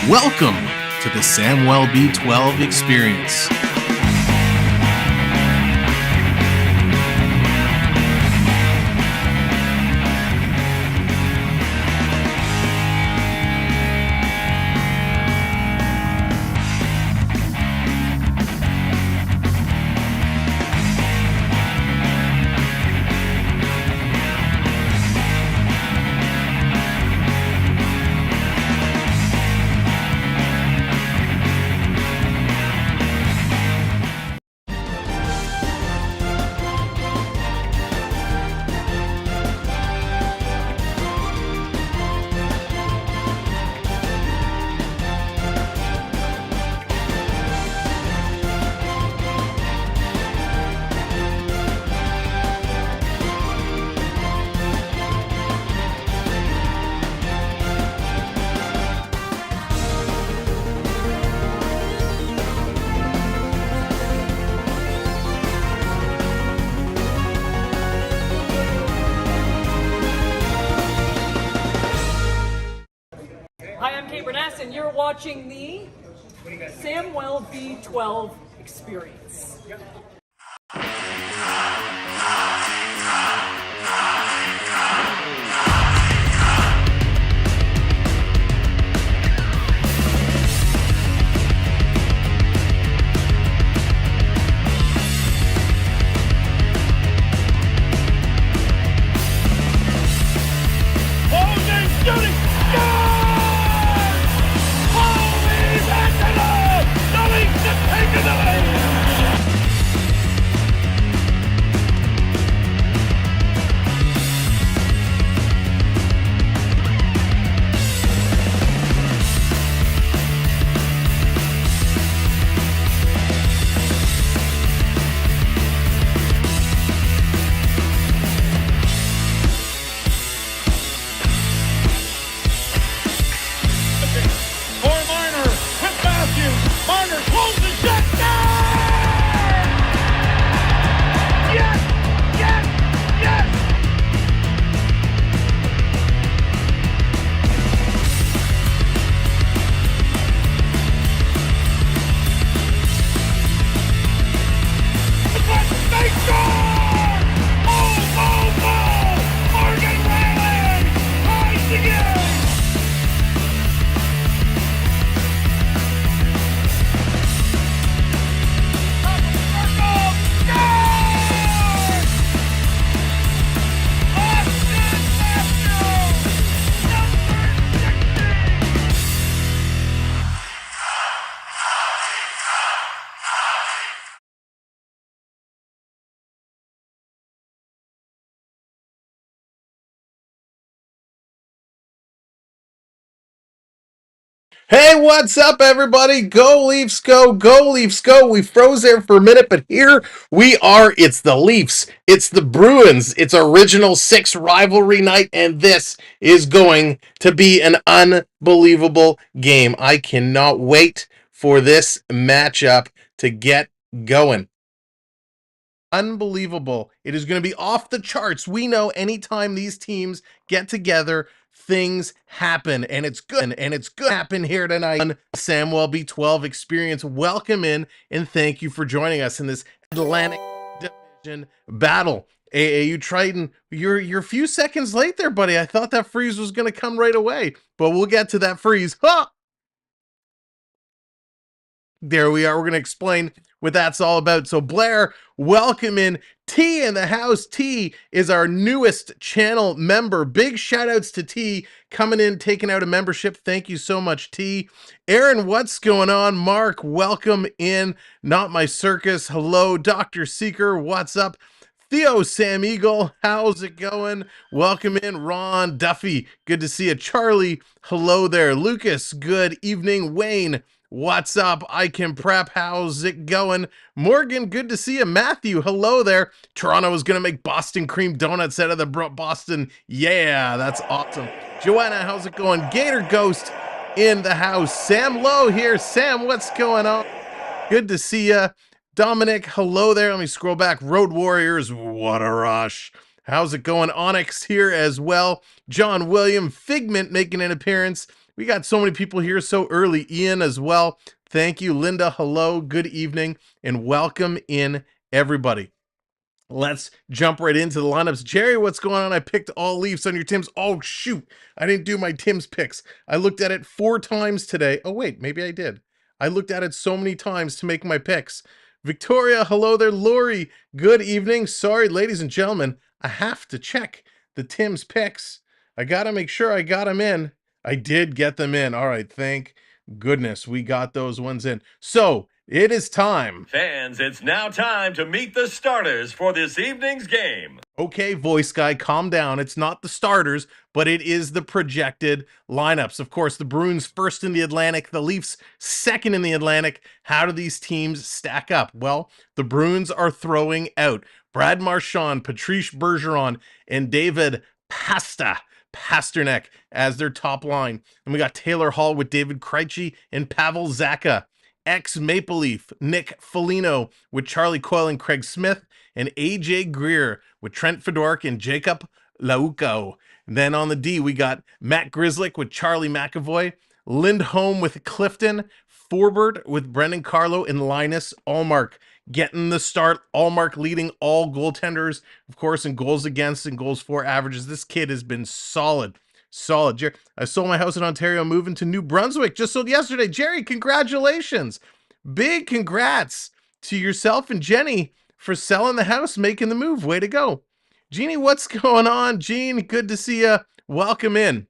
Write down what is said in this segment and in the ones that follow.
Welcome to the Samwelb12 Experience. And you're watching the Samwelb12 Experience. Marner closes the shot down! Yes! Yes! Yes! They score! Oh! Morgan Riley ties the game! Hey, what's up, everybody? Go Leafs, go! Go Leafs, go! We froze there for a minute, but here we are. It's the Leafs. It's the Bruins. It's Original Six rivalry night, and this is going to be an unbelievable game. I cannot wait for this matchup to get going. Unbelievable. It is going to be off the charts. We know anytime these teams get together, things happen, and it's good to happen here tonight on Samwelb12 Experience. Welcome in, and thank you for joining us in this Atlantic Division battle. AAU Triton, you're a few seconds late there, buddy. I thought that freeze was going to come right away, but we'll get to that freeze. Ha! There we are. We're going to explain what that's all about. So Blair, welcome in. T in the house. T is our newest channel member. Big shout outs to T coming in, taking out a membership. Thank you so much, T. Aaron, what's going on? Mark, welcome in. NotMyCircus. Hello, Dr. Seeker. What's up? Theo Sam Eagle, how's it going? Welcome in. Ron Duffy, good to see you. Charlie, hello there. Lucas, good evening. Wayne, what's up? I can prep. How's it going? Morgan, good to see you. Matthew, hello there. Toronto is going to make Boston cream donuts out of the Boston. Yeah, that's awesome. Joanna, how's it going? Gator Ghost in the house. Sam Lowe here. Sam, what's going on? Good to see you. Dominic, hello there. Let me scroll back. Road Warriors, what a rush. How's it going? Onyx here as well. John William, Figment making an appearance. We got so many people here so early. Ian as well. Thank you. Linda, hello. Good evening. And welcome in, everybody. Let's jump right into the lineups. Jerry, what's going on? I picked all Leafs on your Tims. Oh, shoot. I didn't do my Tims picks. I looked at it 4 times today. Oh, wait. Maybe I did. I looked at it so many times to make my picks. Victoria, hello there. Lori, good evening. Sorry, ladies and gentlemen. I have to check the Tims picks. I got to make sure I got them in. I did get them in. All right. Thank goodness we got those ones in. So, it is time. Fans, it's now time to meet the starters for this evening's game. Okay, voice guy, calm down. It's not the starters, but it is the projected lineups. Of course, the Bruins first in the Atlantic, the Leafs second in the Atlantic. How do these teams stack up? Well, the Bruins are throwing out Brad Marchand, Patrice Bergeron, and David Pasternak as their top line. And we got Taylor Hall with David Krejci and Pavel Zacha. Ex-Maple Leaf, Nick Foligno with Charlie Coyle and Craig Smith, and AJ Greer with Trent Fedoruk and Jacob Lauko. Then on the D, we got Matt Grzelcyk with Charlie McAvoy, Lindholm with Clifton, Forbort with Brendan Carlo, and Linus Ullmark getting the start. Ullmark leading all goaltenders, of course, in goals against and goals for averages. This kid has been solid. Solid. I sold my house in Ontario, moving to New Brunswick. Just sold yesterday. Jerry, congratulations. Big congrats to yourself and Jenny for selling the house, making the move. Way to go. Jeannie, what's going on? Jean, good to see you. Welcome in.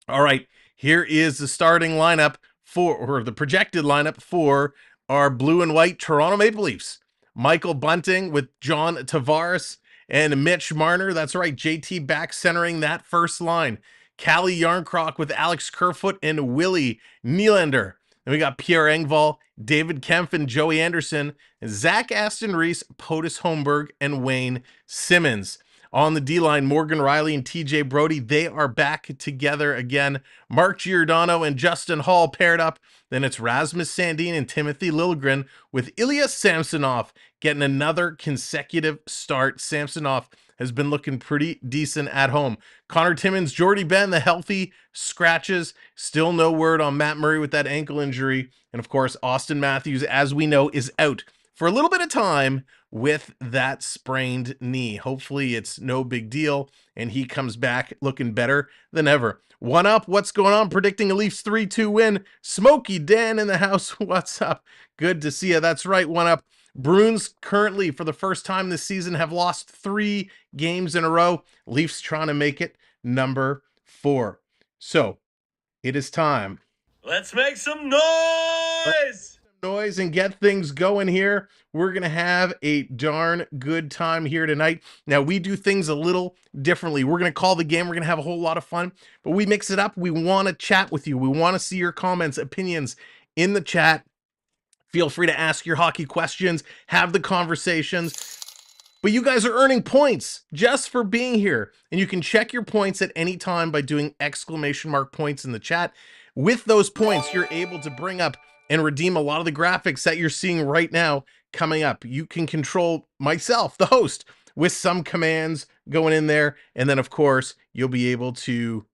All right, here is the starting lineup or the projected lineup for our blue and white Toronto Maple Leafs. Michael Bunting with John Tavares and Mitch Marner. That's right, JT back centering that first line. Callie Yarncroc with Alex Kerfoot and Willie Nylander. Then we got Pierre Engvall, David Kempf, and Joey Anderson, and Zach Aston Reese, POTUS Holmberg, and Wayne Simmons. On the D-line, Morgan Riley and TJ Brody, they are back together again. Mark Giordano and Justin Hall paired up. Then it's Rasmus Sandin and Timothy Liljegren with Ilya Samsonov getting another consecutive start. Samsonov has been looking pretty decent at home. Connor Timmins, Jordy Ben, the healthy scratches. Still no word on Matt Murray with that ankle injury. And of course, Austin Matthews, as we know, is out for a little bit of time with that sprained knee. Hopefully it's no big deal and he comes back looking better than ever. One up, what's going on? Predicting a Leafs 3-2 win. Smokey Dan in the house, what's up? Good to see you. That's right, one up. Bruins currently, for the first time this season, have lost 3 games in a row. Leafs trying to make it number 4. So, it is time. Let's make some noise! Noise and get things going here. We're going to have a darn good time here tonight. Now, we do things a little differently. We're going to call the game. We're going to have a whole lot of fun, but we mix it up. We want to chat with you. We want to see your comments, opinions in the chat. Feel free to ask your hockey questions, have the conversations. But you guys are earning points just for being here. And you can check your points at any time by doing ! points in the chat. With those points, you're able to bring up and redeem a lot of the graphics that you're seeing right now coming up. You can control myself, the host, with some commands going in there. And then, of course, you'll be able to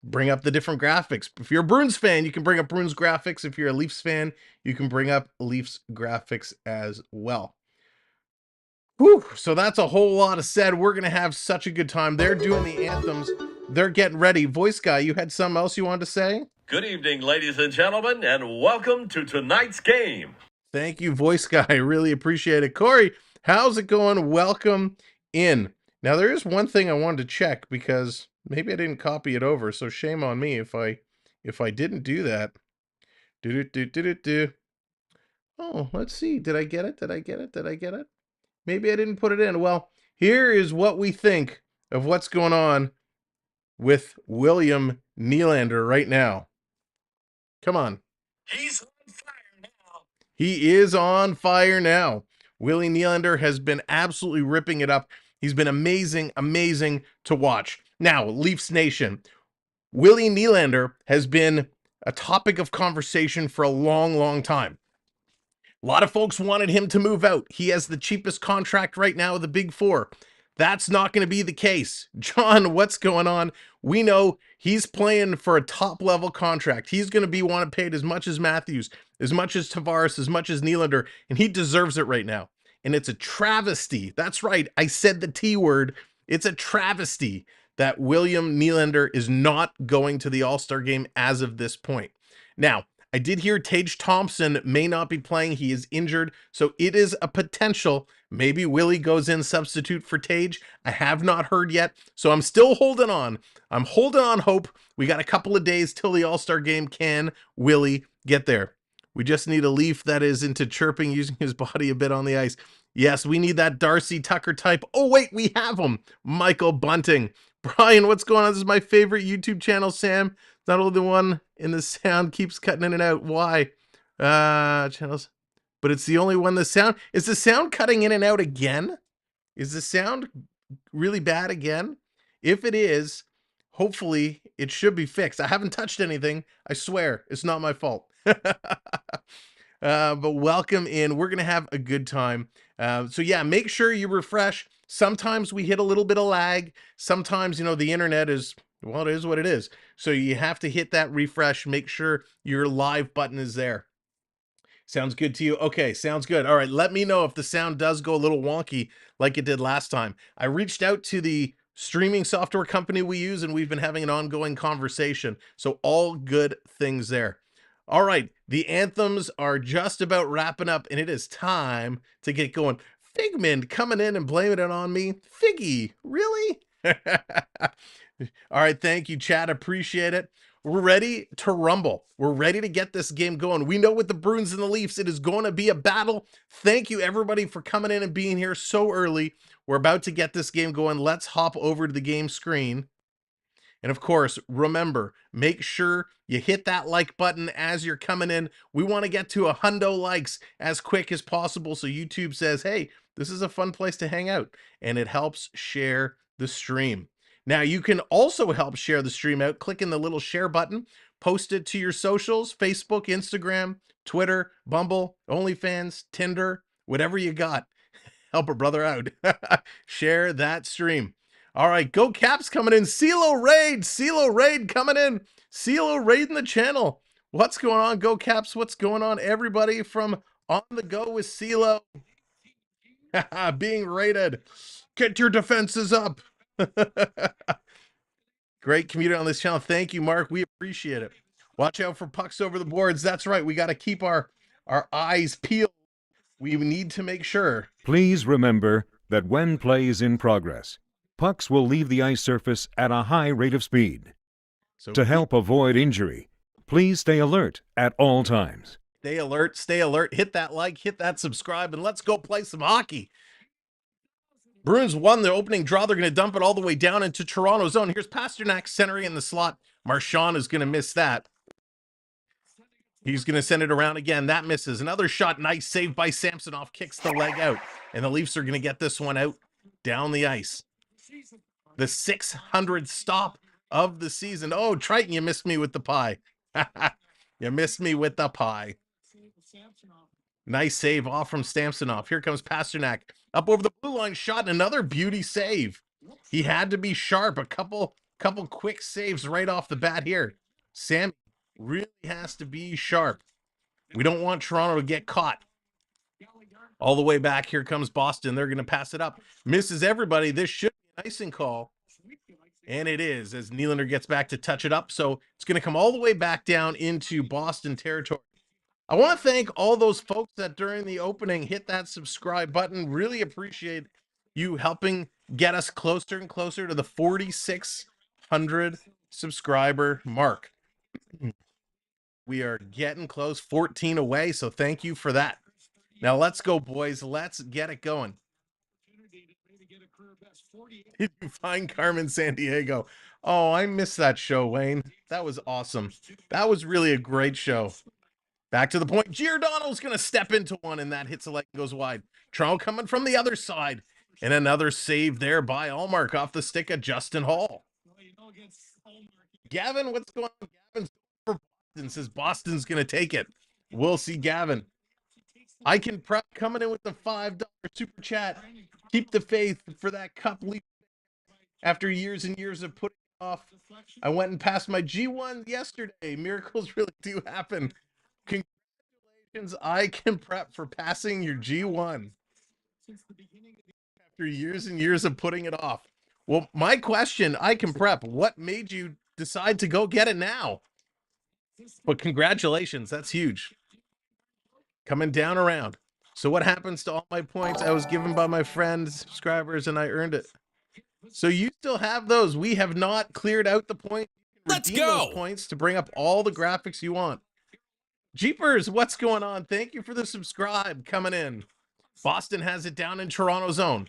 bring up the different graphics. If you're a Bruins fan, you can bring up Bruins graphics. If you're a Leafs fan, you can bring up Leafs graphics as well. Whew, so that's a whole lot of said. We're going to have such a good time. They're doing the anthems. They're getting ready. Voice guy, you had something else you wanted to say? Good evening, ladies and gentlemen, and welcome to tonight's game. Thank you, voice guy. I really appreciate it. Corey, how's it going? Welcome in. Now, there is one thing I wanted to check because maybe I didn't copy it over, so shame on me if I didn't do that. Oh, let's see. Did I get it? Did I get it? Did I get it? Maybe I didn't put it in. Well, here is what we think of what's going on with William Nylander right now. Come on. He's on fire now. He is on fire now. Willie Nylander has been absolutely ripping it up. He's been amazing, amazing to watch. Now, Leafs Nation, Willie Nylander has been a topic of conversation for a long, long time. A lot of folks wanted him to move out. He has the cheapest contract right now of the Big Four. That's not going to be the case. John, what's going on? We know he's playing for a top-level contract. He's going to be wanted paid as much as Matthews, as much as Tavares, as much as Nylander, and he deserves it right now. And it's a travesty. That's right. I said the T word. It's a travesty that William Nylander is not going to the All-Star game as of this point. Now, I did hear Tage Thompson may not be playing. He is injured, so it is a potential. Maybe Willie goes in substitute for Tage. I have not heard yet, so I'm still holding on. I'm holding on hope. We got a couple of days till the All-Star game. Can Willie get there? We just need a Leaf that is into chirping, using his body a bit on the ice. Yes, we need that Darcy Tucker type. Oh, wait, we have him. Michael Bunting. Brian, what's going on? This is my favorite YouTube channel, Sam. It's not only the one in the sound keeps cutting in and out. Why? Channels. But it's the only one the sound. Is the sound cutting in and out again? Is the sound really bad again? If it is, hopefully it should be fixed. I haven't touched anything. I swear, it's not my fault. But welcome in. We're going to have a good time. So yeah, make sure you refresh. Sometimes we hit a little bit of lag. Sometimes, you know, the internet is, well, it is what it is. So you have to hit that refresh. Make sure your live button is there. Sounds good to you? Okay, sounds good. All right, let me know if the sound does go a little wonky like it did last time. I reached out to the streaming software company we use, and we've been having an ongoing conversation. So all good things there. All right, the anthems are just about wrapping up, and it is time to get going. Figment coming in and blaming it on me. Figgy, really? All right, thank you, chat. Appreciate it. We're ready to rumble. We're ready to get this game going. We know with the Bruins and the Leafs, it is going to be a battle. Thank you, everybody, for coming in and being here so early. We're about to get this game going. Let's hop over to the game screen. And of course, remember, make sure you hit that like button as you're coming in. We want to get to 100 likes as quick as possible so YouTube says, hey, this is a fun place to hang out. And it helps share the stream. Now, you can also help share the stream out. Clicking the little share button, post it to your socials, Facebook, Instagram, Twitter, Bumble, OnlyFans, Tinder, whatever you got. Help a brother out. Share that stream. All right, Go Caps coming in. CeeLo Raid coming in. CeeLo raiding the channel. What's going on, Go Caps? What's going on, everybody from On the Go with CeeLo? Being raided. Get your defenses up. Great community on this channel. Thank you, Mark. We appreciate it. Watch out for pucks over the boards. That's right. We got to keep our eyes peeled. We need to make sure. Please remember that when play is in progress, pucks will leave the ice surface at a high rate of speed. So to help avoid injury, please stay alert at all times. Stay alert, stay alert. Hit that like, hit that subscribe, and let's go play some hockey. Bruins won the opening draw. They're going to dump it all the way down into Toronto's zone. Here's Pasternak centering in the slot. Marchand is going to miss that. He's going to send it around again. That misses. Another shot. Nice save by Samsonov. Kicks the leg out. And the Leafs are going to get this one out down the ice. The 600th stop of the season. Oh, Triton, you missed me with the pie. You missed me with the pie. Nice save off from Samsonov. Here comes Pasternak. Up over the blue line shot. Another beauty save. He had to be sharp. A couple quick saves right off the bat here. Sam really has to be sharp. We don't want Toronto to get caught. All the way back, here comes Boston. They're going to pass it up. Misses everybody. This should be an icing call. And it is, as Nylander gets back to touch it up. So it's going to come all the way back down into Boston territory. I want to thank all those folks that during the opening hit that subscribe button. Really appreciate you helping get us closer and closer to the 4,600 subscriber mark. We are getting close, 14 away, so thank you for that. Now let's go, boys. Let's get it going. Did you find Carmen Sandiego? Oh, I missed that show, Wayne. That was awesome. That was really a great show. Back to the point. Giordano's going to step into one, and that hits the leg and goes wide. Toronto coming from the other side. And another save there by Allmark off the stick of Justin Hall. Gavin, what's going on? Gavin's for Boston, says Boston's going to take it. We'll see Gavin. I can prep coming in with the $5 super chat. Keep the faith for that cup leap. After years and years of putting it off, I went and passed my G1 yesterday. Miracles really do happen. Congratulations, I can prep for passing your G1 after years and years of putting it off. Well, my question, I can prep, what made you decide to go get it now? But congratulations, that's huge. Coming down around. So what happens to all my points I was given by my friends, subscribers, and I earned it? So you still have those. We have not cleared out the points. Let's Redeem go. those points to bring up all the graphics you want. Jeepers, what's going on? Thank you for the subscribe coming in. Boston has it down in Toronto zone.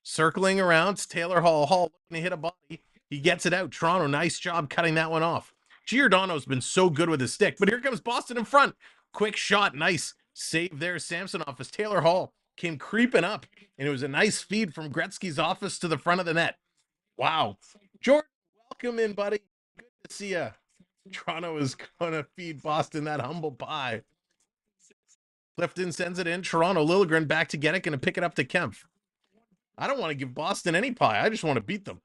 Circling around, it's Taylor Hall. Hall looking to hit a body. He gets it out. Toronto, nice job cutting that one off. Giordano's been so good with his stick, but here comes Boston in front. Quick shot, nice save there. Samsonov as Taylor Hall came creeping up, and it was a nice feed from Gretzky's office to the front of the net. Wow. Jordan, welcome in, buddy. Good to see you. Toronto is going to feed Boston that humble pie. Clifton sends it in. Toronto, Liljegren back to get it, going to pick it up to Kempf. I don't want to give Boston any pie. I just want to beat them.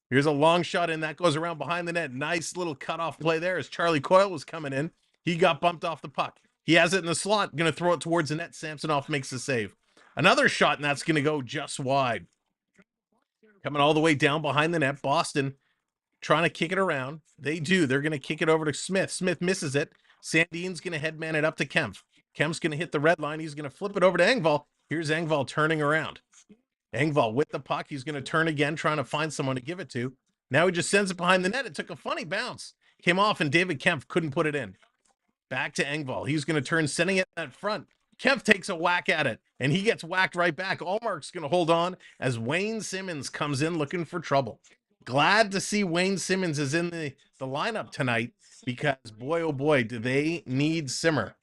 Here's a long shot in. That goes around behind the net. Nice little cutoff play there as Charlie Coyle was coming in. He got bumped off the puck. He has it in the slot. Going to throw it towards the net. Samsonov makes the save. Another shot, and that's going to go just wide. Coming all the way down behind the net. Boston trying to kick it around. They do. They're going to kick it over to Smith. Smith misses it. Sandin's going to headman it up to Kempf. Kempf's going to hit the red line. He's going to flip it over to Engvall. Here's Engvall turning around. Engvall with the puck. He's going to turn again, trying to find someone to give it to. Now he just sends it behind the net. It took a funny bounce. Came off, and David Kempf couldn't put it in. Back to Engvall. He's going to turn, sending it at front. Kempf takes a whack at it, and he gets whacked right back. Allmark's going to hold on as Wayne Simmons comes in looking for trouble. Glad to see Wayne Simmons is in the lineup tonight because, boy, oh boy, do they need Simmer.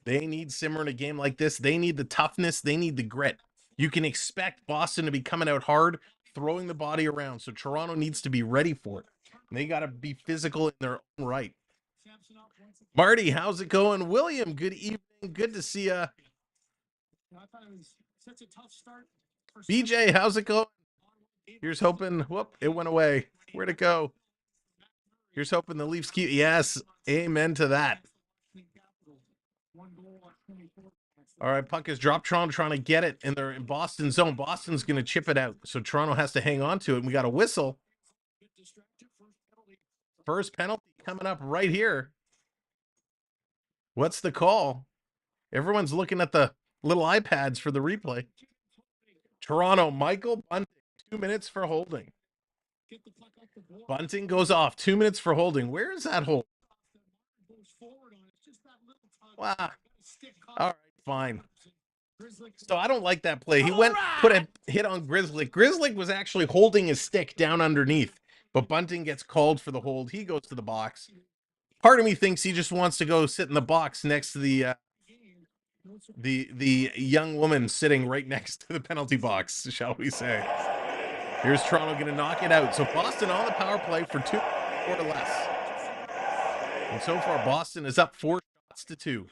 They need Simmer in a game like this. They need the toughness. They need the grit. You can expect Boston to be coming out hard, throwing the body around. So Toronto needs to be ready for it. And they got to be physical in their own right. Marty, how's it going? William, good evening. Good to see you. BJ, how's it going? Here's hoping. Whoop, it went away. Where'd it go? Here's hoping the Leafs keep. Yes, amen to that. All right, puck is dropped. Toronto trying to get it, and they're in Boston zone. Boston's going to chip it out, so Toronto has to hang on to it. And we got a whistle. First penalty coming up right here. What's the call? Everyone's looking at the little iPads for the replay. Toronto, Michael Bunting, 2 minutes for holding. Bunting goes off, 2 minutes for holding. Where is that hold? Wow. All right, fine. So I don't like that play. He went, put a hit on Grizzly. Grizzly was actually holding his stick down underneath, but Bunting gets called for the hold. He goes to the box. Part of me thinks he just wants to go sit in the box next to the young woman sitting right next to the penalty box, shall we say. Here's Toronto going to knock it out. So Boston on the power play for 2 or less. And so far, Boston is up 4 shots to 2.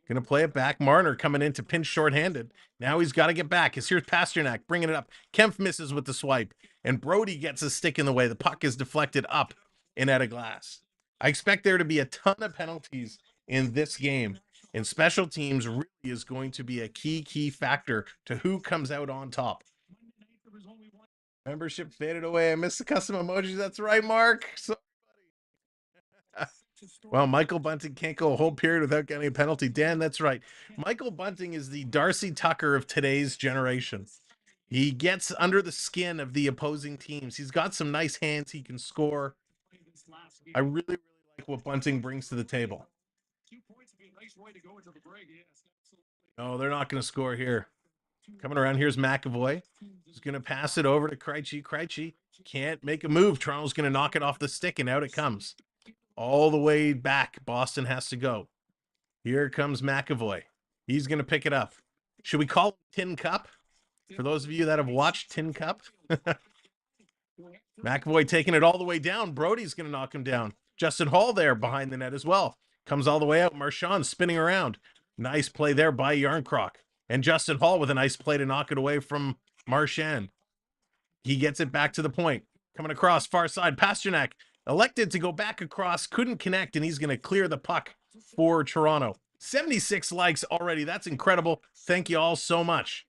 Going to play it back. Marner coming in to pinch shorthanded. Now he's got to get back. Here's Pasternak bringing it up. Kempf misses with the swipe. And Brody gets a stick in the way. The puck is deflected up and out of glass. I expect there to be a ton of penalties in this game. And special teams really is going to be a key factor to who comes out on top. Membership faded away. I missed the custom emojis. That's right, Mark. Sorry, buddy. Well, Michael Bunting can't go a whole period without getting a penalty. Dan, that's right. Michael Bunting is the Darcy Tucker of today's generation. He gets under the skin of the opposing teams. He's got some nice hands. He can score. I really like what Bunting brings to the table. No, they're not going to score here. Coming around, here's McAvoy. He's going to pass it over to Krejci. Krejci can't make a move. Toronto's going to knock it off the stick, and out it comes. All the way back, Boston has to go. Here comes McAvoy. He's going to pick it up. Should we call him Tin Cup? For those of you that have watched Tin Cup. McAvoy taking it all the way down. Brody's going to knock him down. Justin Hall there behind the net as well. Comes all the way out. Marchand spinning around. Nice play there by Yarncroc. And Justin Hall with a nice play to knock it away from Marchand. He gets it back to the point. Coming across far side, Pasternak elected to go back across, couldn't connect, and he's going to clear the puck for Toronto. 76 likes already. That's incredible. Thank you all so much.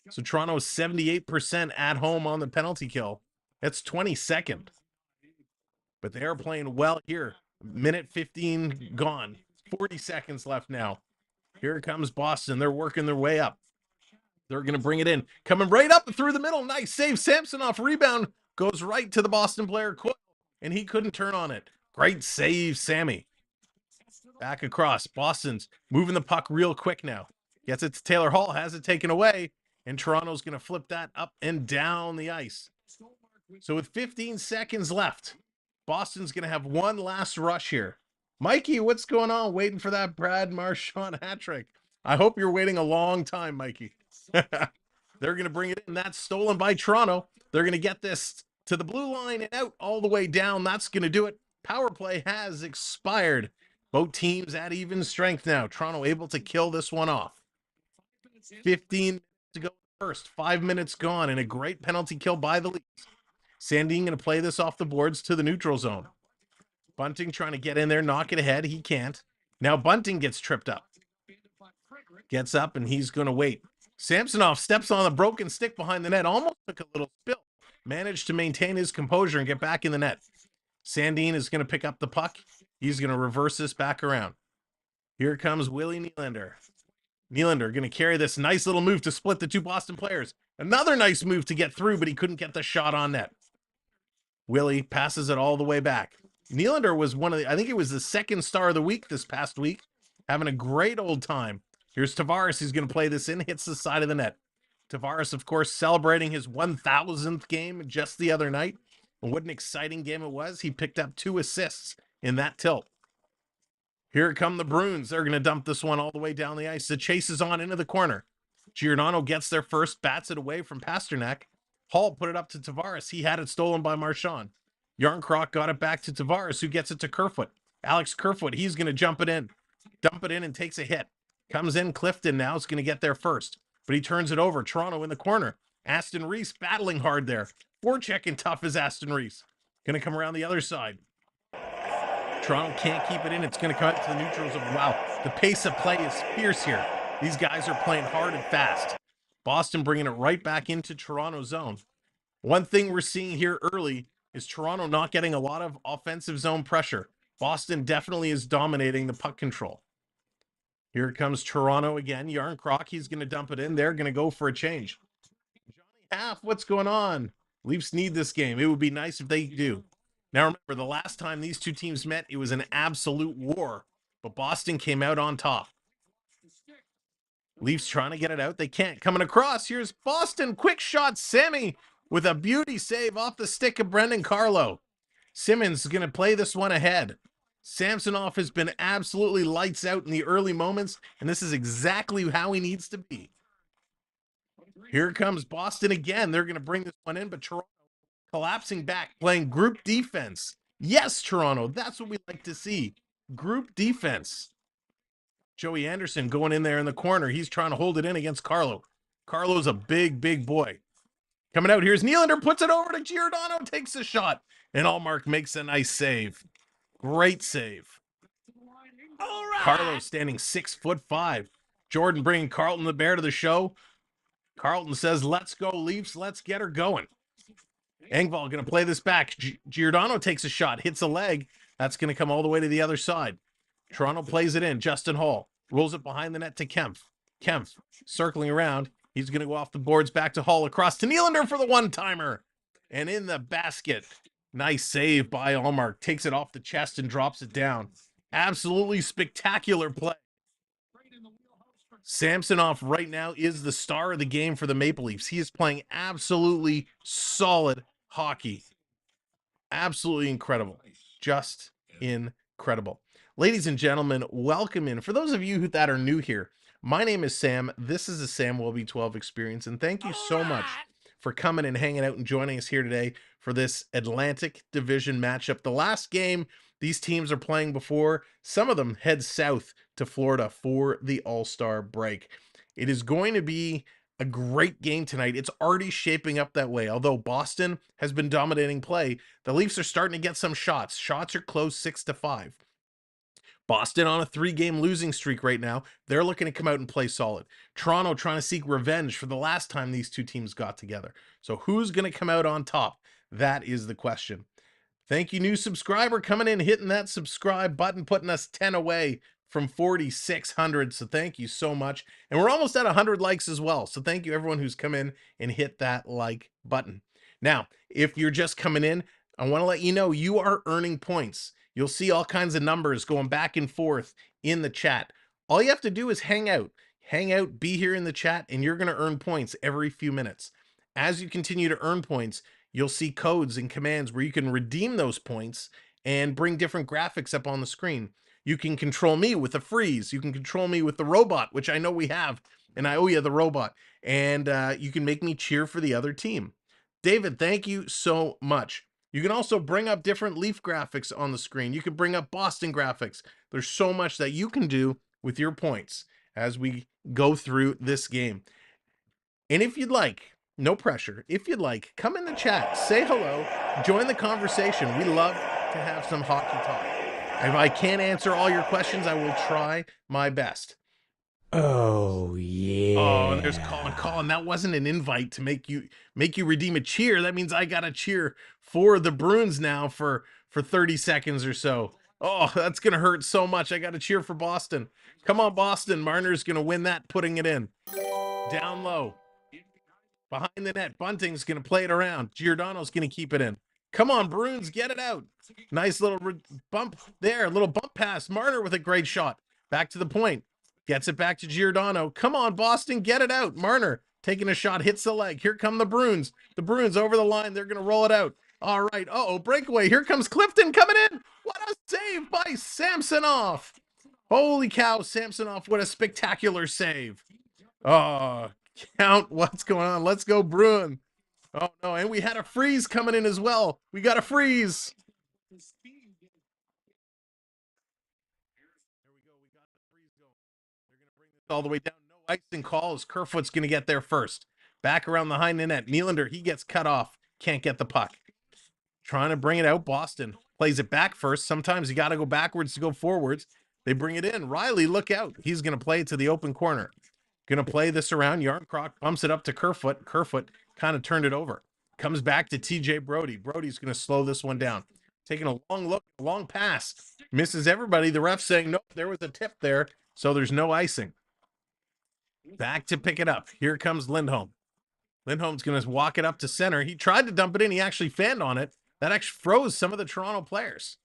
So Toronto's 78% at home on the penalty kill. That's 22nd. But they are playing well here. Minute 15 gone. 40 seconds left now. Here comes Boston. They're working their way up. They're going to bring it in. Coming right up through the middle. Nice save. Samsonov rebound. Goes right to the Boston player, Coyle, and he couldn't turn on it. Great save, Sammy. Back across. Boston's moving the puck real quick now. Gets it to Taylor Hall. Has it taken away. And Toronto's going to flip that up and down the ice. So with 15 seconds left, Boston's going to have one last rush here. Mikey, what's going on? Waiting for that Brad Marchand hat trick. I hope you're waiting a long time, Mikey. They're going to bring it in. That's stolen by Toronto. They're going to get this to the blue line and out all the way down. That's going to do it. Power play has expired. Both teams at even strength now. Toronto able to kill this one off. 15 to go first. 5 minutes gone, and a great penalty kill by the Leafs. Sandin going to play this off the boards to the neutral zone. Bunting trying to get in there, knock it ahead. He can't. Now Bunting gets tripped up. Gets up, and he's going to wait. Samsonov steps on a broken stick behind the net. Almost took a little spill. Managed to maintain his composure and get back in the net. Sandin is going to pick up the puck. He's going to reverse this back around. Here comes Willie Nylander. Nylander going to carry this nice little move to split the two Boston players. Another nice move to get through, but he couldn't get the shot on net. Willie passes it all the way back. Nylander was one of the, I think it was the second star of the week this past week. Having a great old time. Here's Tavares. He's going to play this in, hits the side of the net. Tavares, of course, celebrating his 1,000th game just the other night. And what an exciting game it was. He picked up 2 assists in that tilt. Here come the Bruins. They're going to dump this one all the way down the ice. The chase is on into the corner. Giordano gets there first, bats it away from Pasternak. Hall put it up to Tavares. He had it stolen by Marchand. Yarncroc got it back to Tavares, who gets it to Kerfoot. Alex Kerfoot, he's going to jump it in. Dump it in and takes a hit. Comes in, Clifton now is going to get there first. But he turns it over. Toronto in the corner. Aston Reese battling hard there. Forechecking tough as Aston Reese. Going to come around the other side. Toronto can't keep it in. It's going to come out to the neutral zone. Wow, the pace of play is fierce here. These guys are playing hard and fast. Boston bringing it right back into Toronto's zone. One thing we're seeing here early is Toronto not getting a lot of offensive zone pressure. Boston definitely is dominating the puck control. Here comes Toronto again. Yarncroc, he's going to dump it in. They're going to go for a change. Johnny Half, what's going on? Leafs need this game. It would be nice if they do. Now remember, the last time these two teams met, it was an absolute war. But Boston came out on top. Leafs trying to get it out. They can't. Coming across, here's Boston. Quick shot, Sammy with a beauty save off the stick of Brendan Carlo. Simmons is going to play this one ahead. Samsonov has been absolutely lights out in the early moments, and this is exactly how he needs to be. Here comes Boston again. They're going to bring this one in, but Toronto collapsing back, playing group defense. Yes, Toronto, that's what we like to see. Group defense. Joey Anderson going in there in the corner. He's trying to hold it in against Carlo. Carlo's a big, big boy. Coming out, here's Nylander, puts it over to Giordano, takes a shot, and Allmark makes a nice save. Great save. All right. Carlo standing 6'5". Jordan bringing Carlton the Bear to the show. Carlton says, let's go, Leafs. Let's get her going. Engvall going to play this back. Giordano takes a shot, hits a leg. That's going to come all the way to the other side. Toronto plays it in. Justin Hall rolls it behind the net to Kempf. Kempf circling around. He's going to go off the boards back to Hall, across to Nylander for the one-timer. And in the basket. Nice save by Allmark. Takes it off the chest and drops it down. Absolutely spectacular play. Samsonov right now is the star of the game for the Maple Leafs. He is playing absolutely solid hockey. Absolutely incredible. Just incredible. Ladies and gentlemen, welcome in. For those of you that are new here, my name is Sam. This is the Samwelb12 Experience, and thank you so much for coming and hanging out and joining us here today for this Atlantic Division matchup. The last game these teams are playing before some of them head south to Florida for the All-Star break. It is going to be a great game tonight. It's already shaping up that way. Although Boston has been dominating play, the Leafs are starting to get some shots. Shots are close 6-5. Boston on a 3-game losing streak right now. They're looking to come out and play solid. Toronto trying to seek revenge for the last time these two teams got together. So who's going to come out on top? That is the question. Thank you, new subscriber, coming in, hitting that subscribe button, putting us 10 away from 4,600. So thank you so much. And we're almost at 100 likes as well. So thank you, everyone who's come in and hit that like button. Now, if you're just coming in, I want to let you know you are earning points. You'll see all kinds of numbers going back and forth in the chat. All you have to do is hang out. Hang out, be here in the chat, and you're going to earn points every few minutes. As you continue to earn points, you'll see codes and commands where you can redeem those points and bring different graphics up on the screen. You can control me with a freeze. You can control me with the robot, which I know we have, and I owe you the robot. And you can make me cheer for the other team. David, thank you so much. You can also bring up different Leaf graphics on the screen. You can bring up Boston graphics. There's so much that you can do with your points as we go through this game. And if you'd like, no pressure, if you'd like, come in the chat, say hello, join the conversation. We love to have some hockey talk. If I can't answer all your questions, I will try my best. Oh, yeah. Oh, and there's Colin. That wasn't an invite to make you redeem a cheer. That means I got to cheer for the Bruins now for 30 seconds or so. Oh, that's going to hurt so much. I got to cheer for Boston. Come on, Boston. Marner's going to win that, putting it in. Down low. Behind the net. Bunting's going to play it around. Giordano's going to keep it in. Come on, Bruins, get it out. Nice little bump there. A little bump pass. Marner with a great shot. Back to the point. Gets it back to Giordano. Come on, Boston, get it out. Marner taking a shot, hits the leg. Here come the Bruins. The Bruins over the line. They're going to roll it out. All right. Uh-oh, breakaway. Here comes Clifton coming in. What a save by Samsonov. Holy cow, Samsonov, what a spectacular save. Oh, count what's going on. Let's go, Bruin. Oh, no, and we had a freeze coming in as well. We got a freeze. All the way down, no icing calls. Kerfoot's going to get there first. Back around the hind net. Nylander, he gets cut off. Can't get the puck. Trying to bring it out. Boston plays it back first. Sometimes you got to go backwards to go forwards. They bring it in. Riley, look out. He's going to play it to the open corner. Going to play this around. Yarncroc bumps it up to Kerfoot. Kerfoot kind of turned it over. Comes back to TJ Brody. Brody's going to slow this one down. Taking a long look, a long pass. Misses everybody. The ref saying, nope, there was a tip there, so there's no icing. Back to pick it up. Here comes Lindholm. Lindholm's going to walk it up to center. He tried to dump it in. He actually fanned on it. That actually froze some of the Toronto players.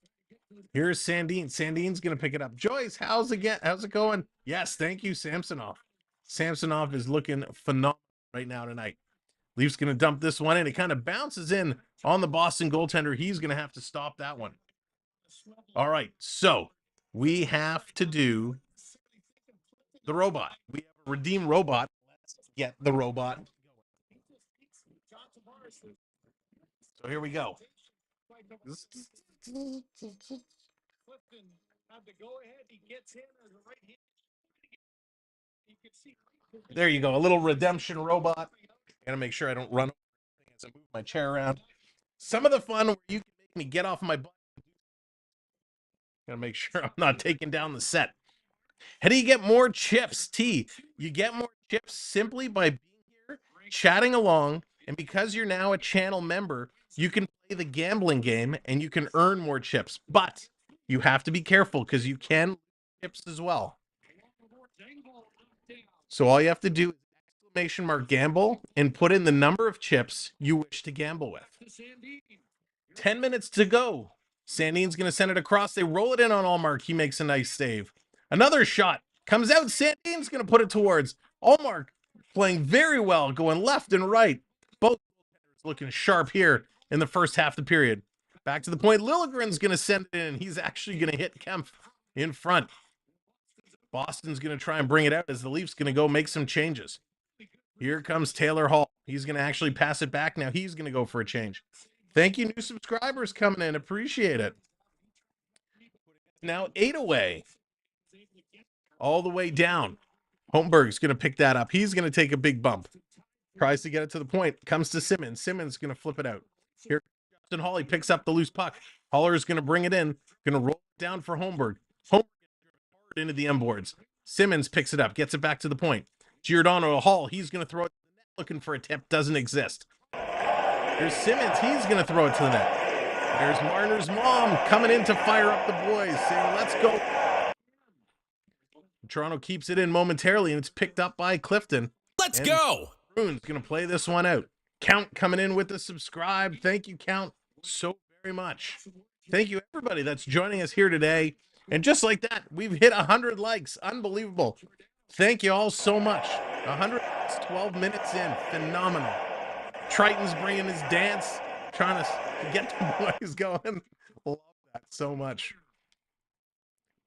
Here's Sandin. Sandin's going to pick it up. Joyce, how's it going? Yes, thank you, Samsonov. Samsonov is looking phenomenal right now tonight. Leafs going to dump this one in. It kind of bounces in on the Boston goaltender. He's going to have to stop that one. All right, so we have to do the robot. We have a redeem robot. Let's get the robot. So here we go. There you go. A little redemption robot. Gotta make sure I don't run as I move my chair around. Some of the fun where you can make me get off my butt. Gotta make sure I'm not taking down the set. How do you get more chips, T? You get more chips simply by being here, chatting along, and because you're now a channel member, you can play the gambling game and you can earn more chips. But you have to be careful because you can lose chips as well. So all you have to do is exclamation mark gamble and put in the number of chips you wish to gamble with. 10 minutes to go. Sandin's going to send it across. They roll it in on Allmark. He makes a nice save. Another shot comes out. Sandin's going to put it towards Allmark. Playing very well, going left and right. Both looking sharp here in the first half of the period. Back to the point. Liljegren's going to send it in. He's actually going to hit Kemp in front. Boston's going to try and bring it out as the Leafs going to go make some changes. Here comes Taylor Hall. He's going to actually pass it back. Now he's going to go for a change. Thank you, new subscribers coming in. Appreciate it. Now 8 away. All the way down. Holmberg's going to pick that up. He's going to take a big bump. Tries to get it to the point. Comes to Simmons. Simmons going to flip it out. Here, Justin Hawley picks up the loose puck. Holler's going to bring it in. Going to roll it down for Holmberg. Holmberg gets into the M boards. Simmons picks it up. Gets it back to the point. Giordano to Hall. He's going to throw it to the net. Looking for a tip. Doesn't exist. There's Simmons. He's going to throw it to the net. There's Marner's mom coming in to fire up the boys, saying, let's go. Toronto keeps it in momentarily, and it's picked up by Clifton. Let's go. Bruins going to play this one out. Count coming in with the subscribe. Thank you, Count, so very much. Thank you, everybody that's joining us here today. And just like that, we've hit 100 likes. Unbelievable. Thank you all so much. 112 minutes in. Phenomenal. Triton's bringing his dance, trying to get the boys going. Love that so much.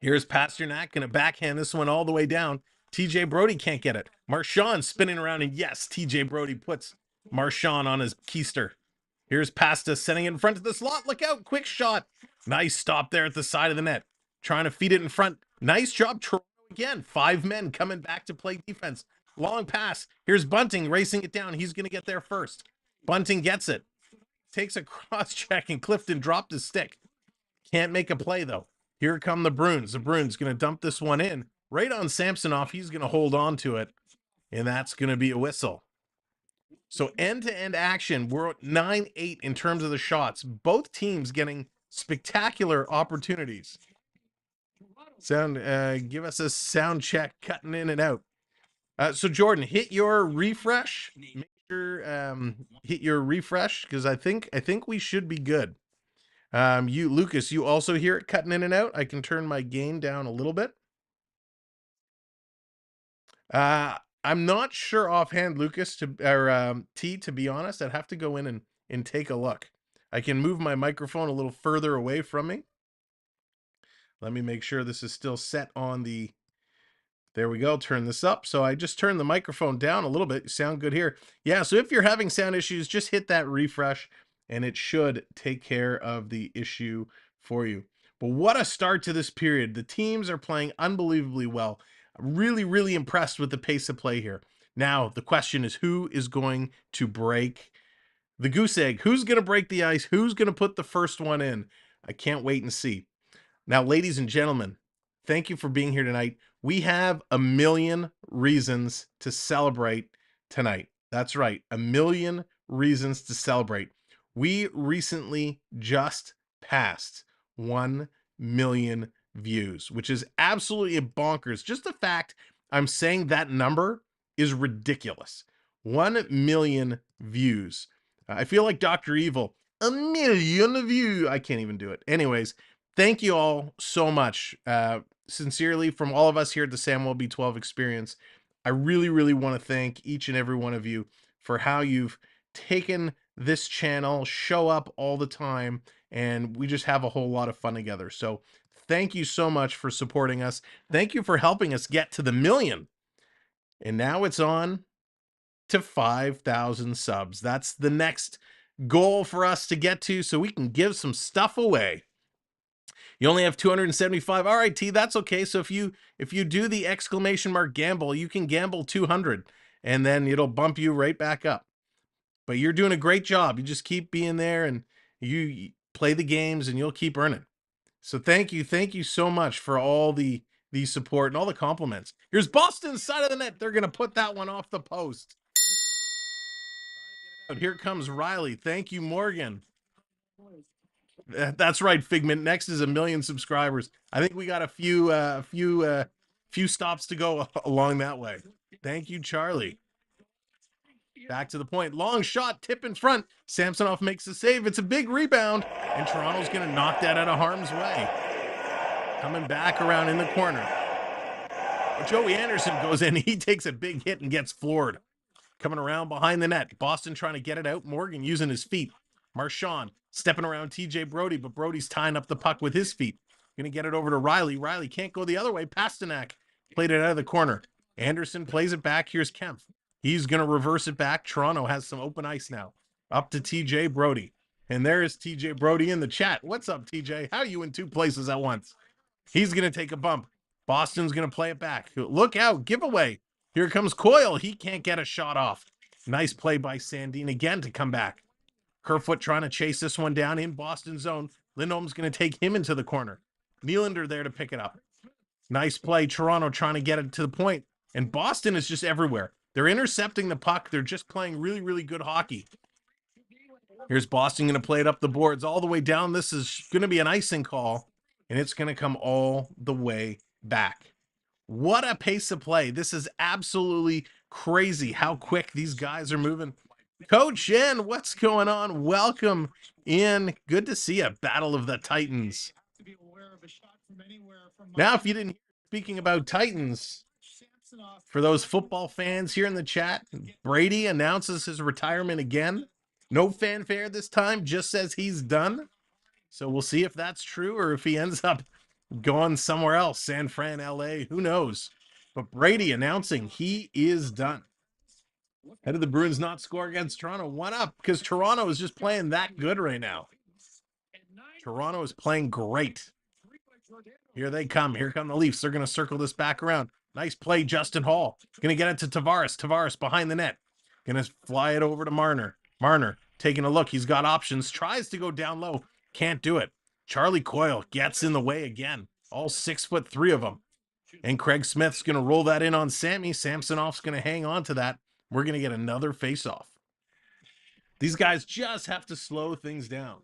Here's Pasternak going to backhand this one all the way down. TJ Brody can't get it. Marchand spinning around, and yes, TJ Brody puts Marchand on his keister. Here's Pasta sending it in front of the slot. Look out, quick shot. Nice stop there at the side of the net. Trying to feed it in front. Nice job, Toronto again. 5 men coming back to play defense. Long pass. Here's Bunting racing it down. He's going to get there first. Bunting gets it. Takes a cross check, and Clifton dropped his stick. Can't make a play, though. Here come the Bruins. The Bruins going to dump this one in. Right on Samsonov. He's going to hold on to it. And that's going to be a whistle. So end-to-end action. We're at 9-8 in terms of the shots. Both teams getting spectacular opportunities. Give us a sound check, cutting in and out. So Jordan, hit your refresh. Make sure hit your refresh, because I think we should be good. You, Lucas, you also hear it cutting in and out. I can turn my gain down a little bit. I'm not sure offhand, Lucas, T, to be honest. I'd have to go in and take a look. I can move my microphone a little further away from me. Let me make sure this is still set on the... There we go. Turn this up. So I just turned the microphone down a little bit. You sound good here. Yeah, so if you're having sound issues, just hit that refresh, and it should take care of the issue for you. But what a start to this period. The teams are playing unbelievably well. Really, really impressed with the pace of play here. Now, the question is, who is going to break the goose egg? Who's going to break the ice? Who's going to put the first one in? I can't wait and see. Now, ladies and gentlemen, thank you for being here tonight. We have a million reasons to celebrate tonight. That's right, a million reasons to celebrate. We recently just passed 1 million views, which is absolutely bonkers. Just the fact I'm saying that number is ridiculous. 1 million views. I feel like Dr. Evil. 1 million views. I can't even do it. Anyways, thank you all so much. Sincerely, from all of us here at the Samwelb12 Experience, I really, really want to thank each and every one of you for how you've taken this channel, show up all the time, and we just have a whole lot of fun together. So thank you so much for supporting us. Thank you for helping us get to the million. And now it's on to 5,000 subs. That's the next goal for us to get to, so we can give some stuff away. You only have 275. All right, T, that's okay. So if you do the exclamation mark gamble, you can gamble 200, and then it'll bump you right back up. But you're doing a great job. You just keep being there, and you play the games, and you'll keep earning. So thank you so much for all the support and all the compliments. Here's Boston's side of the net. They're gonna put that one off the post. Here comes Riley. Thank you, Morgan. That's right, Figment. Next is 1 million subscribers. I think we got a few stops to go along that way. Thank you, Charlie. Back to the point. Long shot, tip in front. Samsonov makes the save. It's a big rebound, and Toronto's going to knock that out of harm's way. Coming back around in the corner. Joey Anderson goes in. He takes a big hit and gets floored. Coming around behind the net. Boston trying to get it out. Morgan using his feet. Marchand stepping around TJ Brody, but Brody's tying up the puck with his feet. Going to get it over to Riley. Riley can't go the other way. Pasternak played it out of the corner. Anderson plays it back. Here's Kemp. He's going to reverse it back. Toronto has some open ice now. Up to TJ Brody. And there is TJ Brody in the chat. What's up, TJ? How are you in 2 places at once? He's going to take a bump. Boston's going to play it back. Look out. Giveaway. Here comes Coyle. He can't get a shot off. Nice play by Sandin again to come back. Kerfoot trying to chase this one down in Boston zone. Lindholm's going to take him into the corner. Nylander there to pick it up. Nice play. Toronto trying to get it to the point. And Boston is just everywhere. They're intercepting the puck. They're just playing really, really good hockey. Here's Boston going to play it up the boards all the way down. This is going to be an icing call, and it's going to come all the way back. What a pace of play. This is absolutely crazy how quick these guys are moving. Coach in, what's going on? Welcome in. Good to see you. Battle of the Titans. Now, if you didn't hear, speaking about Titans, for those football fans here in the chat, Brady announces his retirement again. No fanfare this time, just says he's done. So we'll see if that's true or if he ends up going somewhere else, San Fran, LA, who knows. But Brady announcing he is done. How did the Bruins not score against Toronto? 1-up, because Toronto is just playing that good right now. Toronto is playing great. Here they come. Here come the Leafs. They're going to circle this back around. Nice play, Justin Hall. Going to get it to Tavares. Tavares behind the net. Going to fly it over to Marner. Marner taking a look. He's got options. Tries to go down low. Can't do it. Charlie Coyle gets in the way again. All 6'3" of them. And Craig Smith's going to roll that in on Sammy. Samsonov's going to hang on to that. We're going to get another face-off. These guys just have to slow things down.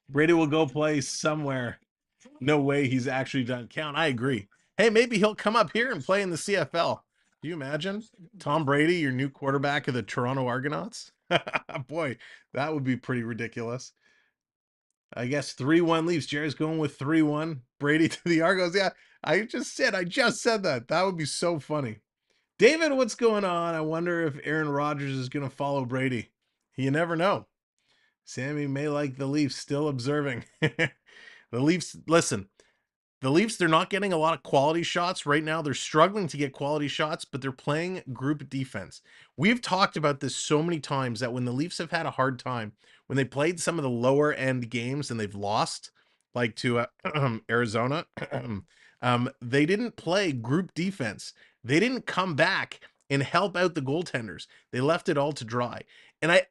Brady will go play somewhere. No way he's actually done. Count, I agree. Hey, maybe he'll come up here and play in the CFL. Do you imagine? Tom Brady, your new quarterback of the Toronto Argonauts? Boy, that would be pretty ridiculous. I guess 3-1 Leafs. Jerry's going with 3-1. Brady to the Argos. Yeah, I just said that. That would be so funny. David, what's going on? I wonder if Aaron Rodgers is going to follow Brady. You never know. Sammy may like the Leafs. Still observing. The Leafs, listen. The Leafs, they're not getting a lot of quality shots right now. They're struggling to get quality shots, but they're playing group defense. We've talked about this so many times that when the Leafs have had a hard time, when they played some of the lower end games and they've lost, like to Arizona, they didn't play group defense. They didn't come back and help out the goaltenders. They left it all to dry. And I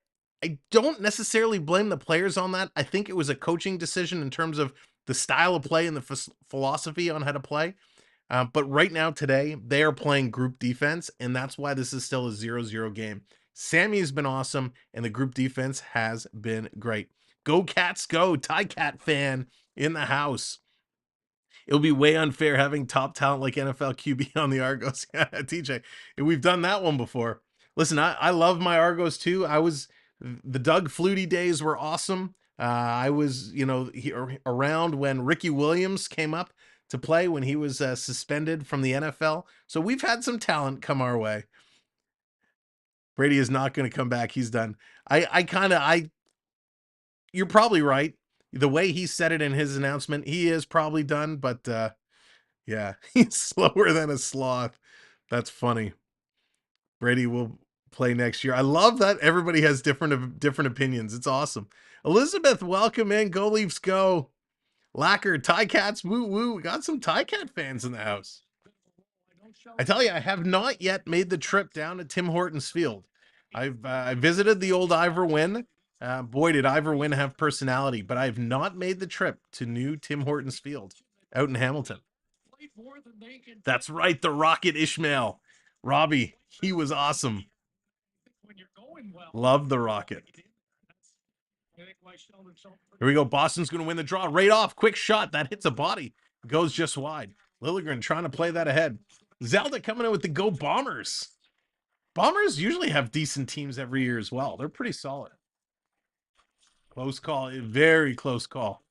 don't necessarily blame the players on that. I think it was a coaching decision in terms of the style of play and the philosophy on how to play. But right now, today, they are playing group defense, and that's why this is still a 0-0 game. Sammy has been awesome, and the group defense has been great. Go Cats, go! Tie-Cat fan in the house. It'll be way unfair having top talent like NFL QB on the Argos. TJ, we've done that one before. Listen, I love my Argos too. The Doug Flutie days were awesome. I was, around when Ricky Williams came up to play when he was suspended from the NFL. So we've had some talent come our way. Brady is not going to come back. He's done. You're probably right. The way he said it in his announcement, he is probably done. But yeah, he's slower than a sloth. That's funny. Brady will play next year. I love that everybody has different opinions. It's awesome. Elizabeth, welcome in. Go Leafs, go. Lacker, Tie-Cats, woo woo. We got some Tie-Cat fans in the house. I tell you, I have not yet made the trip down to Tim Hortons Field. I visited the old Ivor Wynn. Boy, did Ivor Wynn have personality, but I have not made the trip to new Tim Hortons Field out in Hamilton. That's right, the Rocket Ishmael. Robbie, he was awesome. Love the Rocket. Here we go. Boston's going to win the draw. Right off. Quick shot. That hits a body. Goes just wide. Liljegren trying to play that ahead. Zelda coming in with the Go Bombers. Bombers usually have decent teams every year as well. They're pretty solid. Close call. Very close call.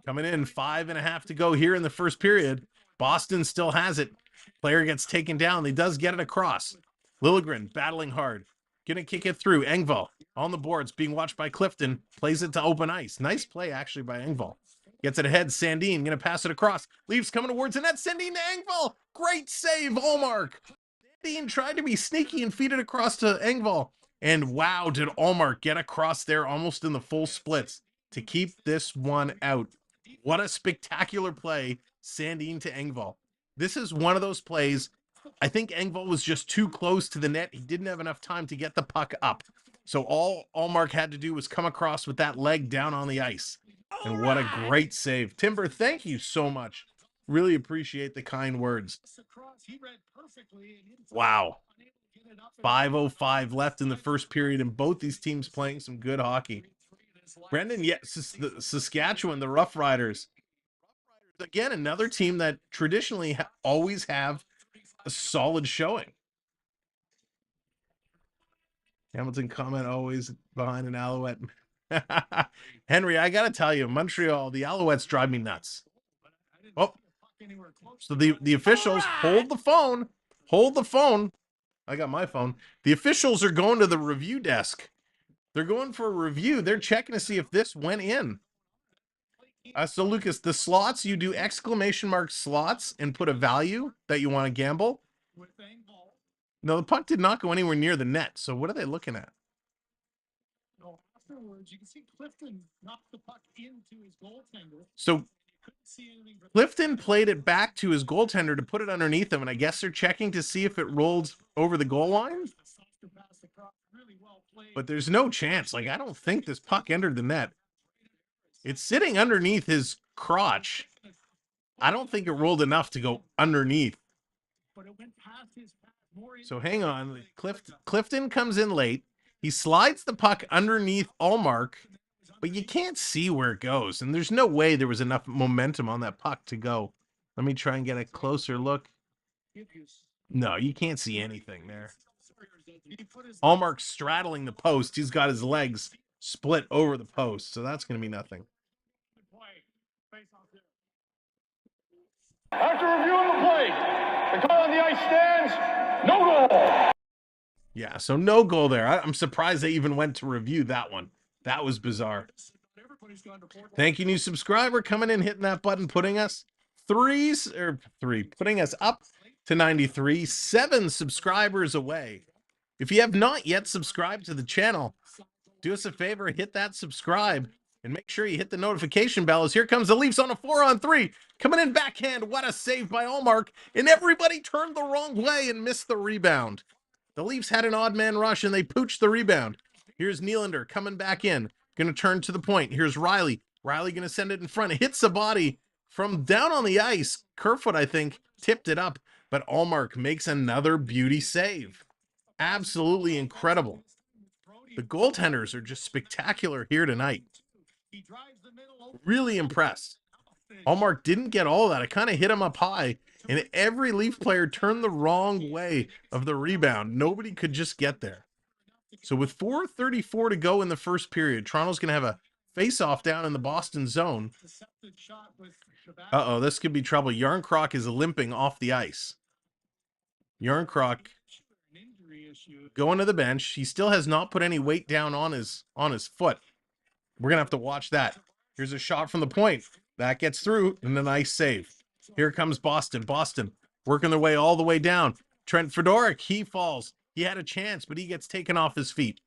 Coming in. 5.5 to go here in the first period. Boston still has it. Player gets taken down. He does get it across. Liljegren battling hard. Gonna kick it through. Engvall on the boards, being watched by Clifton. Plays it to open ice. Nice play, actually, by Engvall. Gets it ahead. Sandin gonna pass it across. Leafs coming towards the net. Sandin to Engvall. Great save, Allmark. Sandin tried to be sneaky and feed it across to Engvall. And wow, did Allmark get across there almost in the full splits to keep this one out. What a spectacular play, Sandin to Engvall. This is one of those plays I think Engvall was just too close to the net. He didn't have enough time to get the puck up. So all Ullmark had to do was come across with that leg down on the ice. And what a great save. Timber, thank you so much. Really appreciate the kind words. Wow. 5:05 left in the first period, and both these teams playing some good hockey. Brendan, yes, the Saskatchewan, the Rough Riders. Again, another team that traditionally always have a solid showing. Hamilton comment, always behind an Alouette. Henry, I got to tell you, Montreal, the Alouettes drive me nuts. Oh, so the officials hold the phone. Hold the phone. I got my phone. The officials are going to the review desk. They're going for a review. They're checking to see if this went in. So, Lucas, the slots, you do exclamation mark slots and put a value that you want to gamble. No, the puck did not go anywhere near the net. So what are they looking at? Afterwards, you can see Clifton knocked the puck into his goaltender. So Clifton played it back to his goaltender to put it underneath him, and I guess they're checking to see if it rolled over the goal line. But there's no chance. Like, I don't think this puck entered the net. It's sitting underneath his crotch. I don't think it rolled enough to go underneath. So hang on. Clifton comes in late. He slides the puck underneath Ullmark, but you can't see where it goes. And there's no way there was enough momentum on that puck to go. Let me try and get a closer look. No, you can't see anything there. Ullmark straddling the post. He's got his legs split over the post, so that's going to be nothing. After reviewing the play, the call on the ice stands, no goal. Yeah, so no goal there. I'm surprised they even went to review that one. That was bizarre. Thank you, new subscriber, coming in, hitting that button, putting us putting us up to 93, 7 subscribers away. If you have not yet subscribed to the channel, do us a favor, hit that subscribe, and make sure you hit the notification bell, as here comes the Leafs on a 4-on-3. Coming in backhand, what a save by Ullmark, and everybody turned the wrong way and missed the rebound. The Leafs had an odd man rush, and they pooched the rebound. Here's Nylander coming back in, going to turn to the point. Here's Riley. Riley going to send it in front. It hits the body from down on the ice. Kerfoot, I think, tipped it up, but Ullmark makes another beauty save. Absolutely incredible. The goaltenders are just spectacular here tonight. Really impressed. Ullmark didn't get all of that. It kind of hit him up high, and every Leaf player turned the wrong way of the rebound. Nobody could just get there. So with 4:34 to go in the first period, Toronto's going to have a face-off down in the Boston zone. Uh-oh, this could be trouble. Yarncroc is limping off the ice. Yarncroc going to the bench. He still has not put any weight down on his foot. We're going to have to watch that. Here's a shot from the point. That gets through, and a nice save. Here comes Boston. Boston working their way all the way down. Trent Fedoruk, he falls. He had a chance, but he gets taken off his feet.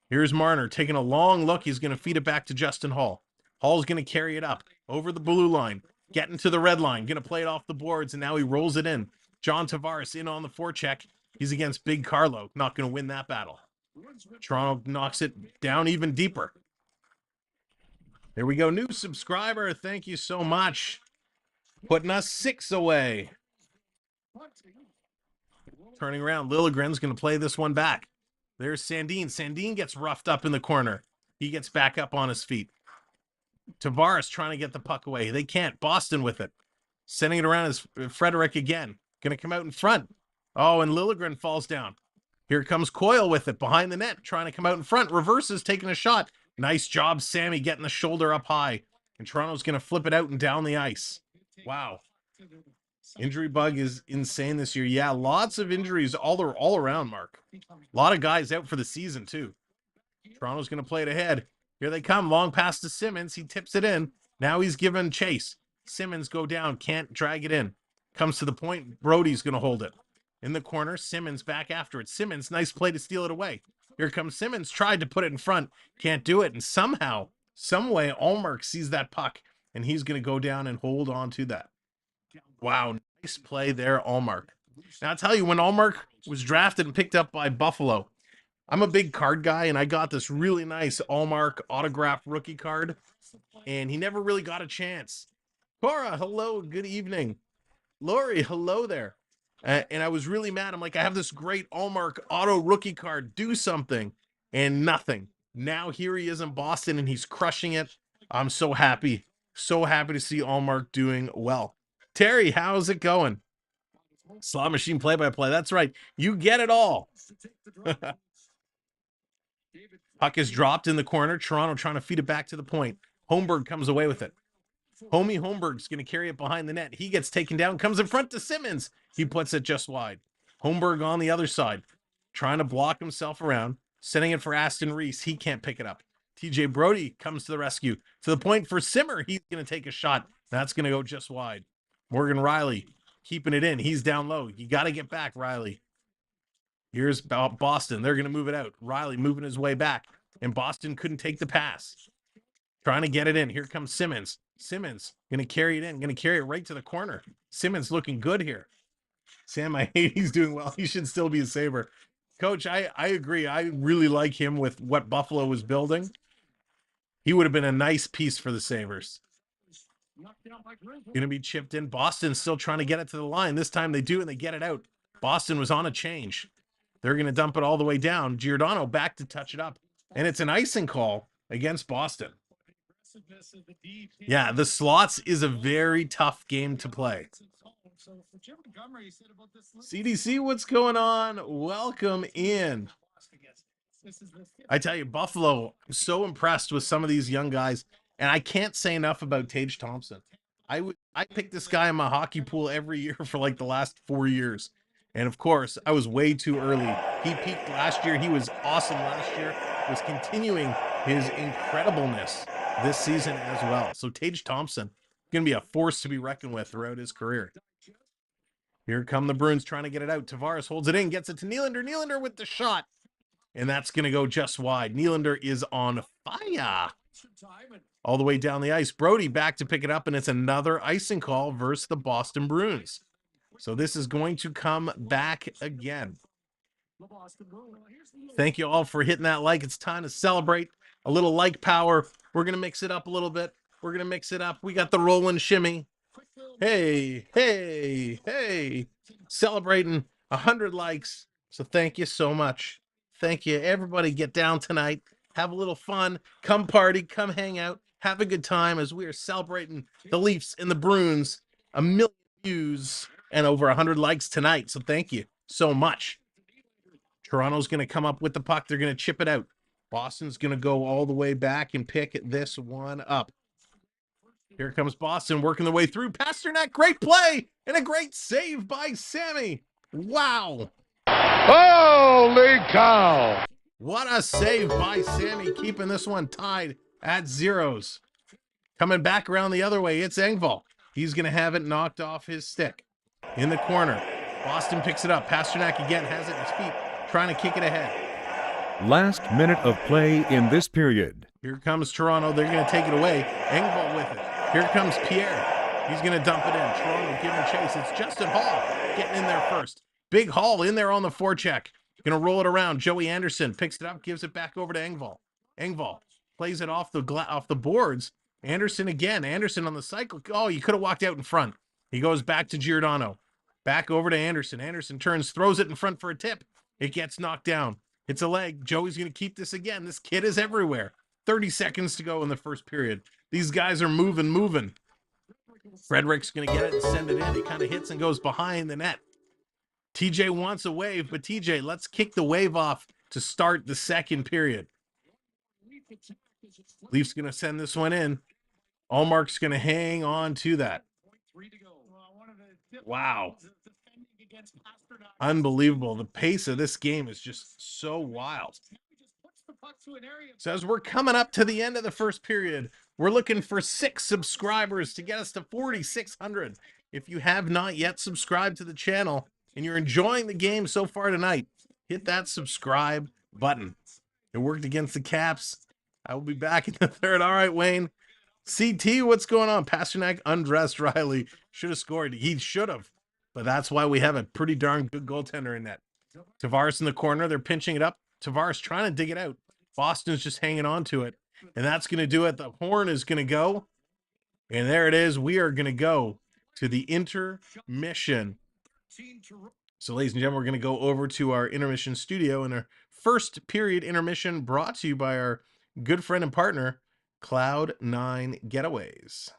Here's Marner taking a long look. He's going to feed it back to Justin Holl. Hall's going to carry it up over the blue line, getting to the red line, going to play it off the boards, and now he rolls it in. John Tavares in on the forecheck. He's against Big Carlo. Not going to win that battle. Toronto knocks it down even deeper. There we go. New subscriber. Thank you so much. Putting us 6 away. Turning around. Liljegren's going to play this one back. There's Sandin. Sandin gets roughed up in the corner. He gets back up on his feet. Tavares trying to get the puck away. They can't. Boston with it. Sending it around is Frederick again. Going to come out in front. Oh, and Liljegren falls down. Here comes Coyle with it behind the net, trying to come out in front. Reverses, taking a shot. Nice job, Sammy, getting the shoulder up high. And Toronto's going to flip it out and down the ice. Wow. Injury bug is insane this year. Yeah, lots of injuries all around, Mark. A lot of guys out for the season, too. Toronto's going to play it ahead. Here they come. Long pass to Simmons. He tips it in. Now he's given chase. Simmons go down. Can't drag it in. Comes to the point. Brody's going to hold it. In the corner, Simmons back after it. Simmons, nice play to steal it away. Here comes Simmons. Tried to put it in front. Can't do it. And somehow, some way, Ullmark sees that puck. And he's going to go down and hold on to that. Wow, nice play there, Ullmark. Now, I'll tell you, when Allmark was drafted and picked up by Buffalo, I'm a big card guy, and I got this really nice Allmark autograph rookie card, and he never really got a chance. Cora, hello, good evening. Lori, hello there. And I was really mad. I'm like, I have this great Allmark auto rookie card. Do something. And nothing. Now here he is in Boston, and he's crushing it. I'm so happy. So happy to see Allmark doing well. Terry, how's it going? Slot Machine play-by-play. That's right. You get it all. Puck is dropped in the corner. Toronto trying to feed it back to the point. Holmberg comes away with it. Homie Holmberg's going to carry it behind the net. He gets taken down, comes in front to Simmons. He puts it just wide. Holmberg on the other side, trying to block himself around, sending it for Aston Reese. He can't pick it up. TJ Brody comes to the rescue. To the point for Simmer. He's going to take a shot. That's going to go just wide. Morgan Riley keeping it in. He's down low. You got to get back, Riley. Here's Boston. They're going to move it out. Riley moving his way back. And Boston couldn't take the pass. Trying to get it in. Here comes Simmons. Simmons going to carry it in. Going to carry it right to the corner. Simmons looking good here. Sam, I hate he's doing well. He should still be a Sabre. Coach, I agree. I really like him with what Buffalo was building. He would have been a nice piece for the Sabres. Going to be chipped in. Boston's still trying to get it to the line. This time they do, and they get it out. Boston was on a change. They're going to dump it all the way down. Giordano back to touch it up. And it's an icing call against Boston. Yeah, the slots is a very tough game to play. CDC, what's going on? Welcome in. I tell you, Buffalo, I'm so impressed with some of these young guys, and I can't say enough about Tage Thompson. I pick this guy in my hockey pool every year for like the last 4 years. And of course, I was way too early. He peaked last year. He was awesome last year. Was continuing his incredibleness this season as well. So Tage Thompson going to be a force to be reckoned with throughout his career. Here come the Bruins trying to get it out. Tavares holds it in, gets it to Nylander. Nylander with the shot. And that's going to go just wide. Nylander is on fire. All the way down the ice. Brody back to pick it up, and it's another icing call versus the Boston Bruins. So this is going to come back again. Thank you all for hitting that like. It's time to celebrate. A little like power. We're going to mix it up a little bit. We're going to mix it up. We got the rolling shimmy. Hey, hey, hey. Celebrating 100 likes. So thank you so much. Thank you. Everybody get down tonight. Have a little fun. Come party. Come hang out. Have a good time as we are celebrating the Leafs and the Bruins. 1 million views and over 100 likes tonight. So thank you so much. Toronto's going to come up with the puck. They're going to chip it out. Boston's going to go all the way back and pick this one up. Here comes Boston working the way through. Pasternak, great play and a great save by Sammy. Wow. Holy cow! What a save by Sammy, keeping this one tied at zeros. Coming back around the other way, it's Engvall. He's going to have it knocked off his stick. In the corner, Boston picks it up. Pasternak again has it in his feet, trying to kick it ahead. Last minute of play in this period. Here comes Toronto. They're going to take it away. Engvall with it. Here comes Pierre. He's going to dump it in. Toronto giving chase. It's Justin Hall getting in there first. Big Hall in there on the forecheck. Going to roll it around. Joey Anderson picks it up, gives it back over to Engvall. Engvall plays it off the boards. Anderson again. Anderson on the cycle. Oh, you could have walked out in front. He goes back to Giordano. Back over to Anderson. Anderson turns, throws it in front for a tip. It gets knocked down. It's a leg. Joey's going to keep this again. This kid is everywhere. 30 seconds to go in the first period. These guys are moving. Frederick's going to get it and send it in. He kind of hits and goes behind the net. TJ wants a wave, but TJ, let's kick the wave off to start the second period. Leafs going to send this one in. Allmark's going to hang on to that. Wow. Unbelievable. The pace of this game is just so wild. So as we're coming up to the end of the first period, we're looking for 6 subscribers to get us to 4,600. If you have not yet subscribed to the channel and you're enjoying the game so far tonight, hit that subscribe button. It worked against the Caps. I will be back in the third. All right, Wayne. CT, what's going on? Pasternak undressed Riley. Should have scored. He should have. but that's why we have a pretty darn good goaltender in net. Tavares in the corner. They're pinching it up. Tavares trying to dig it out. Boston's just hanging on to it. And that's going to do it. The horn is going to go. And there it is. We are going to go to the intermission. So, ladies and gentlemen, we're going to go over to our intermission studio and our first period intermission brought to you by our good friend and partner, Cloud9 Getaways.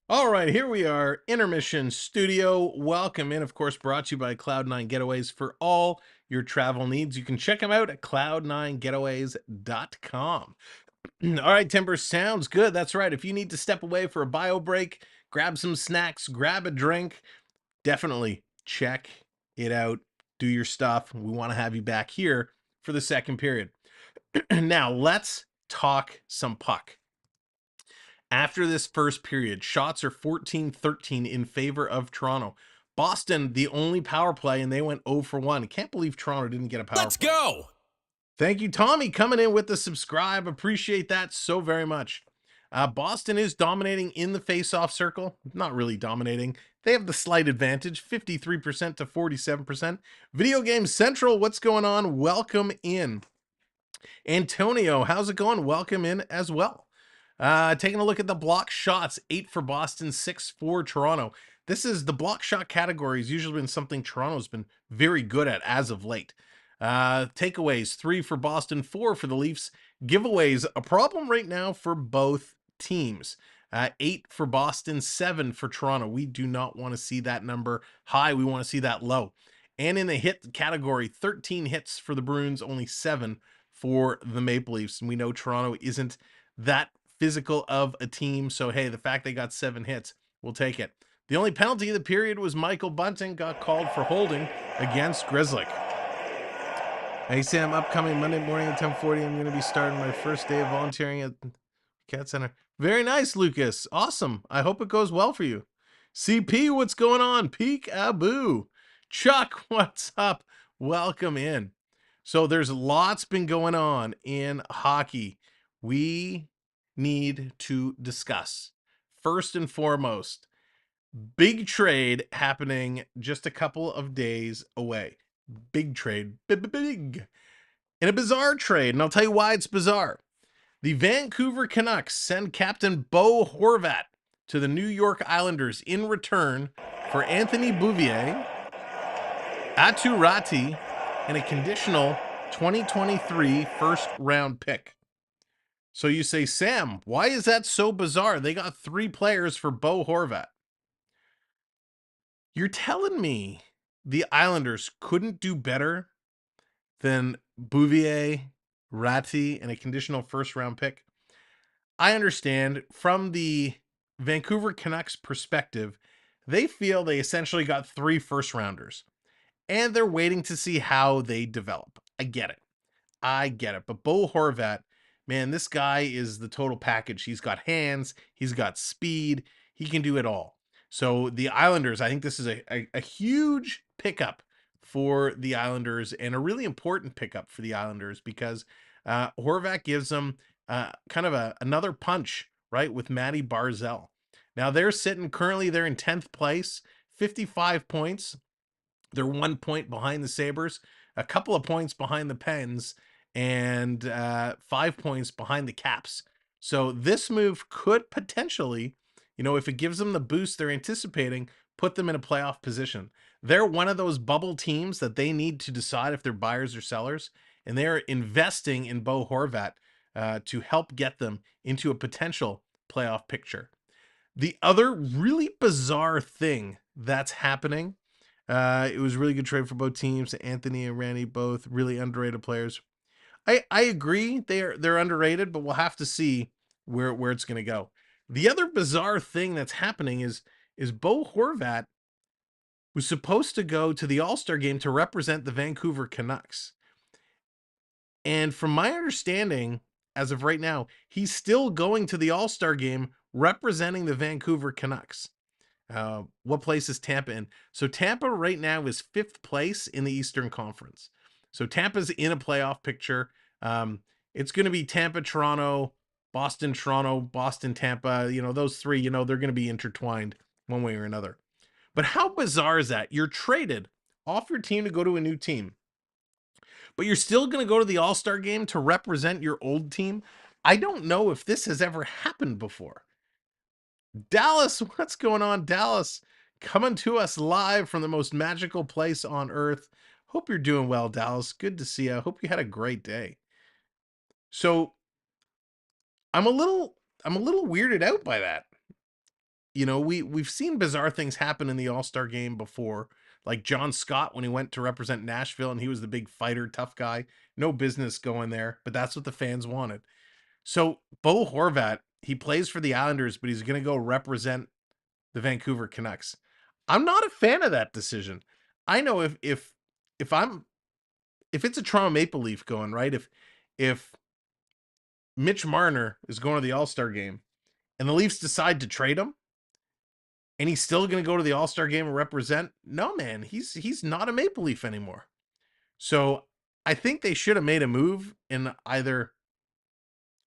All right, here we are, intermission studio. Welcome in, of course, brought to you by Cloud9 Getaways for all your travel needs. You can check them out at cloud9getaways.com. All right, Timber, sounds good. That's right. If you need to step away for a bio break, grab some snacks, grab a drink, definitely check it out. Do your stuff. We want to have you back here for the second period. Now, let's talk some puck. After this first period, shots are 14-13 in favor of Toronto. Boston, the only power play, and they went 0 for 1. I can't believe Toronto didn't get a power play. Let's go. Thank you, Tommy, coming in with the subscribe. Appreciate that so very much. Boston is dominating in the face-off circle. Not really dominating. They have the slight advantage, 53% to 47%. Video Game Central, what's going on? Welcome in. Antonio, how's it going? Welcome in as well. Taking a look at the block shots, 8 for Boston, 6 for Toronto. This is the block shot category has usually been something Toronto's been very good at as of late. Takeaways, 3 for Boston, 4 for the Leafs. Giveaways, a problem right now for both teams. 8 for Boston, 7 for Toronto. We do not want to see that number high. We want to see that low. And in the hit category, 13 hits for the Bruins, only 7 for the Maple Leafs. And we know Toronto isn't that physical of a team, so hey, the fact they got 7 hits, we'll take it. The only penalty of the period was Michael Bunting got called for holding against Grizzly. Hey Sam, upcoming Monday morning at 10:40, I'm going to be starting my first day of volunteering at Cat Center. Very nice, Lucas. Awesome. I hope it goes well for you. CP, what's going on? Peek-a-boo. Chuck, what's up? Welcome in. So there's lots been going on in hockey. We need to discuss. First and foremost, big trade happening just a couple of days away. Big trade. Big. In a bizarre trade, and I'll tell you why it's bizarre. The Vancouver Canucks send Captain Bo Horvat to the New York Islanders in return for Anthony Bouvier, Atu Ratti, and a conditional 2023 first-round pick. So you say, Sam, why is that so bizarre? They got 3 players for Bo Horvat. You're telling me the Islanders couldn't do better than Bouvier, Ratti, and a conditional first-round pick? I understand from the Vancouver Canucks perspective, they feel they essentially got 3 first-rounders, and they're waiting to see how they develop. I get it. But Bo Horvat, man, this guy is the total package. He's got hands, he's got speed, he can do it all. So the Islanders, I think this is a huge pickup for the Islanders and a really important pickup for the Islanders because Horvat gives them kind of another punch, right, with Matty Barzal. Now they're currently they're in 10th place, 55 points. They're 1 point behind the Sabres, a couple of points behind the Pens, and 5 points behind the Caps. So this move could potentially, if it gives them the boost they're anticipating, put them in a playoff position. They're one of those bubble teams that they need to decide if they're buyers or sellers, and they're investing in Bo Horvat to help get them into a potential playoff picture. The other really bizarre thing that's happening, it was a really good trade for both teams. Anthony and Randy, both really underrated players. I agree they're underrated, but we'll have to see where it's going to go. The other bizarre thing that's happening is Bo Horvat was supposed to go to the All-Star game to represent the Vancouver Canucks. And from my understanding, as of right now, he's still going to the All-Star game representing the Vancouver Canucks. What place is Tampa in? So Tampa right now is 5th place in the Eastern Conference. So Tampa's in a playoff picture. It's going to be Tampa, Toronto, Boston, Tampa. You know, those three, you know, they're going to be intertwined one way or another. But how bizarre is that? You're traded off your team to go to a new team, but you're still going to go to the All-Star game to represent your old team. I don't know if this has ever happened before. Dallas, what's going on? Dallas, coming to us live from the most magical place on earth. Hope you're doing well, Dallas. Good to see you. Hope you had a great day. So I'm a little weirded out by that. You know, we've seen bizarre things happen in the All-Star game before, like John Scott when he went to represent Nashville and he was the big fighter, tough guy. No business going there, but that's what the fans wanted. So Bo Horvat, he plays for the Islanders, but he's going to go represent the Vancouver Canucks. I'm not a fan of that decision. I know if it's a Toronto Maple Leaf going, right? If Mitch Marner is going to the All-Star game and the Leafs decide to trade him and he's still going to go to the All-Star game and represent, no, man, he's not a Maple Leaf anymore. So I think they should have made a move and either,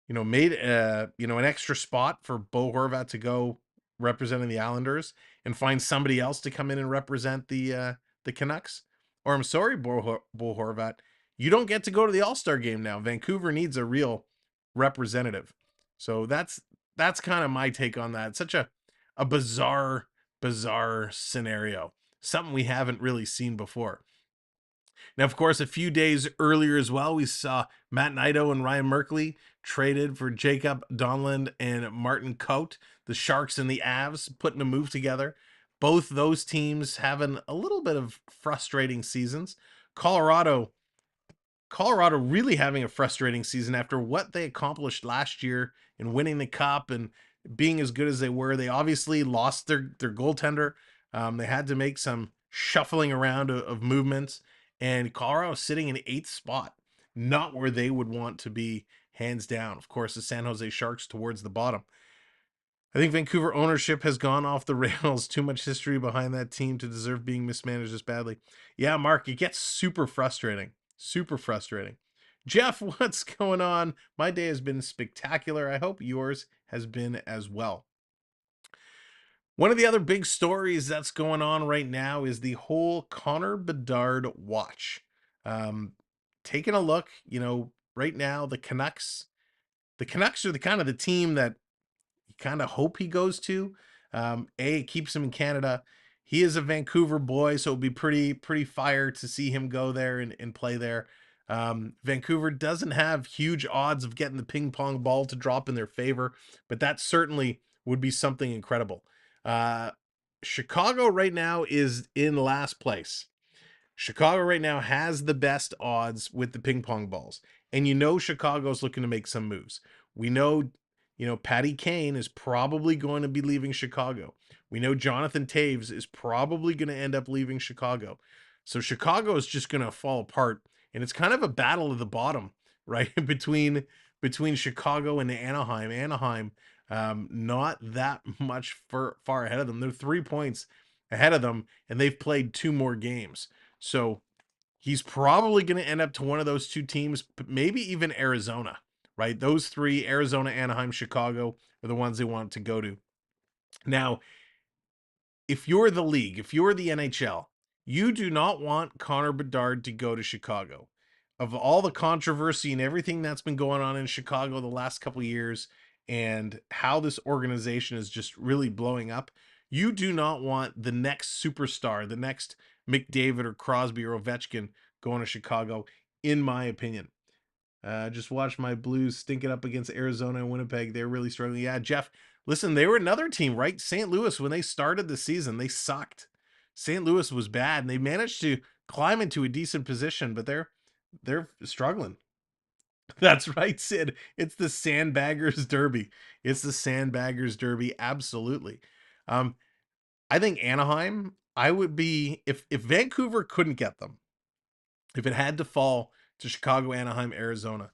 you know, made an extra spot for Bo Horvat to go representing the Islanders and find somebody else to come in and represent the Canucks. Or I'm sorry, Bo Horvat, you don't get to go to the All-Star game now. Vancouver needs a real representative. So that's kind of my take on that. It's such a bizarre scenario. Something we haven't really seen before. Now, of course, a few days earlier as well, we saw Matt Nido and Ryan Merkley traded for Jacob Donlin and Martin Cote. The Sharks and the Avs putting a move together. Both those teams having a little bit of frustrating seasons. Colorado really having a frustrating season after what they accomplished last year in winning the cup and being as good as they were. They obviously lost their goaltender. They had to make some shuffling around of movements. And Colorado sitting in 8th spot, not where they would want to be, hands down. Of course, the San Jose Sharks towards the bottom. I think Vancouver ownership has gone off the rails. Too much history behind that team to deserve being mismanaged this badly. Yeah, Mark, it gets super frustrating. Super frustrating. Jeff, what's going on? My day has been spectacular. I hope yours has been as well. One of the other big stories that's going on right now is the whole Connor Bedard watch. Taking a look, you know, right now the Canucks are the kind of the team that you kind of hope he goes to. It keeps him in Canada. He is a Vancouver boy, so it'll be pretty fire to see him go there and play there. Vancouver doesn't have huge odds of getting the ping pong ball to drop in their favor, but that certainly would be something incredible. Chicago right now is in last place. Chicago right now has the best odds with the ping pong balls. And you know Chicago's looking to make some moves. We know, you know, Patty Kane is probably going to be leaving Chicago. We know Jonathan Taves is probably going to end up leaving Chicago. So Chicago is just going to fall apart. And it's kind of a battle of the bottom, right? between Chicago and Anaheim. Anaheim, not that much far ahead of them. They're 3 points ahead of them, and they've played 2 more games. So he's probably going to end up to one of those 2 teams, maybe even Arizona, right? Those 3, Arizona, Anaheim, Chicago, are the ones they want to go to. Now, if you're the league, if you're the NHL, you do not want Connor Bedard to go to Chicago. Of all the controversy and everything that's been going on in Chicago the last couple of years and how this organization is just really blowing up, you do not want the next superstar, the next McDavid or Crosby or Ovechkin going to Chicago, in my opinion. Just watch my Blues stink it up against Arizona and Winnipeg. They're really struggling. Yeah, Jeff, listen, they were another team, right? St. Louis, when they started the season, they sucked. St. Louis was bad, and they managed to climb into a decent position, but they're struggling. That's right, Sid. It's the Sandbaggers Derby. It's the Sandbaggers Derby, absolutely. I think Anaheim, I would be, if Vancouver couldn't get them, if it had to fall to Chicago, Anaheim, Arizona,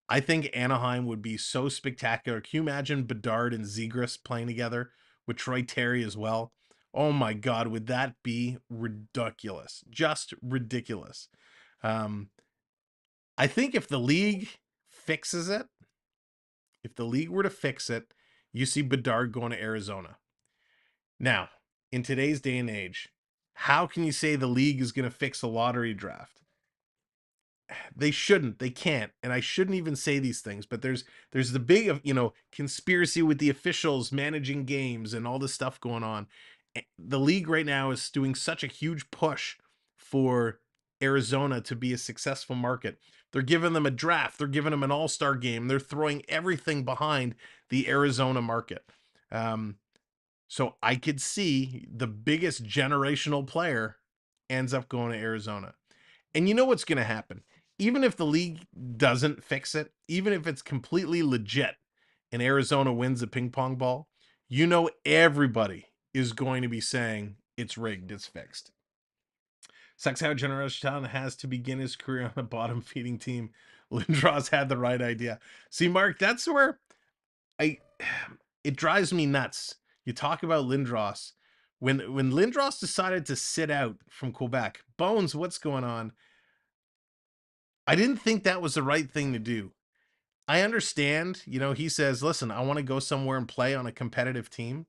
I think Anaheim would be so spectacular. Can you imagine Bedard and Zegras playing together with Troy Terry as well? Oh my God, would that be ridiculous? Just ridiculous. Um, I think if the league fixes it, if the league were to fix it, you see Bedard going to Arizona. Now, in today's day and age, how can you say the league is going to fix a lottery draft? They shouldn't, they can't, and I shouldn't even say these things, but there's the big, conspiracy with the officials managing games and all this stuff going on. The league right now is doing such a huge push for Arizona to be a successful market. They're giving them a draft, they're giving them an all-star game, they're throwing everything behind the Arizona market. So I could see the biggest generational player ends up going to Arizona. And you know what's going to happen? Even if the league doesn't fix it, even if it's completely legit and Arizona wins the ping pong ball, you know everybody is going to be saying it's rigged, it's fixed. Sucks how Generous Town has to begin his career on a bottom feeding team. Lindros had the right idea. See, Mark, that's where it drives me nuts. You talk about Lindros. When Lindros decided to sit out from Quebec, Bones, what's going on? I didn't think that was the right thing to do. I understand, he says, listen, I want to go somewhere and play on a competitive team.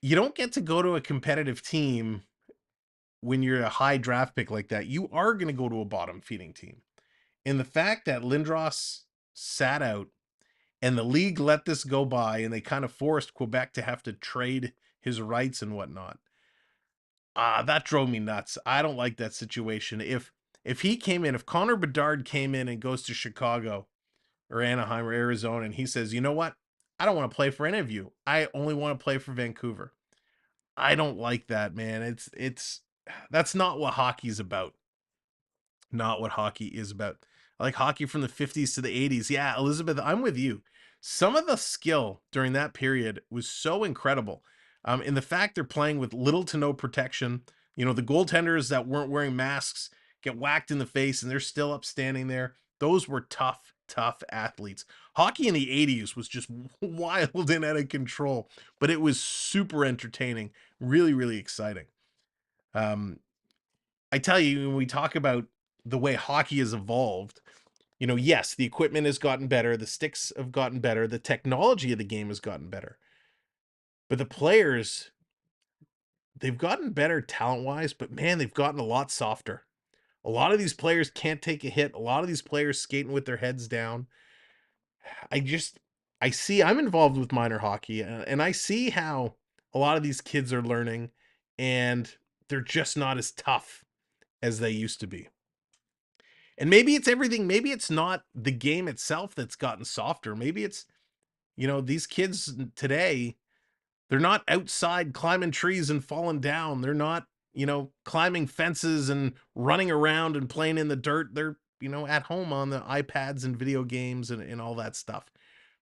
You don't get to go to a competitive team when you're a high draft pick like that. You are going to go to a bottom feeding team. And the fact that Lindros sat out and the league let this go by and they kind of forced Quebec to have to trade his rights and whatnot. That drove me nuts. I don't like that situation. If he came in, if Connor Bedard came in and goes to Chicago or Anaheim or Arizona and he says, you know what? I don't want to play for any of you. I only want to play for Vancouver. I don't like that, man. That's not what hockey's about. Not what hockey is about. I like hockey from the 50s to the 80s. Yeah, Elizabeth, I'm with you. Some of the skill during that period was so incredible. In the fact they're playing with little to no protection. The goaltenders that weren't wearing masks get whacked in the face and they're still up standing there. Those were tough, tough athletes. Hockey in the 80s was just wild and out of control, but it was super entertaining, really, really exciting. I tell you, when we talk about the way hockey has evolved, yes, the equipment has gotten better, the sticks have gotten better, the technology of the game has gotten better. But the players, they've gotten better talent-wise, but man, they've gotten a lot softer. A lot of these players can't take a hit. A lot of these players skating with their heads down. I'm involved with minor hockey, and I see how a lot of these kids are learning, and they're just not as tough as they used to be. And maybe it's everything. Maybe it's not the game itself that's gotten softer. Maybe it's, these kids today, they're not outside climbing trees and falling down. They're not, climbing fences and running around and playing in the dirt. They're, at home on the iPads and video games and all that stuff.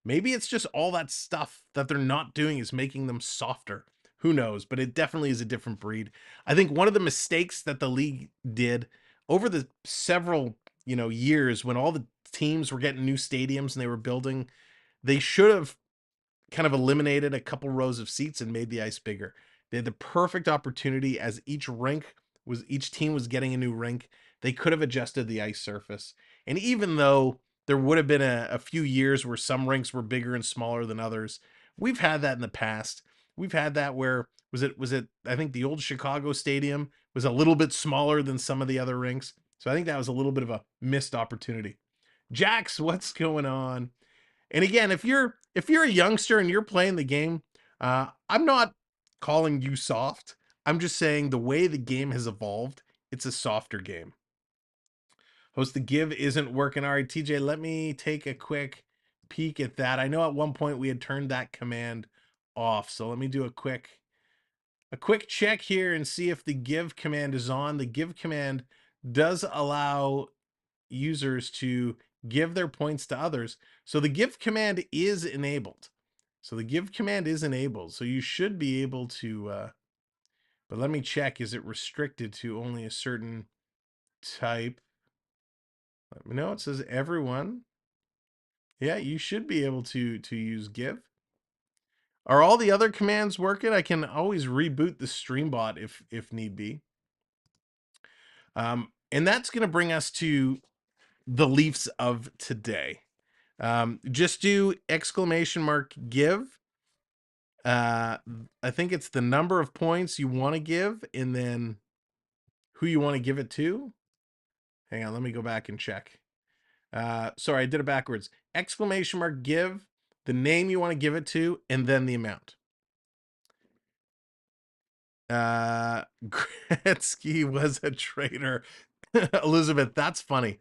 Maybe it's just all that stuff that they're not doing is making them softer. Who knows? But it definitely is a different breed. I think one of the mistakes that the league did over the several, years when all the teams were getting new stadiums and they were building, they should have kind of eliminated a couple rows of seats and made the ice bigger. They had the perfect opportunity as each team was getting a new rink. They could have adjusted the ice surface. And even though there would have been a few years where some rinks were bigger and smaller than others, we've had that in the past. We've had that where was it I think the old Chicago stadium was a little bit smaller than some of the other rinks. So I think that was a little bit of a missed opportunity. Jax, what's going on? And again, if you're a youngster and you're playing the game, I'm not calling you soft. I'm just saying the way the game has evolved, it's a softer game. Host the give isn't working. All right, TJ, let me take a quick peek at that. I know at one point we had turned that command off. So let me do a quick check here and see if the give command is on. The give command does allow users to give their points to others. So the give command is enabled. So you should be able to But let me check. Is it restricted to only a certain type? Let me know. It says everyone. Yeah, you should be able to use give. Are all the other commands working? I can always reboot the stream bot if need be. And that's going to bring us to the Leafs of today. Just do !give. I think it's the number of points you want to give and then who you want to give it to. Hang on, let me go back and check. Sorry, I did it backwards. !give, the name you want to give it to, and then the amount. Gretzky was a traitor. Elizabeth, that's funny.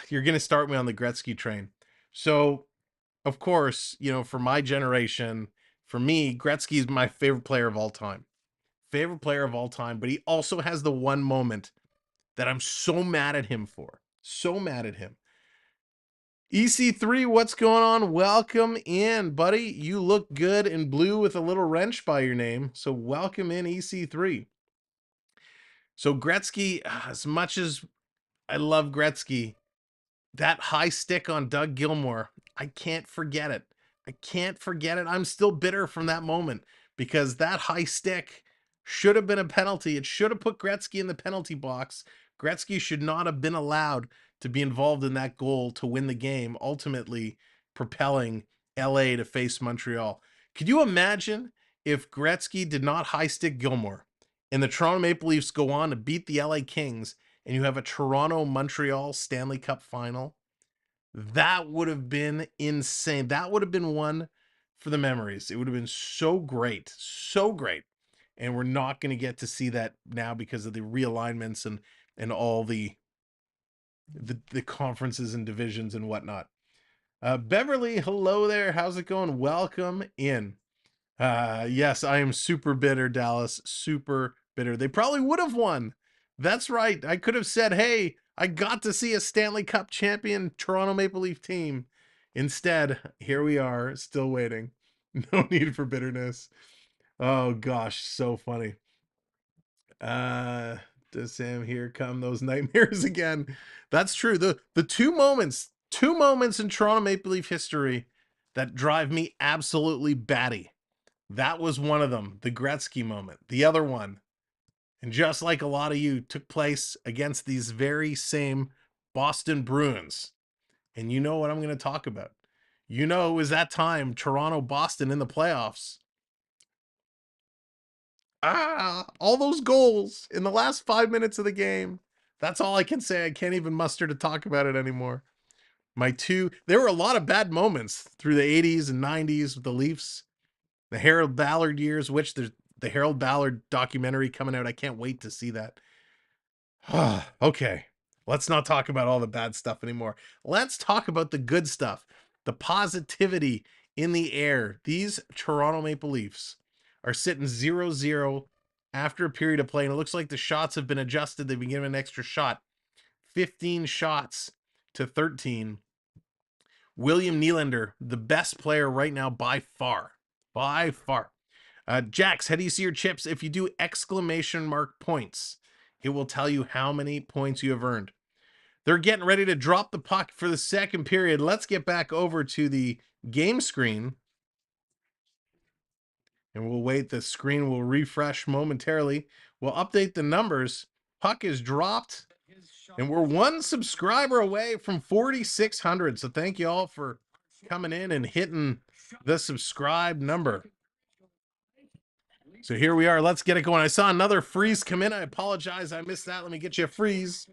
You're going to start me on the Gretzky train. So, of course, you know, for my generation, for me, Gretzky is my favorite player of all time. Favorite player of all time, but he also has the one moment that I'm so mad at him for. So mad at him. EC3, what's going on? Welcome in, buddy. You look good in blue with a little wrench by your name. So welcome in, EC3. So Gretzky, as much as I love Gretzky, that high stick on Doug Gilmour, I can't forget it. I can't forget it. I'm still bitter from that moment because that high stick should have been a penalty. It should have put Gretzky in the penalty box. Gretzky should not have been allowed to be involved in that goal to win the game, ultimately propelling LA to face Montreal. Could you imagine if Gretzky did not high stick Gilmour and the Toronto Maple Leafs go on to beat the LA Kings and you have a Toronto-Montreal Stanley Cup final? That would have been insane. That would have been one for the memories. It would have been so great, so great. And we're not going to get to see that now because of the realignments and all the conferences and divisions and whatnot. Beverly, hello there. How's it going? Welcome in. Yes, I am super bitter, Dallas. Super bitter. They probably would have won. That's right. I could have said, hey, I got to see a Stanley Cup champion Toronto Maple Leaf team. Instead, here we are, still waiting. No need for bitterness. Oh gosh, so funny. Does Sam, here come those nightmares again? That's true. The two moments in Toronto Maple Leaf history that drive me absolutely batty. That was one of them, the Gretzky moment. The other one, and just like a lot of you, took place against these very same Boston Bruins. And you know what I'm going to talk about. You know, it was that time, Toronto-Boston in the playoffs. All those goals in the last 5 minutes of the game. That's all I can say. I can't even muster to talk about it anymore. There were a lot of bad moments through the 80s and 90s with the Leafs. The Harold Ballard years, which there's the Harold Ballard documentary coming out. I can't wait to see that. Okay, let's not talk about all the bad stuff anymore. Let's talk about the good stuff, the positivity in the air. These Toronto Maple Leafs are sitting 0-0 after a period of play, and it looks like the shots have been adjusted. They've been given an extra shot. 15 shots to 13. William Nylander, the best player right now by far. By far. Jax, how do you see your chips? If you do ! Points, it will tell you how many points you have earned. They're getting ready to drop the puck for the second period. Let's get back over to the game screen. And we'll wait. The screen will refresh momentarily. We'll update the numbers. Puck is dropped. And we're one subscriber away from 4,600. So thank you all for coming in and hitting the subscribe number. So here we are. Let's get it going. I saw another freeze come in. I apologize. I missed that. Let me get you a freeze.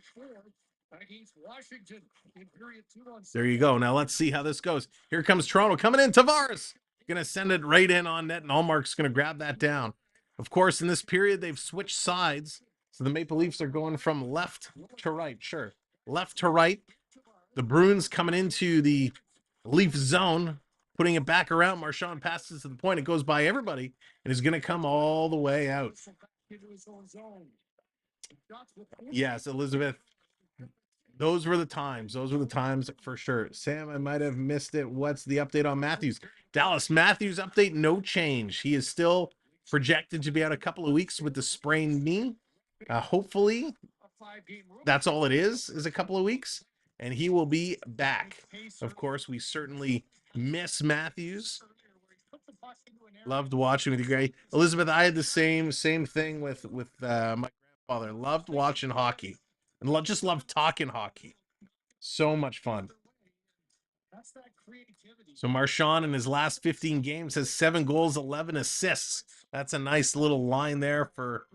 There you go. Now let's see how this goes. Here comes Toronto coming in. Tavares going to send it right in on net, and Allmark's going to grab that down. Of course, in this period, they've switched sides. So the Maple Leafs are going from left to right. Sure. Left to right. The Bruins coming into the Leaf zone, putting it back around. Marchand passes to the point. It goes by everybody and is going to come all the way out. Yes, Elizabeth. Those were the times. Those were the times for sure. Sam, I might have missed it. What's the update on Matthews? Dallas Matthews update, no change. He is still projected to be out a couple of weeks with the sprained knee. Hopefully, that's all it is a couple of weeks, and he will be back. Of course, we certainly miss Matthews. Loved watching with you, Gray. Elizabeth, I had the same thing with my grandfather. Loved watching hockey and just loved talking hockey. So much fun. So Marchand in his last 15 games has 7 goals, 11 assists. That's a nice little line there for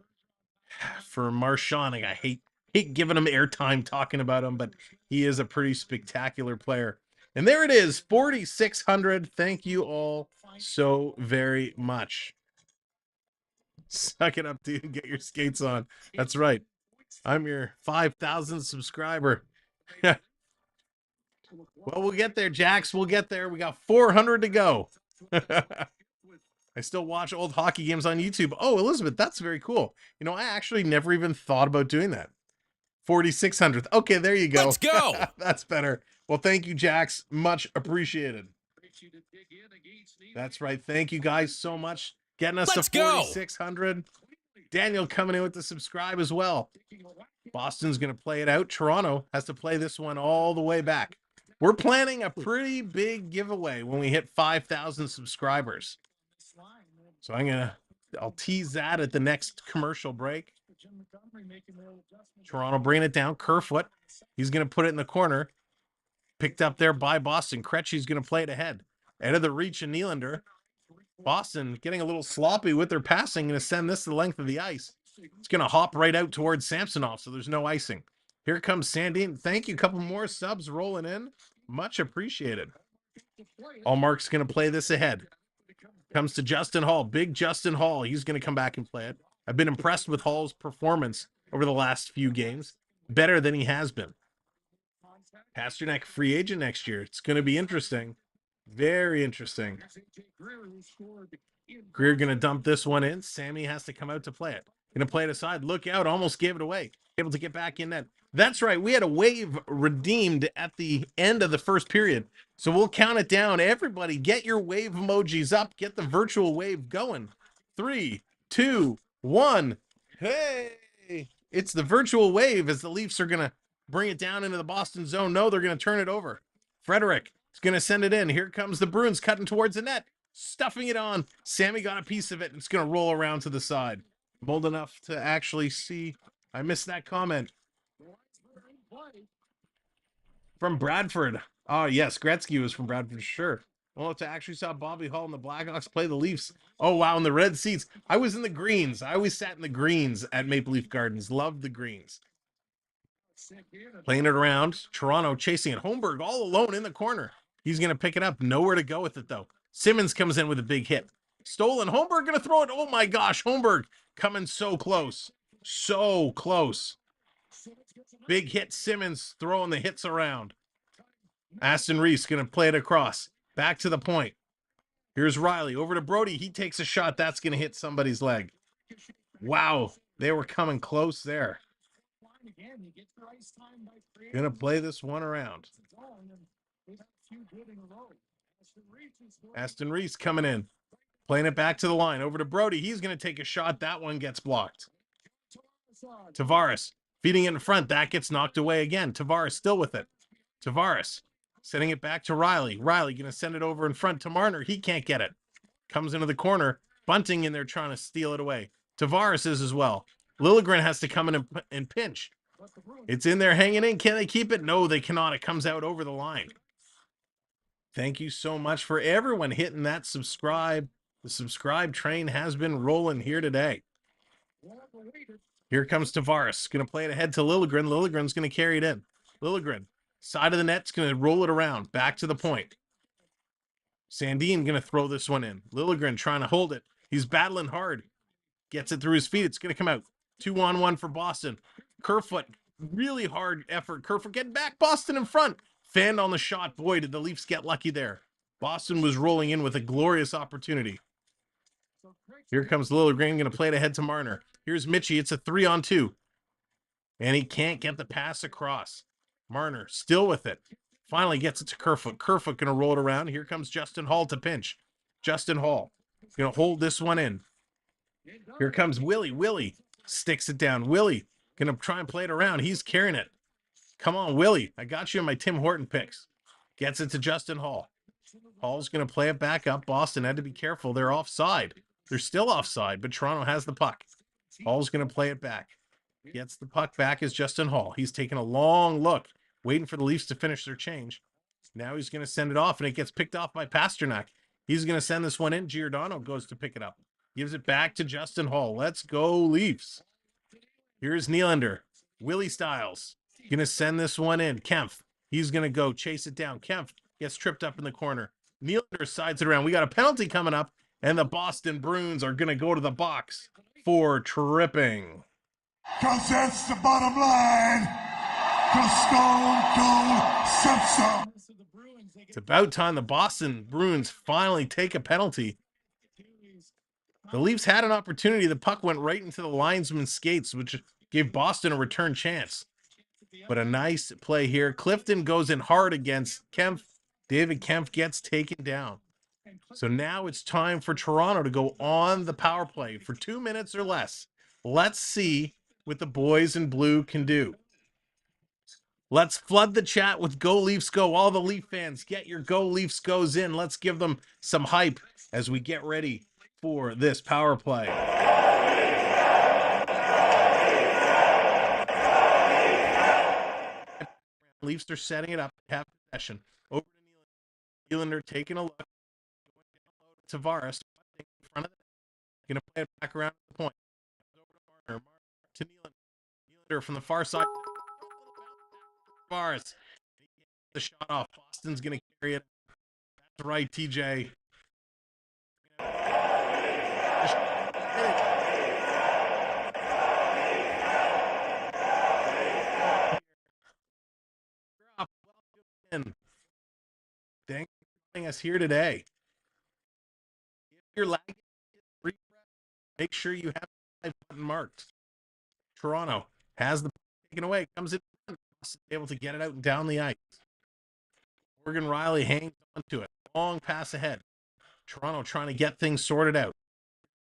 Marchand. Like, I hate giving him airtime talking about him, but he is a pretty spectacular player. And there it is, 4,600. Thank you all so very much. Suck it up, dude. Get your skates on. That's right. I'm your 5,000 subscriber. Well, we'll get there, Jax. We'll get there. We got 400 to go. I still watch old hockey games on YouTube. Oh, Elizabeth, that's very cool. You know, I actually never even thought about doing that. 4,600th. Okay, there you go. Let's go. That's better. Well, thank you, Jax. Much appreciated. That's right. Thank you guys so much. Getting us Let's to go. 4,600. Daniel coming in with the subscribe as well. Boston's going to play it out. Toronto has to play this one all the way back. We're planning a pretty big giveaway when we hit 5,000 subscribers. So I'll tease that at the next commercial break. Toronto bringing it down. Kerfoot. He's going to put it in the corner. Picked up there by Boston. Krejci's going to play it ahead. Out of the reach of Nylander. Boston getting a little sloppy with their passing. Going to send this to the length of the ice. It's going to hop right out towards Samsonov, so there's no icing. Here comes Sandin. Thank you. A couple more subs rolling in. Much appreciated. Allmark's going to play this ahead. Comes to Justin Hall. Big Justin Hall. He's going to come back and play it. I've been impressed with Hall's performance over the last few games. Better than he has been. Pasternak free agent next year. It's going to be interesting. Very interesting. Greer going to dump this one in. Sammy has to come out to play it. Going to play it aside. Look out. Almost gave it away. Able to get back in net. That's right. We had a wave redeemed at the end of the first period. So we'll count it down. Everybody get your wave emojis up. Get the virtual wave going. 3, 2, 1. Hey! It's the virtual wave as the Leafs are going to bring it down into the Boston zone. No, they're going to turn it over. Frederick is going to send it in. Here comes the Bruins cutting towards the net. Stuffing it on. Sammy got a piece of it. And it's going to roll around to the side. I'm old enough to actually see. I missed that comment. From Bradford. Oh, yes. Gretzky was from Bradford, sure. Well, to actually saw Bobby Hull and the Blackhawks play the Leafs. Oh, wow, in the red seats. I was in the greens. I always sat in the greens at Maple Leaf Gardens. Loved the greens. Playing it around. Toronto chasing it. Holmberg all alone in the corner. He's going to pick it up. Nowhere to go with it, though. Simmons comes in with a big hit. Stolen. Holmberg going to throw it. Oh, my gosh. Holmberg coming so close. So close. Big hit. Simmons throwing the hits around. Aston Reese going to play it across. Back to the point. Here's Riley. Over to Brody. He takes a shot. That's going to hit somebody's leg. Wow. They were coming close there. Going to play this one around. Aston Reese coming in. Playing it back to the line. Over to Brody. He's going to take a shot. That one gets blocked. Tavares feeding it in front. That gets knocked away again. Tavares still with it. Tavares sending it back to Riley. Riley going to send it over in front to Marner. He can't get it. Comes into the corner. Bunting in there trying to steal it away. Tavares is as well. Liljegren has to come in and pinch. It's in there hanging in. Can they keep it? No, they cannot. It comes out over the line. Thank you so much for everyone hitting that subscribe. The subscribe train has been rolling here today. Here comes Tavares. Going to play it ahead to Liljegren. Liljegren's going to carry it in. Liljegren, side of the net's going to roll it around. Back to the point. Sandin going to throw this one in. Liljegren trying to hold it. He's battling hard. Gets it through his feet. It's going to come out. 2-on-1 for Boston. Kerfoot, really hard effort. Kerfoot getting back. Boston in front. Fanned on the shot. Boy, did the Leafs get lucky there. Boston was rolling in with a glorious opportunity. Here comes Liljegren. Going to play it ahead to Marner. Here's Mitchie. It's a 3-on-2. And he can't get the pass across. Marner still with it. Finally gets it to Kerfoot. Kerfoot going to roll it around. Here comes Justin Hall to pinch. Justin Hall going to hold this one in. Here comes Willie. Willie sticks it down. Willie gonna try and play it around. He's carrying it. Come on, Willie. I got you in my Tim Horton picks. Gets it to Justin Hall. Hall's gonna play it back up. Boston had to be careful. They're offside. They're still offside, but Toronto has the puck. Hall's gonna play it back. Gets the puck back is Justin Hall. He's taking a long look, waiting for the Leafs to finish their change. Now he's gonna send it off, and it gets picked off by Pasternak. He's gonna send this one in. Giordano goes to pick it up. Gives it back to Justin Hall. Let's go, Leafs. Here's Nylander. Willie Styles. Gonna send this one in. Kempf. He's gonna go chase it down. Kempf gets tripped up in the corner. Nylander sides it around. We got a penalty coming up, and the Boston Bruins are gonna go to the box for tripping. Cause that's the bottom line. Cause Stone Cold said so. It's about time the Boston Bruins finally take a penalty. The Leafs had an opportunity. The puck went right into the linesman's skates, which gave Boston a return chance. But a nice play here. Clifton goes in hard against Kempf. David Kempf gets taken down. So now it's time for Toronto to go on the power play for 2 minutes or less. Let's see what the boys in blue can do. Let's flood the chat with Go Leafs Go. All the Leaf fans, get your Go Leafs Goes in. Let's give them some hype as we get ready for this power play. Leafs are setting it up. Have possession. Over to Nylander. Nylander taking a look. Tavares in front of the net. Going to play it back around the point. Over to Marner. Marner to Nylander. Nylander from the far side. Tavares. The shot off. Boston's going to carry it. That's right, TJ. Thanks for joining us here today. If you're lagging, make sure you have the button marked. Toronto has the taken away, comes in, able to get it out and down the ice. Morgan Riley hangs on to it. Long pass ahead. Toronto trying to get things sorted out.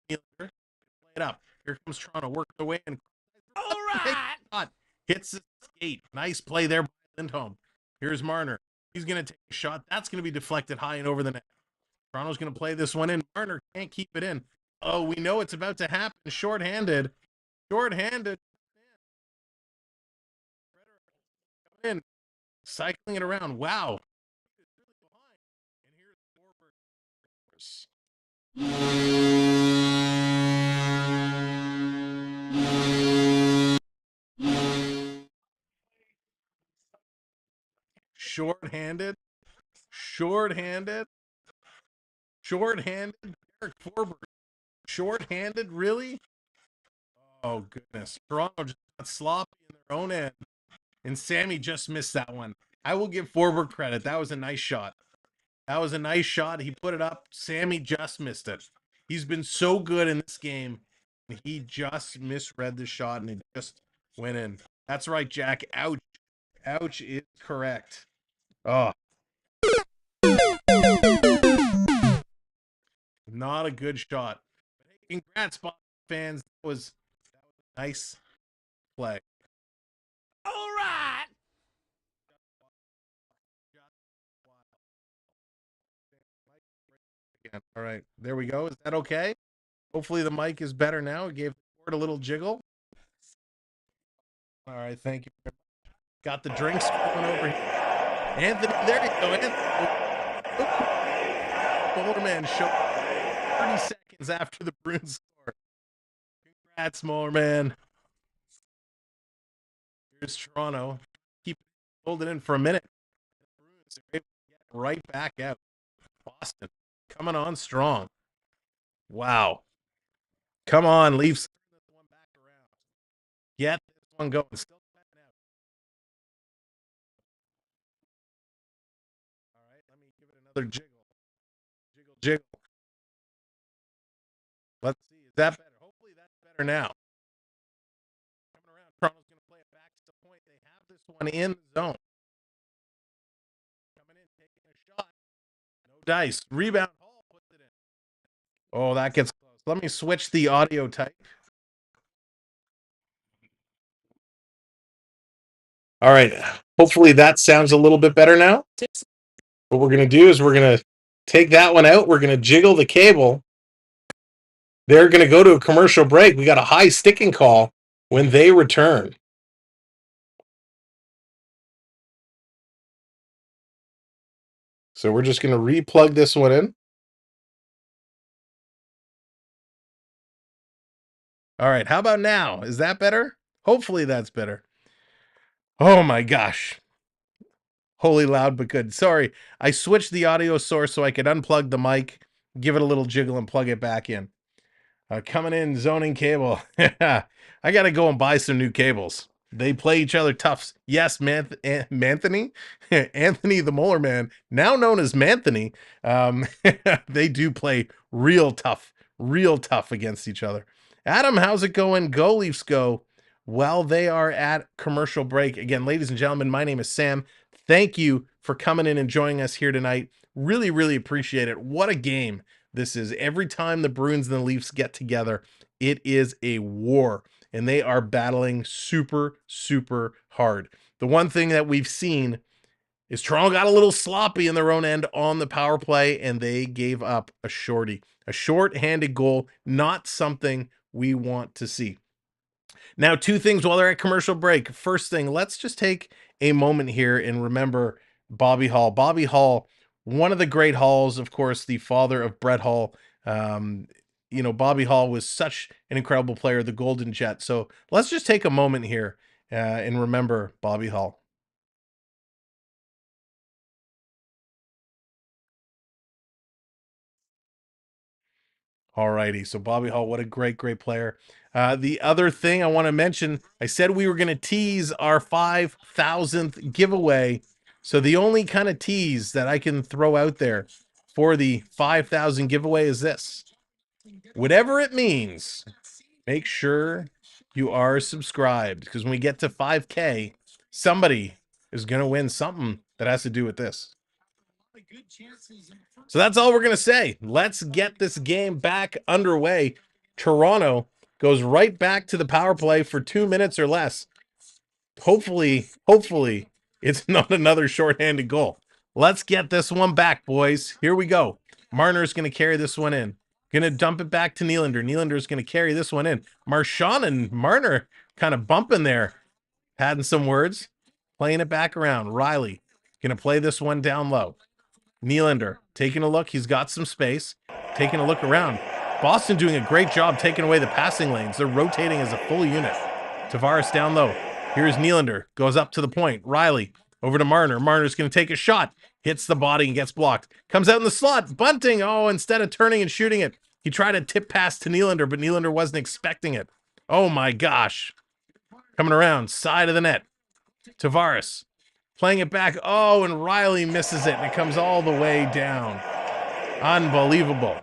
Play it up. Here comes Toronto, working away and all right. Hits the skate. Nice play there by Lindholm. Here's Marner. He's going to take a shot. That's going to be deflected high and over the net. Toronto's going to play this one in. Marner can't keep it in. Oh, we know it's about to happen. Shorthanded. Shorthanded. In. Cycling it around. Wow. And here's Shorthanded. Shorthanded. Shorthanded. Derek Forbert. Shorthanded, really? Oh, goodness. Toronto just got sloppy in their own end. And Sammy just missed that one. I will give Forbert credit. That was a nice shot. That was a nice shot. He put it up. Sammy just missed it. He's been so good in this game. He just misread the shot and it just went in. That's right, Jack. Ouch. Ouch is correct. Oh. Not a good shot. But hey, congrats, Boston fans. That was a nice play. All right. All right. There we go. Is that okay? Hopefully the mic is better now. It gave the cord a little jiggle. All right. Thank you. Got the drinks going over here. Anthony, there you go. Anthony. Mowerman showed 30 seconds after the Bruins score. Congrats, Mowerman. Here's Toronto. Keep holding in for a minute. The Bruins are able to get right back out. Boston coming on strong. Wow. Come on, Leafs. Turn this one back around. Get this one going. Still cutting out. All right, let me give it another jiggle. Jiggle, jiggle. Let's see. Is that better? Hopefully that's better now. Coming around. Toronto's going to play it back to the point. They have this one in the zone. Coming in, taking a shot. No dice. Rebound. Hall puts it in. Oh, that gets close. So let me switch the audio type. All right. Hopefully that sounds a little bit better now. What we're going to do is we're going to take that one out. We're going to jiggle the cable. They're going to go to a commercial break. We got a high sticking call when they return. So we're just going to re-plug this one in. All right, how about now? Is that better? Hopefully that's better. Oh my gosh. Holy loud but good. Sorry, I switched the audio source so I could unplug the mic, give it a little jiggle, and plug it back in. Coming in, zoning cable. I got to go and buy some new cables. They play each other tough. Yes, Manthony, Anthony the Molar Man, now known as Manthony. They do play real tough against each other. Adam, how's it going? Go Leafs go. While they are at commercial break. Again, ladies and gentlemen, my name is Sam. Thank you for coming in and joining us here tonight. Really, really appreciate it. What a game this is. Every time the Bruins and the Leafs get together, it is a war, and they are battling super, super hard. The one thing that we've seen is Toronto got a little sloppy in their own end on the power play, and they gave up a shorty. A short-handed goal, not something we want to see. Now, two things while they're at commercial break. First thing, let's just take a moment here and remember Bobby Hull. Bobby Hull, one of the great Hulls, of course, the father of Brett Hull. Bobby Hull was such an incredible player, the Golden Jet. So let's just take a moment here and remember Bobby Hull. All righty. So Bobby Hull, what a great, great player. The other thing I want to mention, I said we were going to tease our 5,000th giveaway. So the only kind of tease that I can throw out there for the 5,000 giveaway is this. Whatever it means, make sure you are subscribed, because when we get to 5K, somebody is going to win something that has to do with this. So that's all we're going to say. Let's get this game back underway. Toronto goes right back to the power play for 2 minutes or less. Hopefully, it's not another shorthanded goal. Let's get this one back, boys. Here we go. Marner's going to carry this one in. Going to dump it back to Nylander. Nylander's going to carry this one in. Marchand and Marner kind of bumping there. Having some words. Playing it back around. Riley going to play this one down low. Nylander taking a look. He's got some space. Taking a look around. Boston doing a great job taking away the passing lanes. They're rotating as a full unit. Tavares down low. Here's Nylander. Goes up to the point. Riley over to Marner. Marner's going to take a shot. Hits the body and gets blocked. Comes out in the slot. Bunting. Oh, instead of turning and shooting it, he tried to tip pass to Nylander, but Nylander wasn't expecting it. Oh my gosh. Coming around. Side of the net. Tavares. Playing it back. Oh, and Riley misses it, and it comes all the way down. Unbelievable.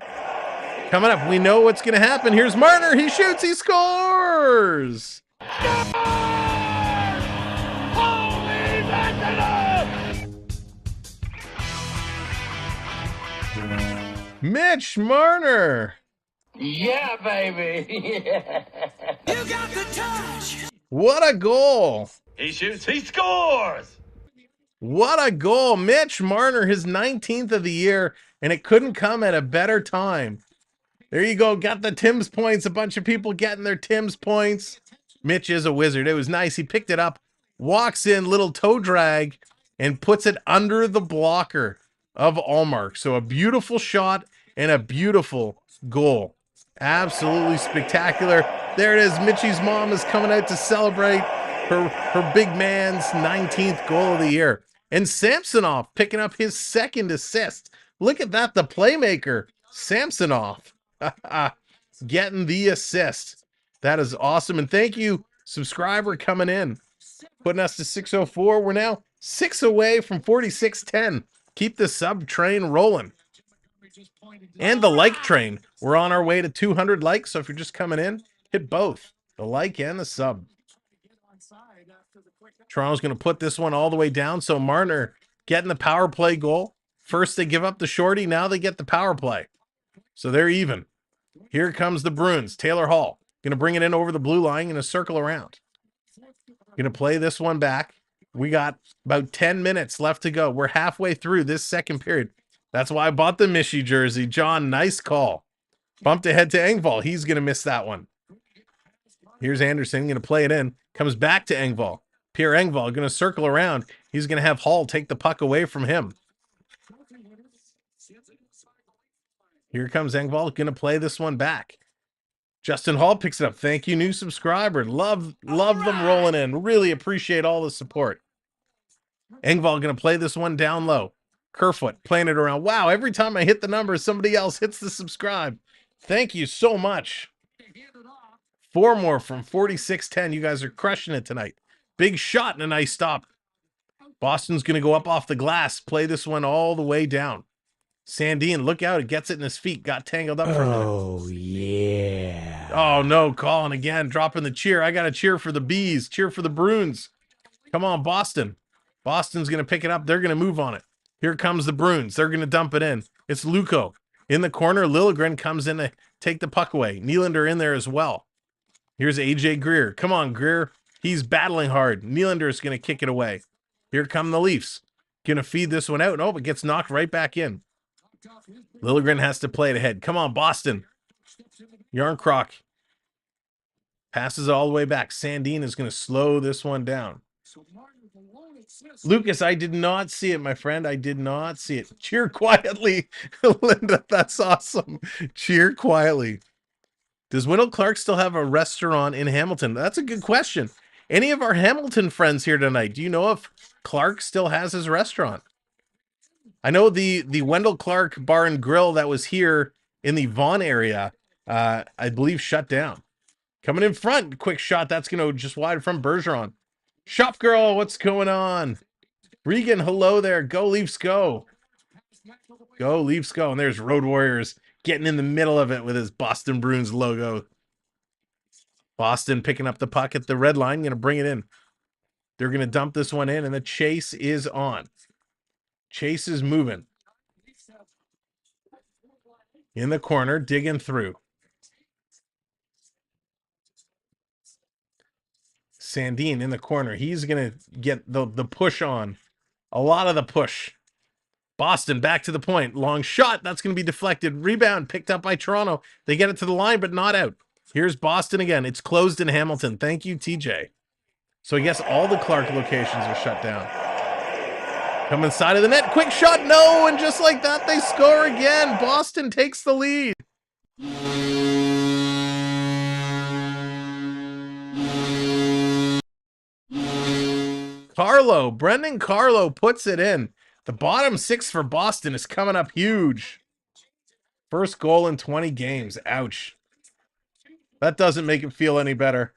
Coming up, we know what's going to happen. Here's Marner. He shoots. He scores. Mitch Marner. Yeah, baby. You got the touch. What a goal. He shoots, he scores! What a goal. Mitch Marner, his 19th of the year, and it couldn't come at a better time. There you go. Got the Tim's points. A bunch of people getting their Tim's points. Mitch is a wizard. It was nice. He picked it up, walks in, little toe drag, and puts it under the blocker of Allmark. So a beautiful shot and a beautiful goal. Absolutely spectacular. There it is. Mitchie's mom is coming out to celebrate her big man's 19th goal of the year. And Samsonov picking up his second assist. Look at that, the playmaker, Samsonov, getting the assist. That is awesome. And thank you, subscriber, coming in, putting us to 604. We're now 6 away from 4610. Keep the sub train rolling. And the like train. We're on our way to 200 likes. So if you're just coming in, hit both the like and the sub. Toronto's going to put this one all the way down. So Marner getting the power play goal. First they give up the shorty. Now they get the power play. So they're even. Here comes the Bruins. Taylor Hall. Going to bring it in over the blue line. Going to circle around. Going to play this one back. We got about 10 minutes left to go. We're halfway through this second period. That's why I bought the Mishy jersey. John, nice call. Bumped ahead to Engvall. He's going to miss that one. Here's Anderson. Going to play it in. Comes back to Engvall. Pierre Engvall going to circle around. He's going to have Hall take the puck away from him. Here comes Engvall. Going to play this one back. Justin Hall picks it up. Thank you, new subscriber. Love them rolling in. Really appreciate all the support. Engvall going to play this one down low. Kerfoot playing it around. Wow, every time I hit the number, somebody else hits the subscribe. Thank you so much. 4 more from 4610. You guys are crushing it tonight. Big shot and a nice stop. Boston's going to go up off the glass. Play this one all the way down. Sandin, look out. It gets it in his feet. Got tangled up for a minute. Oh, yeah. Oh, no. Colin again. Dropping the cheer. I got to cheer for the Bees. Cheer for the Bruins. Come on, Boston. Boston's going to pick it up. They're going to move on it. Here comes the Bruins. They're going to dump it in. It's Luco. In the corner, Liljegren comes in to take the puck away. Nylander in there as well. Here's AJ Greer. Come on, Greer. He's battling hard. Nylander is going to kick it away. Here come the Leafs. Going to feed this one out. Nope, it gets knocked right back in. Liljegren has to play it ahead. Come on, Boston. Yarncroc passes it all the way back. Sandin is going to slow this one down. Lucas, I did not see it, my friend. I did not see it. Cheer quietly, Linda. That's awesome. Cheer quietly. Does Wendell Clark still have a restaurant in Hamilton? That's a good question. Any of our Hamilton friends here tonight, do you know if Clark still has his restaurant? I know the Wendell Clark Bar and Grill that was here in the Vaughan area, I believe shut down. Coming in front, quick shot. That's going to just wide from Bergeron. Shop Girl, what's going on? Regan, hello there. Go Leafs, go. Go Leafs, go. And there's Road Warriors getting in the middle of it with his Boston Bruins logo. Boston picking up the puck at the red line, going to bring it in. They're going to dump this one in, and the chase is on. Chase is moving. In the corner, digging through. Sandin in the corner. He's going to get the push on. A lot of the push. Boston back to the point. Long shot. That's going to be deflected. Rebound picked up by Toronto. They get it to the line, but not out. Here's Boston again. It's closed in Hamilton. Thank you, TJ. So I guess all the Clark locations are shut down. Come inside of the net. Quick shot. No. And just like that, they score again. Boston takes the lead. Brendan Carlo puts it in. The bottom 6 for Boston is coming up huge. First goal in 20 games. Ouch. That doesn't make it feel any better.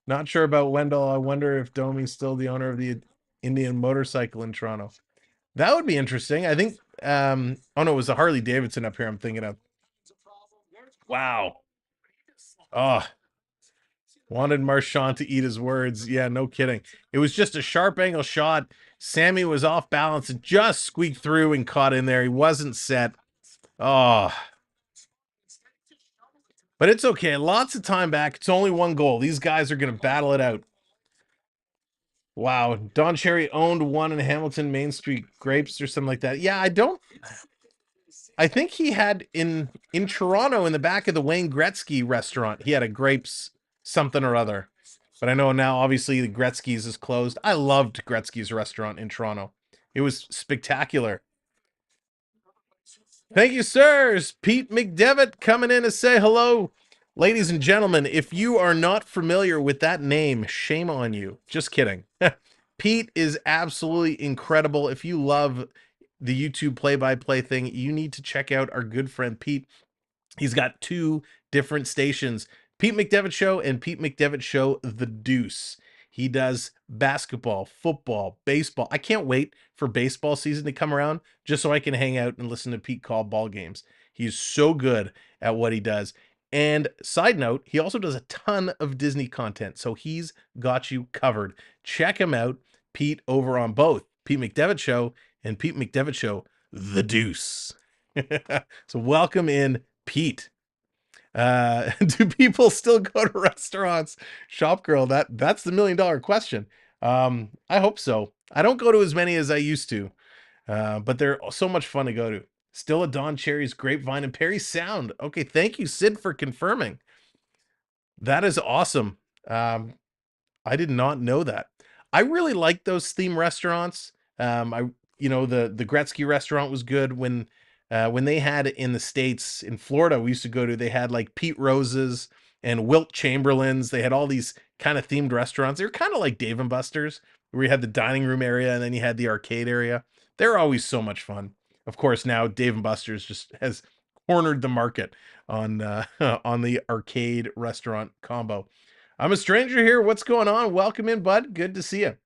Not sure about Wendell. I wonder if Domi's still the owner of the Indian motorcycle in Toronto. That would be interesting. I think, oh no, it was the Harley Davidson up here I'm thinking of. Wow. Oh, wanted Marchand to eat his words. Yeah, no kidding. It was just a sharp angle shot. Sammy was off balance and just squeaked through and caught in there. He wasn't set. Oh. But it's okay. Lots of time back. It's only 1 goal. These guys are going to battle it out. Wow. Don Cherry owned one in Hamilton Main Street Grapes or something like that. Yeah, I think he had in Toronto in the back of the Wayne Gretzky restaurant. He had a Grapes something or other. But I know now, obviously, the Gretzky's is closed. I loved Gretzky's restaurant in Toronto. It was spectacular. Thank you, sirs. Pete McDevitt coming in to say hello. Ladies and gentlemen, if you are not familiar with that name, shame on you. Just kidding. Pete is absolutely incredible. If you love the YouTube play-by-play thing, you need to check out our good friend Pete. He's got 2 different stations, Pete McDevitt Show and Pete McDevitt Show The Deuce. He does basketball, football, baseball. I can't wait for baseball season to come around just so I can hang out and listen to Pete call ball games. He's so good at what he does. And side note, he also does a ton of Disney content, so he's got you covered. Check him out, Pete, over on both Pete McDevitt Show and Pete McDevitt Show The Deuce. So welcome in, Pete. Do people still go to restaurants? Shop girl, that's the $1 million question. I hope so. I don't go to as many as I used to, but they're so much fun to go to. Still a Don Cherry's Grapevine and Perry Sound. Okay, thank you, Sid, for confirming. That is awesome. I did not know that. I really like those theme restaurants. The Gretzky restaurant was good when they had it in the States. In Florida, we used to go to, they had like Pete Rose's and Wilt Chamberlain's. They had all these kind of themed restaurants. They were kind of like Dave and Buster's, where you had the dining room area and then you had the arcade area. They're always so much fun. Of course, now Dave and Buster's just has cornered the market on on the arcade restaurant combo. I'm a stranger here. What's going on? Welcome in, bud. Good to see you.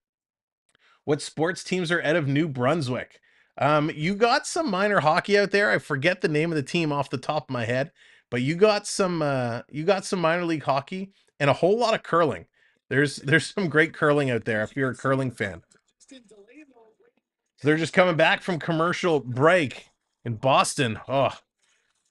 What sports teams are out of New Brunswick? You got some minor hockey out there. I forget the name of the team off the top of my head, but you got some minor league hockey and a whole lot of curling. There's some great curling out there if you're a curling fan. So they're just coming back from commercial break in Boston. Oh,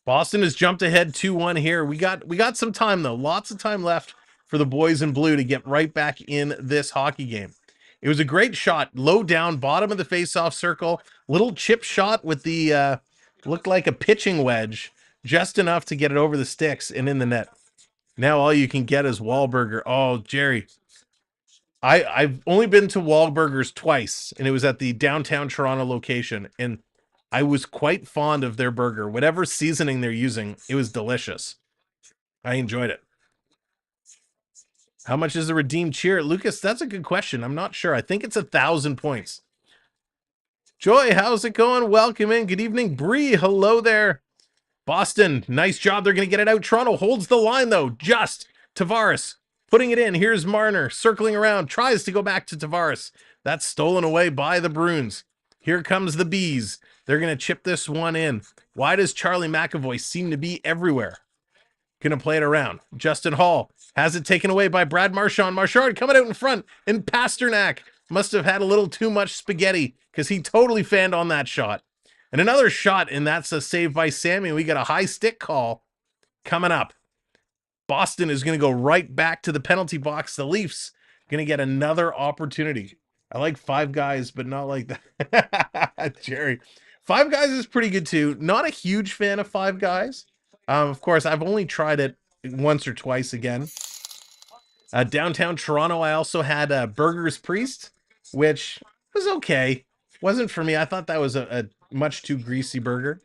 Boston has jumped ahead 2-1 here. We got some time though. Lots of time left for the boys in blue to get right back in this hockey game. It was a great shot, low down, bottom of the face-off circle, little chip shot with the looked like a pitching wedge, just enough to get it over the sticks and in the net. Now all you can get is Wahlburger. Oh, Jerry. I've only been to Wahlburgers twice, and it was at the downtown Toronto location, and I was quite fond of their burger. Whatever seasoning they're using, it was delicious. I enjoyed it. How much is the redeemed cheer? Lucas, that's a good question. I'm not sure. I think it's 1,000 points. Joy, how's it going? Welcome in. Good evening. Bree, hello there. Boston, nice job. They're going to get it out. Toronto holds the line, though. Just Tavares putting it in. Here's Marner circling around. Tries to go back to Tavares. That's stolen away by the Bruins. Here comes the Bees. They're going to chip this one in. Why does Charlie McAvoy seem to be everywhere? Going to play it around. Justin Hall has it taken away by Brad Marchand. Marchand coming out in front, and Pasternak must have had a little too much spaghetti because he totally fanned on that shot. And another shot, and that's a save by Sammy. We got a high stick call coming up. Boston is going to go right back to the penalty box. The Leafs going to get another opportunity. I like Five Guys, but not like that. Jerry. Five Guys is pretty good too. Not a huge fan of Five Guys. Of course, I've only tried it once or twice again. Downtown Toronto, I also had Burger's Priest, which was okay. Wasn't for me. I thought that was a much too greasy burger.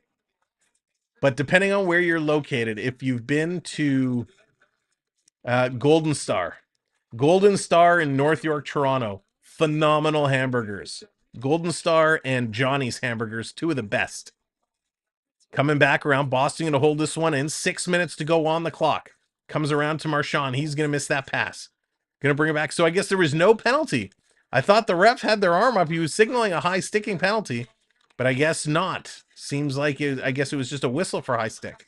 But depending on where you're located, if you've been to Golden Star in North York, Toronto, phenomenal hamburgers. Golden Star and Johnny's hamburgers, two of the best. Coming back around, Boston going to hold this one in. 6 minutes to go on the clock. Comes around to Marchand. He's going to miss that pass. Going to bring it back. So I guess there was no penalty. I thought the ref had their arm up. He was signaling a high sticking penalty, but I guess not. Seems like I guess it was just a whistle for high stick.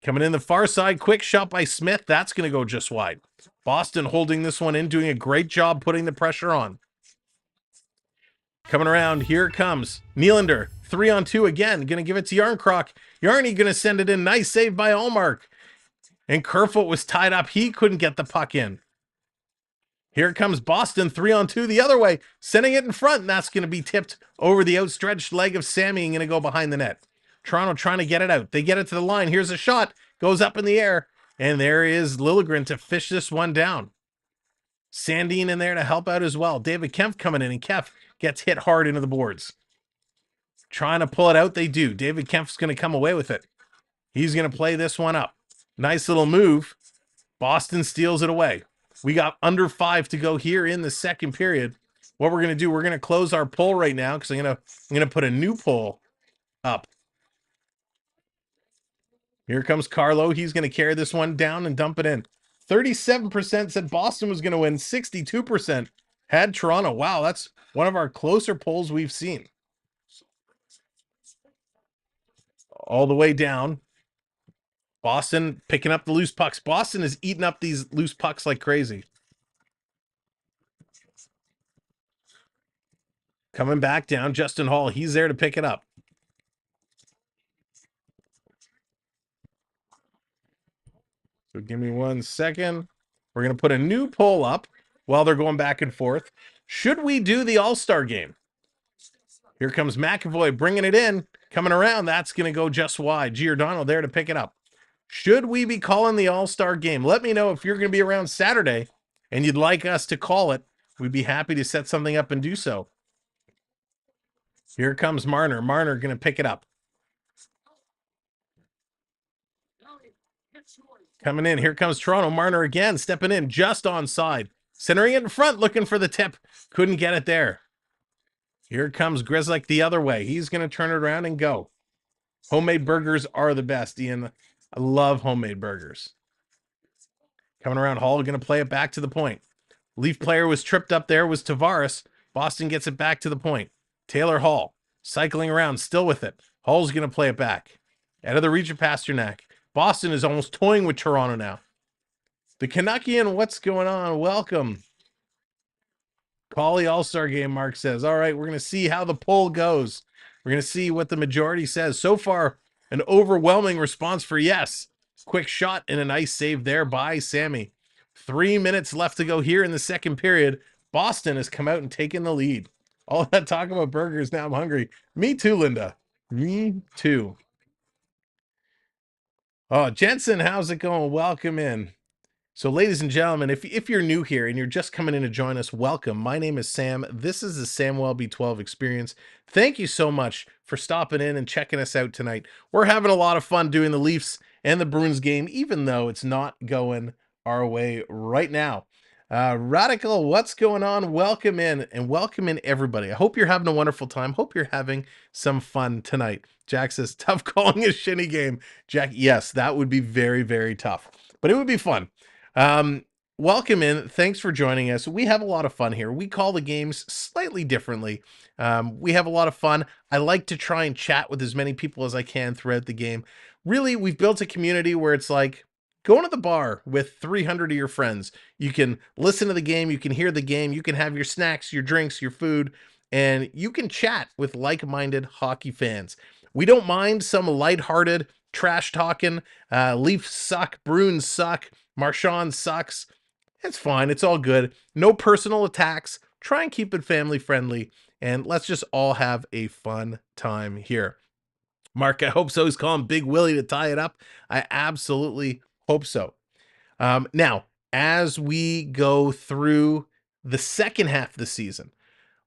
Coming in the far side, quick shot by Smith. That's going to go just wide. Boston holding this one in, doing a great job putting the pressure on. Coming around, here it comes. Nylander, 3-on-2 again. Going to give it to Yarncroc. Yarny going to send it in. Nice save by Allmark. And Kerfoot was tied up. He couldn't get the puck in. Here comes Boston, 3-on-2 the other way. Sending it in front, and that's going to be tipped over the outstretched leg of Sammy and going to go behind the net. Toronto trying to get it out. They get it to the line. Here's a shot. Goes up in the air. And there is Liljegren to fish this one down. Sandine in there to help out as well. David Kempf coming in, and Kempf gets hit hard into the boards. Trying to pull it out, they do. David Kempf's going to come away with it. He's going to play this one up. Nice little move. Boston steals it away. We got under 5 to go here in the second period. What we're going to do, we're going to close our poll right now because I'm going to put a new poll up. Here comes Carlo. He's going to carry this one down and dump it in. 37% said Boston was going to win. 62% had Toronto. Wow, that's one of our closer polls we've seen. All the way down. Boston picking up the loose pucks. Boston is eating up these loose pucks like crazy. Coming back down, Justin Hall. He's there to pick it up. So give me 1 second. We're going to put a new poll up while they're going back and forth. Should we do the All-Star game? Here comes McAvoy bringing it in, coming around. That's going to go just wide. Giordano there to pick it up. Should we be calling the All-Star game? Let me know if you're going to be around Saturday and you'd like us to call it. We'd be happy to set something up and do so. Here comes Marner. Marner going to pick it up. Coming in. Here comes Toronto. Marner again, stepping in just onside. Centering it in front, looking for the tip. Couldn't get it there. Here comes Grzelcyk the other way. He's going to turn it around and go. Homemade burgers are the best, Ian. I love homemade burgers. Coming around, Hall going to play it back to the point. Leaf player was tripped up there, was Tavares. Boston gets it back to the point. Taylor Hall cycling around, still with it. Hall's going to play it back. Out of the reach of Pasternak. Boston is almost toying with Toronto now. The Canuckian, what's going on? Welcome. Call the All-Star game, Mark says. All right, we're going to see how the poll goes. We're going to see what the majority says. So far, an overwhelming response for yes. Quick shot and a nice save there by Sammy. 3 minutes left to go here in the second period. Boston has come out and taken the lead. All that talk about burgers, now I'm hungry. Me too, Linda. Me too. Oh, Jensen, how's it going? Welcome in. So, ladies and gentlemen, if you're new here and you're just coming in to join us, welcome. My name is Sam. This is the Samwelb12 Experience. Thank you so much for stopping in and checking us out tonight. We're having a lot of fun doing the Leafs and the Bruins game, even though it's not going our way right now. Radical, what's going on? Welcome in, and welcome in everybody. I hope you're having a wonderful time. Hope you're having some fun tonight. Jack says, tough calling a shinny game. Jack, yes, that would be very, very tough, but it would be fun. Welcome in. Thanks for joining us. We have a lot of fun here. We call the games slightly differently. We have a lot of fun. I like to try and chat with as many people as I can throughout the game. Really, we've built a community where it's like going to the bar with 300 of your friends. You can listen to the game. You can hear the game. You can have your snacks, your drinks, your food, and you can chat with like-minded hockey fans. We don't mind some lighthearted trash talking. Leafs suck. Bruins suck. Marchand sucks. It's fine. It's all good. No personal attacks. Try and keep it family friendly. And let's just all have a fun time here. Mark, I hope so. He's calling Big Willie to tie it up. I absolutely hope so. Now, as we go through the second half of the season,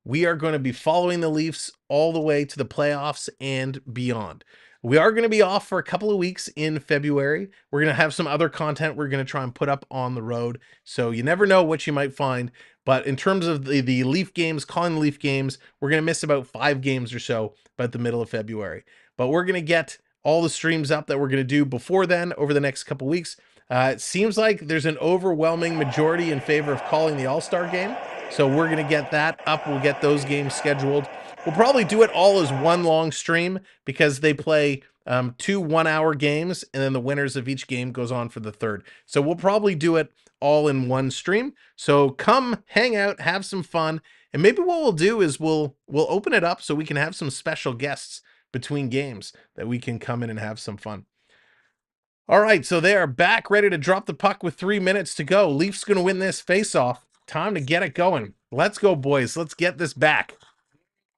we are going to be following the Leafs all the way to the playoffs and beyond. We are going to be off for a couple of weeks in February. We're going to have some other content we're going to try and put up on the road. So you never know what you might find. But in terms of the Leaf games, calling the Leaf games, we're going to miss about 5 games or so by the middle of February. But we're going to get all the streams up that we're going to do before then over the next couple of weeks. It seems like there's an overwhelming majority in favor of calling the All-Star game. So we're going to get that up. We'll get those games scheduled. We'll probably do it all as one long stream because they play 2 one-hour games, and then the winners of each game goes on for the third. So we'll probably do it all in one stream. So come hang out, have some fun, and maybe what we'll do is we'll open it up so we can have some special guests between games that we can come in and have some fun. All right, so they are back ready to drop the puck with 3 minutes to go. Leafs going to win this face-off. Time to get it going. Let's go, boys. Let's get this back.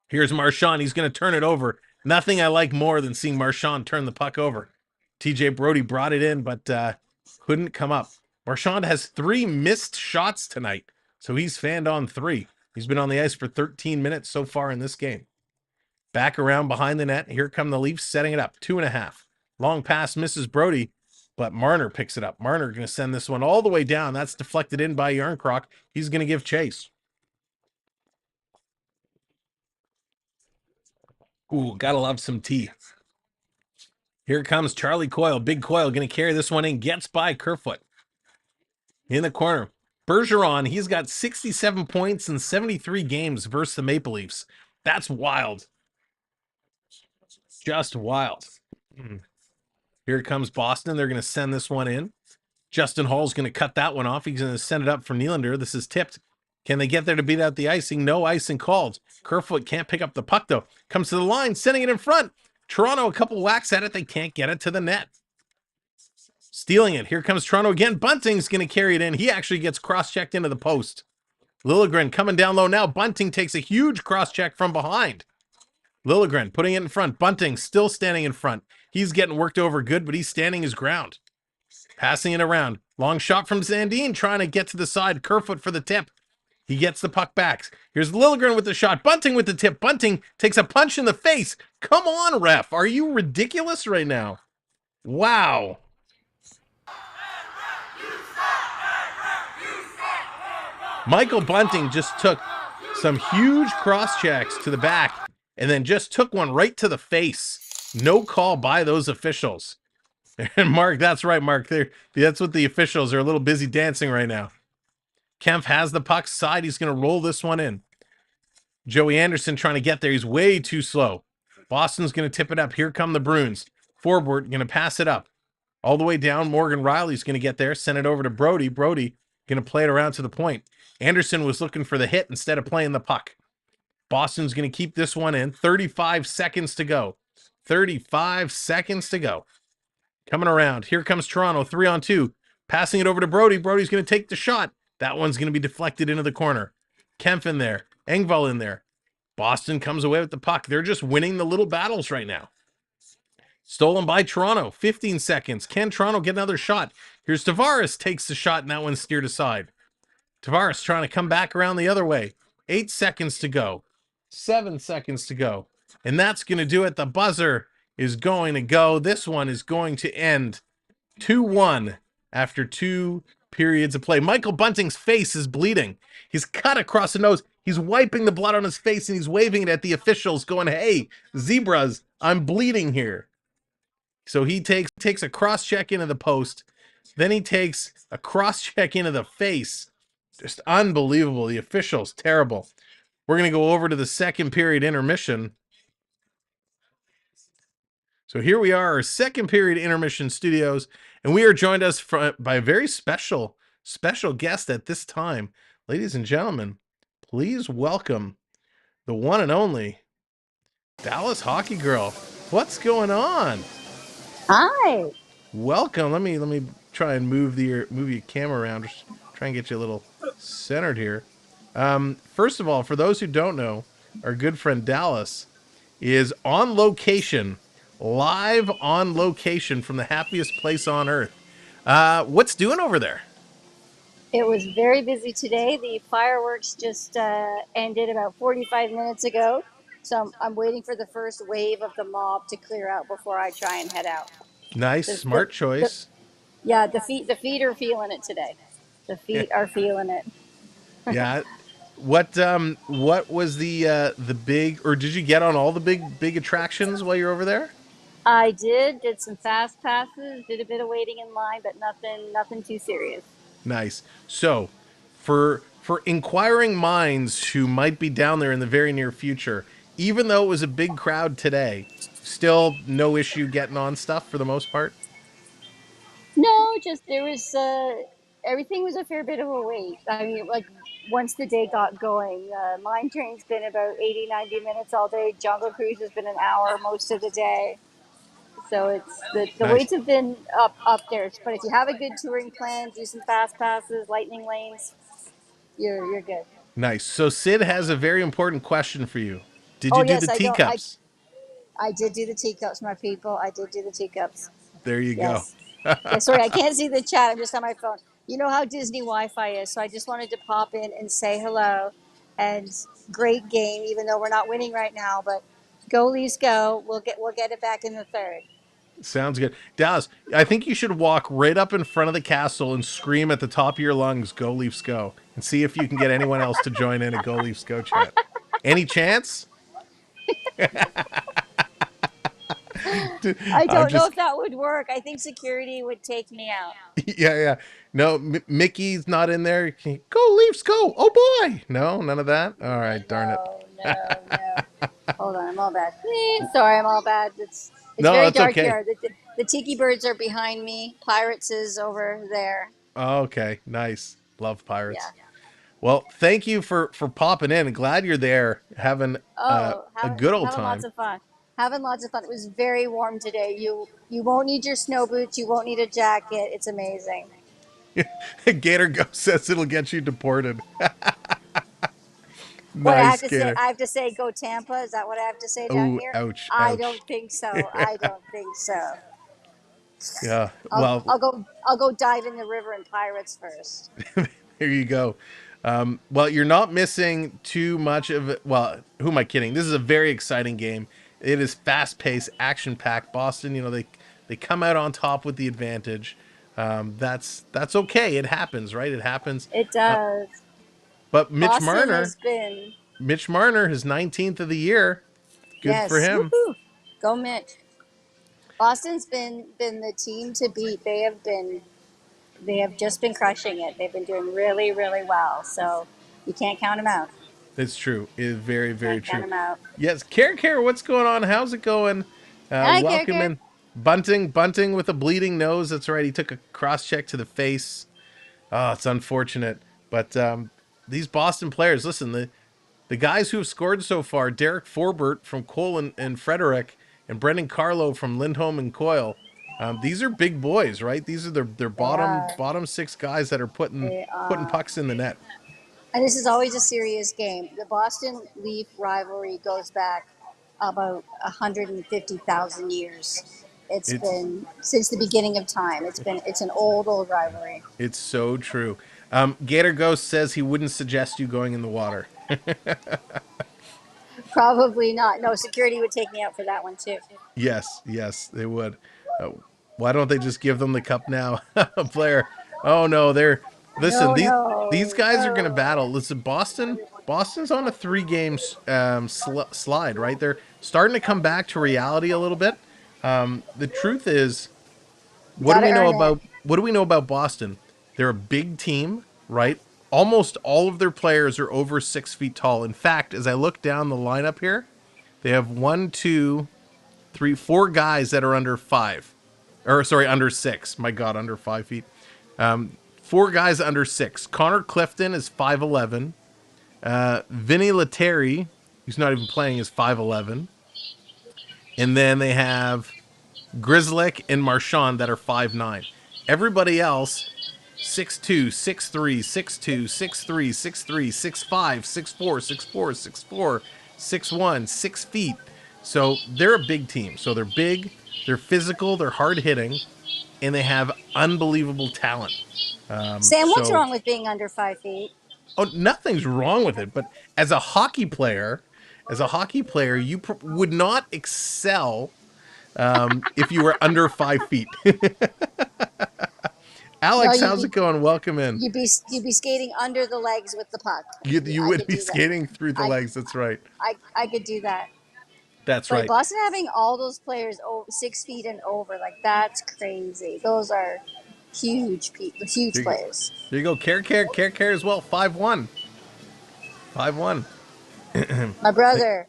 Here's Marchand. He's going to turn it over. Nothing I like more than seeing Marchand turn the puck over. TJ Brody brought it in, but couldn't come up. Marchand has 3 missed shots tonight, so he's fanned on 3. He's been on the ice for 13 minutes so far in this game. Back around behind the net. Here come the Leafs setting it up. 2.5. Long pass misses Brody, but Marner picks it up. Marner going to send this one all the way down. That's deflected in by Yarncroc. He's going to give chase. Ooh, gotta love some tea. Here comes Charlie Coyle. Big Coyle going to carry this one in. Gets by Kerfoot. In the corner. Bergeron, he's got 67 points in 73 games versus the Maple Leafs. That's wild. Just wild. Here comes Boston. They're going to send this one in. Justin Hall's going to cut that one off. He's going to send it up for Nylander. This is tipped. Can they get there to beat out the icing? No icing called. Kerfoot can't pick up the puck, though. Comes to the line, sending it in front. Toronto, a couple whacks at it. They can't get it to the net. Stealing it. Here comes Toronto again. Bunting's going to carry it in. He actually gets cross-checked into the post. Liljegren coming down low now. Bunting takes a huge cross-check from behind. Liljegren putting it in front. Bunting still standing in front. He's getting worked over good, but he's standing his ground. Passing it around. Long shot from Sandin trying to get to the side. Kerfoot for the tip. He gets the puck back. Here's Liljegren with the shot. Bunting with the tip. Bunting takes a punch in the face. Come on, ref. Are you ridiculous right now? Wow. Michael Bunting just took some huge cross checks to the back and then just took one right to the face. No call by those officials. And Mark, that's right, Mark. That's what the officials are a little busy dancing right now. Kempf has the puck side. He's going to roll this one in. Joey Anderson trying to get there. He's way too slow. Boston's going to tip it up. Here come the Bruins. Forward, going to pass it up. All the way down. Morgan Riley's going to get there. Send it over to Brody. Brody going to play it around to the point. Anderson was looking for the hit instead of playing the puck. Boston's going to keep this one in. 35 seconds to go. 35 seconds to go. Coming around. Here comes Toronto. 3-on-2. Passing it over to Brody. Brody's going to take the shot. That one's going to be deflected into the corner. Kempf in there. Engvall in there. Boston comes away with the puck. They're just winning the little battles right now. Stolen by Toronto. 15 seconds. Can Toronto get another shot? Here's Tavares. Takes the shot, and that one's steered aside. Tavares trying to come back around the other way. 8 seconds to go. 7 seconds to go. And that's going to do it. The buzzer is going to go. This one is going to end 2-1 after 2 periods of play. Michael Bunting's face is bleeding. He's cut across the nose. He's wiping the blood on his face, and he's waving it at the officials going, hey, zebras, I'm bleeding here. So he takes a cross-check into the post. Then he takes a cross-check into the face. Just unbelievable. The officials, terrible. We're going to go over to the second period intermission. So here we are, our second period intermission studios, and we are joined by a very special guest at this time. Ladies and gentlemen, please welcome the one and only Dallas Hockey Girl. What's going on? Hi. Welcome. Let me try and move your camera around. Just try and get you a little centered here. First of all, for those who don't know, our good friend Dallas is on location. Live on location from the happiest place on earth. What's doing over there? It was very busy today. The fireworks just ended about 45 minutes ago. So I'm waiting for the first wave of the mob to clear out before I try and head out. Nice, smart choice. The feet are feeling it today. The feet are feeling it. Yeah. What was the big, or did you get on all the big attractions while you're over there? I did some fast passes, did a bit of waiting in line, but nothing too serious. Nice. So, for inquiring minds who might be down there in the very near future, even though it was a big crowd today, still no issue getting on stuff for the most part? No, just there was everything was a fair bit of a wait. I mean, like once the day got going, Mine Train's been about 80, 90 minutes all day. Jungle Cruise has been an hour most of the day. So it's the Nice. weights have been up there. But if you have a good touring plan, do some fast passes, lightning lanes, you're good. Nice. So Sid has a very important question for you. Did Oh, you do yes, the I don't- teacups? I did do the teacups, my people. I did do the teacups. There you Yes. go. Yeah, sorry, I can't see the chat. I'm just on my phone. You know how Disney Wi-Fi is, so I just wanted to pop in and say hello. And great game, even though we're not winning right now. But go Leafs, go! We'll get it back in the third. Sounds good. Dallas, I think you should walk right up in front of the castle and scream at the top of your lungs, "Go Leafs, go!" and see if you can get anyone else to join in a "Go Leafs, go" chant. Any chance? I don't know if that would work. I think security would take me out. Yeah. No, Mickey's not in there. Go Leafs, go! Oh boy! No, none of that. All right, darn it. No. Hold on, I'm all bad. Sorry, I'm all bad. It's No, very that's dark okay. here. The tiki birds are behind me. Pirates is over there. Oh, okay, nice. Love Pirates. Yeah. Well, thank you for popping in. Glad you're there, having a good old having time. lots of fun. Having lots of fun. It was very warm today. You won't need your snow boots. You won't need a jacket. It's amazing. Gator Ghost says it'll get you deported. What I have Nice, to say, Gator. I have to say, go Tampa. Is that what I have to say down Oh, here? ouch, I ouch. don't think so. I don't think so. Yeah, I'll, well, I'll go. I'll go dive in the river in Pirates first. here you go. Well, you're not missing too much of it. Well, who am I kidding? This is a very exciting game. It is fast-paced, action-packed. Boston, they come out on top with the advantage. That's okay. It happens, right? It happens. It does. But Boston has been. Mitch Marner, his 19th of the year. Good for Yes. him. Woohoo! Go Mitch. Boston's been the team to beat. They have just been crushing it. They've been doing really, really well. So you can't count them out. It's true. It is very, very Can't count true. them out. Yes, Care, what's going on? How's it going? Hi, Welcome Care. in. Bunting with a bleeding nose. That's right. He took a cross check to the face. Oh, it's unfortunate. But these Boston players, listen, the guys who have scored so far, Derek Forbert from Cole and Frederick, and Brendan Carlo from Lindholm and Coyle. These are big boys, right? These are their bottom six guys that are putting pucks in the net. And this is always a serious game. The Boston Leaf rivalry goes back about 150,000 years. It's been since the beginning of time. It's an old rivalry. It's so true. Gator Ghost says he wouldn't suggest you going in the water. Probably not. No, security would take me out for that one too. Yes, they would. Why don't they just give them the cup now, Blair? Oh no, listen. These guys are gonna battle. Listen, Boston's on a 3-game slide, right? They're starting to come back to reality a little bit. The truth is, what do we know about Boston? They're a big team, right? Almost all of their players are over 6 feet tall. In fact, as I look down the lineup here, they have 1, 2, 3, 4 guys that are under 5. Or sorry, under 6. My God, under 5 feet. 4 guys under 6. Connor Clifton is 5'11". Vinny Lettieri, who's not even playing, is 5'11". And then they have Grizzlick and Marchand that are 5'9". Everybody else, 6'2", 6'3", 6'2", 6'3", 6'3", 6'5", 6'4", 6'4", 6'4", 6'1", 6 feet. So they're a big team. So they're big, they're physical, they're hard hitting, and they have unbelievable talent. Sam, what's wrong with being under 5 feet? Oh, nothing's wrong with it. But as a hockey player, you would not excel if you were under 5 feet. Alex, how's it going? Welcome in. You'd be skating under the legs with the puck. You would be skating through the legs. That's right. I could do that. That's but right. Boston having all those players 6 feet and over, like that's crazy. Those are huge players. There you go. Care as well. 5'1". 5'1". My brother.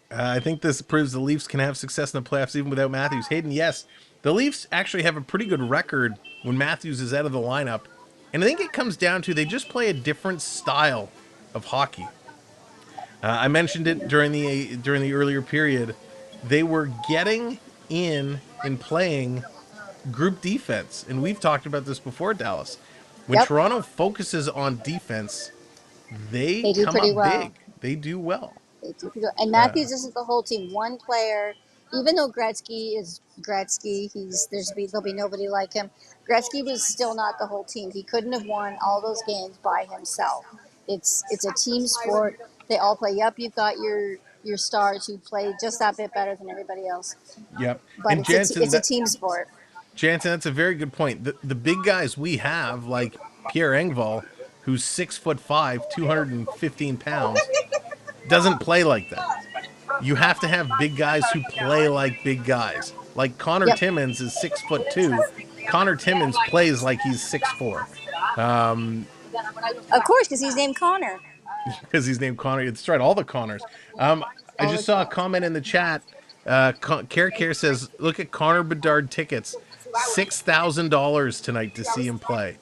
I think this proves the Leafs can have success in the playoffs even without Matthews. Hayden, yes. The Leafs actually have a pretty good record when Matthews is out of the lineup. And I think it comes down to they just play a different style of hockey. I mentioned it during the earlier period. They were getting in and playing group defense. And we've talked about this before, Dallas. When Toronto focuses on defense, they do come pretty up well. big. They do well. And Matthews isn't the whole team. One player, even though Gretzky is Gretzky, there'll be nobody like him. Gretzky was still not the whole team. He couldn't have won all those games by himself. It's a team sport. They all play. Yep, you've got your stars who play just that bit better than everybody else. Yep. But and Jansen, it's a team sport. Jansen, that's a very good point. The big guys we have, like Pierre Engvall, who's 6'5", 215 pounds, doesn't play like that. You have to have big guys who play like big guys. Like Connor Timmins is 6'2". Connor Timmins plays like he's 6'4". Of course, because he's named Connor. Because he's named Connor. It's right, all the Connors. I just saw a comment in the chat. Care says, look at Connor Bedard tickets. $6,000 tonight to see him play.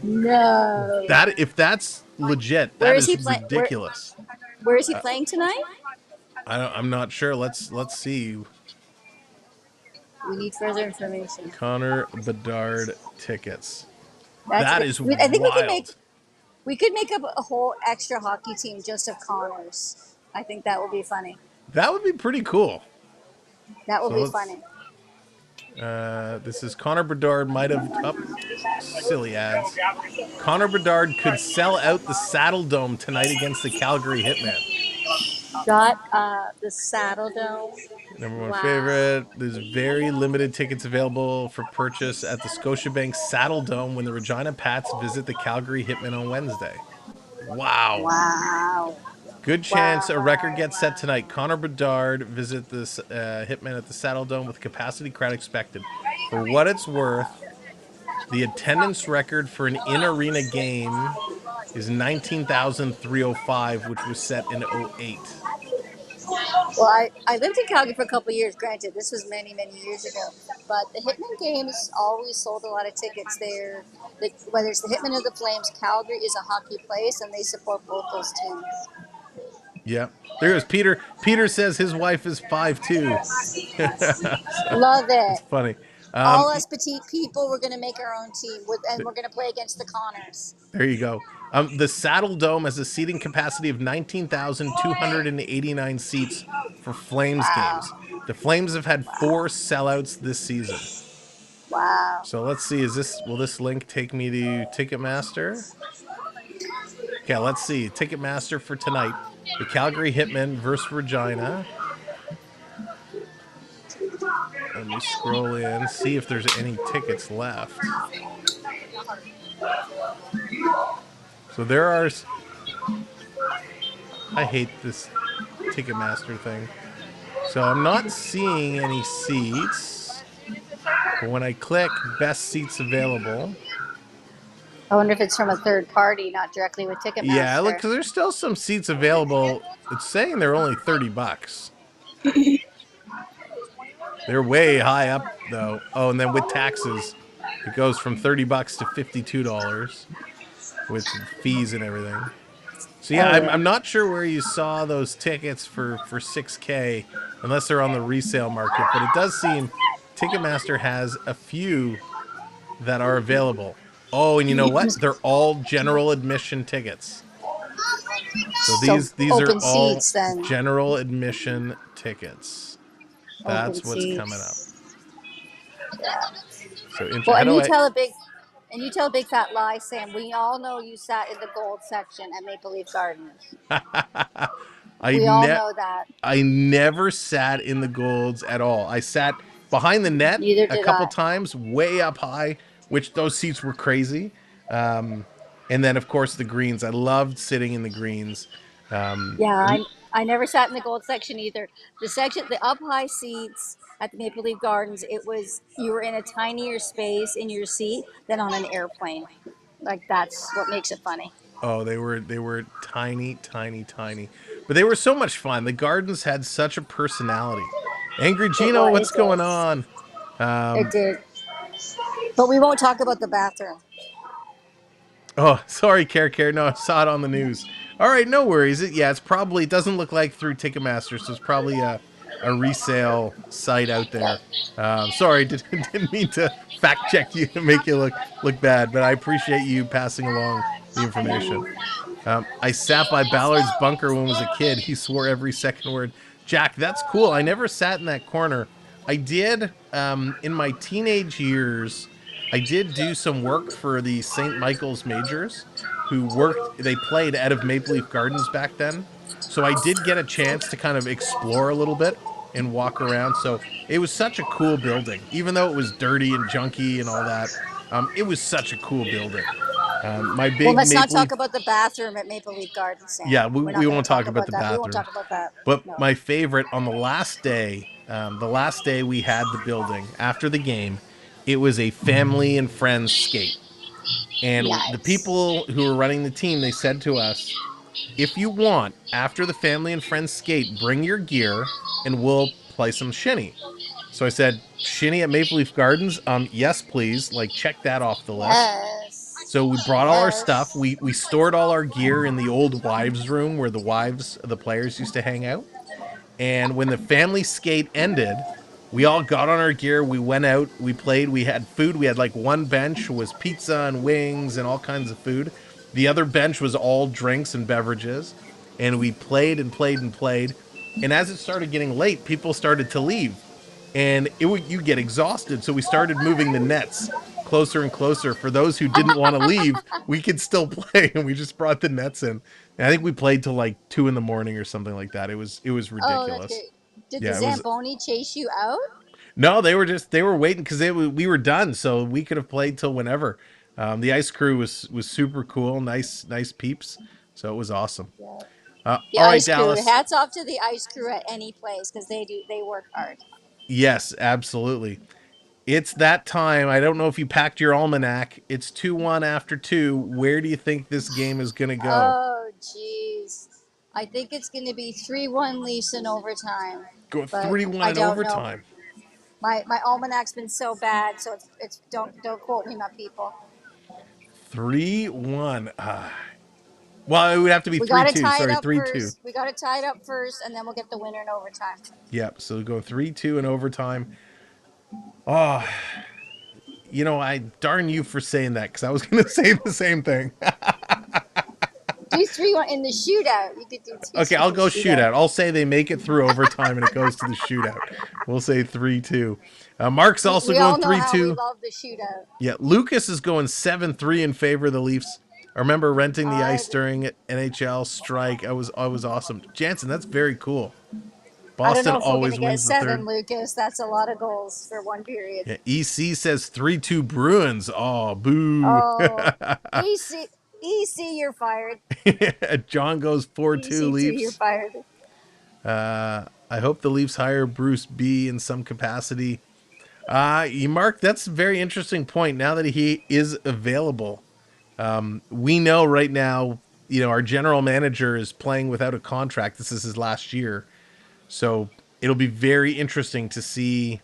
No. If that's legit, that is ridiculous. Where is he playing tonight? I'm not sure. Let's see. We need further information. Connor Bedard tickets. That's That good. is I think wild. we could make up a whole extra hockey team just of Connors. I think that would be funny. That would be pretty cool. That would So be let's- funny. This is Connor Bedard might have silly ads. Connor Bedard could sell out the Saddle Dome tonight against the Calgary Hitmen. Got the Saddle Dome. Number one Wow. favorite. There's very limited tickets available for purchase at the Scotiabank Saddle Dome when the Regina Pats visit the Calgary Hitmen on Wednesday. Wow. Wow. Good chance a record gets set tonight. Connor Bedard visit this Hitmen at the Saddle Dome with capacity crowd expected. For what it's worth, the attendance record for an in-arena game is 19,305, which was set in 2008. Well, I lived in Calgary for a couple of years. Granted, this was many, many years ago. But the Hitman games always sold a lot of tickets there. Whether it's the Hitman or the Flames, Calgary is a hockey place, and they support both those teams. Yeah. There goes Peter. Peter says his wife is 5'2". Love it. It's funny. All us petite people, we're going to make our own team, and we're going to play against the Connors. There you go. The Saddle Dome has a seating capacity of 19,289 seats for Flames games. The Flames have had 4 sellouts this season. Wow. So let's see. Will this link take me to Ticketmaster? Okay, let's see. Ticketmaster for tonight. The Calgary Hitmen versus Regina. Let me scroll in, see if there's any tickets left. So there are... I hate this Ticketmaster thing. So I'm not seeing any seats. But when I click best seats available... I wonder if it's from a third party, not directly with Ticketmaster. Yeah, look, because there's still some seats available. It's saying they're only $30. They're way high up, though. Oh, and then with taxes, it goes from $30 to $52 with fees and everything. So yeah, I'm not sure where you saw those tickets for $6K, unless they're on the resale market. But it does seem Ticketmaster has a few that are available. Oh, and you know what? They're all general admission tickets. So these are all seats, then. general admission tickets. That's Open what's seats. coming up. So Well, and you tell a big fat lie, Sam. We all know you sat in the gold section at Maple Leaf Gardens. We all know that. I never sat in the golds at all. I sat behind the net a couple times, way up high, which those seats were crazy. And then, of course, the greens. I loved sitting in the greens. I never sat in the gold section either. The up high seats at the Maple Leaf Gardens, you were in a tinier space in your seat than on an airplane. Like, that's what makes it funny. Oh, they were tiny, tiny, tiny. But they were so much fun. The Gardens had such a personality. Angry Gino, what's going on? It did. But we won't talk about the bathroom. Oh, sorry, Care. No, I saw it on the news. All right, no worries. It doesn't look like through Ticketmaster, so it's probably a resale site out there. Sorry, didn't mean to fact check you and make you look bad, but I appreciate you passing along the information. I sat by Ballard's bunker when I was a kid. He swore every second word. Jack, that's cool. I never sat in that corner. I did, in my teenage years, I did do some work for the St. Michael's Majors, they played out of Maple Leaf Gardens back then. So I did get a chance to kind of explore a little bit and walk around. So it was such a cool building, even though it was dirty and junky and all that. It was such a cool building. Let's not talk about the bathroom at Maple Leaf Gardens, Sam. Yeah, we won't talk about the bathroom. We won't talk about that. But no. My favorite, on the last day we had the building, after the game, it was a family and friends skate. And the people who were running the team, they said to us, if you want, after the family and friends skate, bring your gear and we'll play some shinny. So I said, shinny at Maple Leaf Gardens? Yes, please. Like, check that off the list. Yes. So we brought all our stuff. We stored all our gear in the old wives' room where the players used to hang out. And when the family skate ended, we all got on our gear. We went out. We played. We had food. We had like one bench was pizza and wings and all kinds of food. The other bench was all drinks and beverages. And we played and played and played. And as it started getting late, people started to leave. And you get exhausted. So we started moving the nets closer and closer. For those who didn't want to leave, we could still play. And we just brought the nets in. And I think we played till like 2 in the morning or something like that. It was Oh, that's ridiculous. great. Did the Yeah, it was. Zamboni chase you out? No, they were waiting because we were done, so we could have played till whenever. The ice crew was super cool, nice peeps. So it was awesome. Yeah. The All right, ice crew. Dallas. Hats off to the ice crew at any place because they work hard. Yes, absolutely. It's that time. I don't know if you packed your almanac. It's 2-1 after 2. Where do you think this game is going to go? Oh, jeez. I think it's going to be 3-1 Leafs in overtime. Go But 3-1 I in don't know. overtime. My almanac's been so bad, so it's don't quote me, my people. 3-1. Well, it would have to be We got to 3-2. tie it Sorry, up 3-2. first. We got to tie it up first, and then we'll get the winner in overtime. Yep. So go 3-2 in overtime. Oh, you know, I darn you for saying that because I was going to say the same thing. Do 3-1 in the shootout. You could do 2. Okay, I'll go shootout. I'll say they make it through overtime and it goes to the shootout. We'll say 3-2. Mark's also we all going know how we 3-2. love the shootout. Yeah, Lucas is going 7-3 in favor of the Leafs. I remember renting the ice during NHL strike. I was awesome. Jansen, that's very cool. I don't Boston know if we're always going to get wins the 7, third. Lucas. That's a lot of goals for one period. Yeah, EC says 3-2 Bruins. Oh, boo. Oh, EC, you're fired. John goes 4-2 EC2, Leafs. you're fired. I hope the Leafs hire Bruce B in some capacity. Mark, that's a very interesting point. Now that he is available, we know right now, our general manager is playing without a contract. This is his last year. So it'll be very interesting to see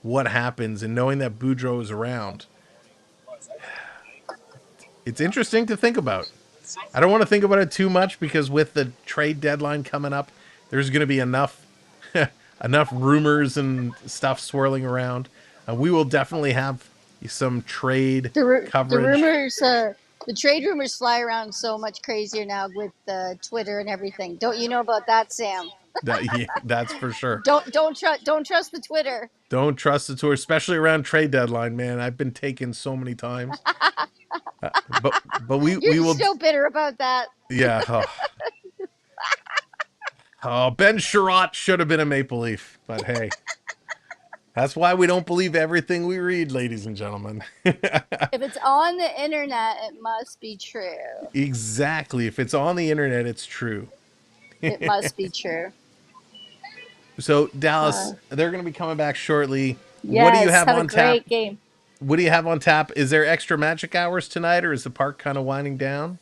what happens. And knowing that Boudreaux is around, it's interesting to think about. I don't want to think about it too much because with the trade deadline coming up, there's going to be enough rumors and stuff swirling around. We will definitely have some trade coverage. The trade rumors fly around so much crazier now with Twitter and everything. Don't you know about that, Sam? Yeah, that's for sure. Don't trust the Twitter. Don't trust the Twitter, especially around trade deadline, man. I've been taken so many times. But we will still bitter about that. Yeah. Oh, Ben Sherratt should have been a Maple Leaf, but hey. That's why we don't believe everything we read, ladies and gentlemen. If it's on the internet, it must be true. Exactly. If it's on the internet, it's true. It must be true. So, Dallas, they're going to be coming back shortly. Yes, what do you have on a great tap? Game. What do you have on tap? Is there extra magic hours tonight, or is the park kind of winding down?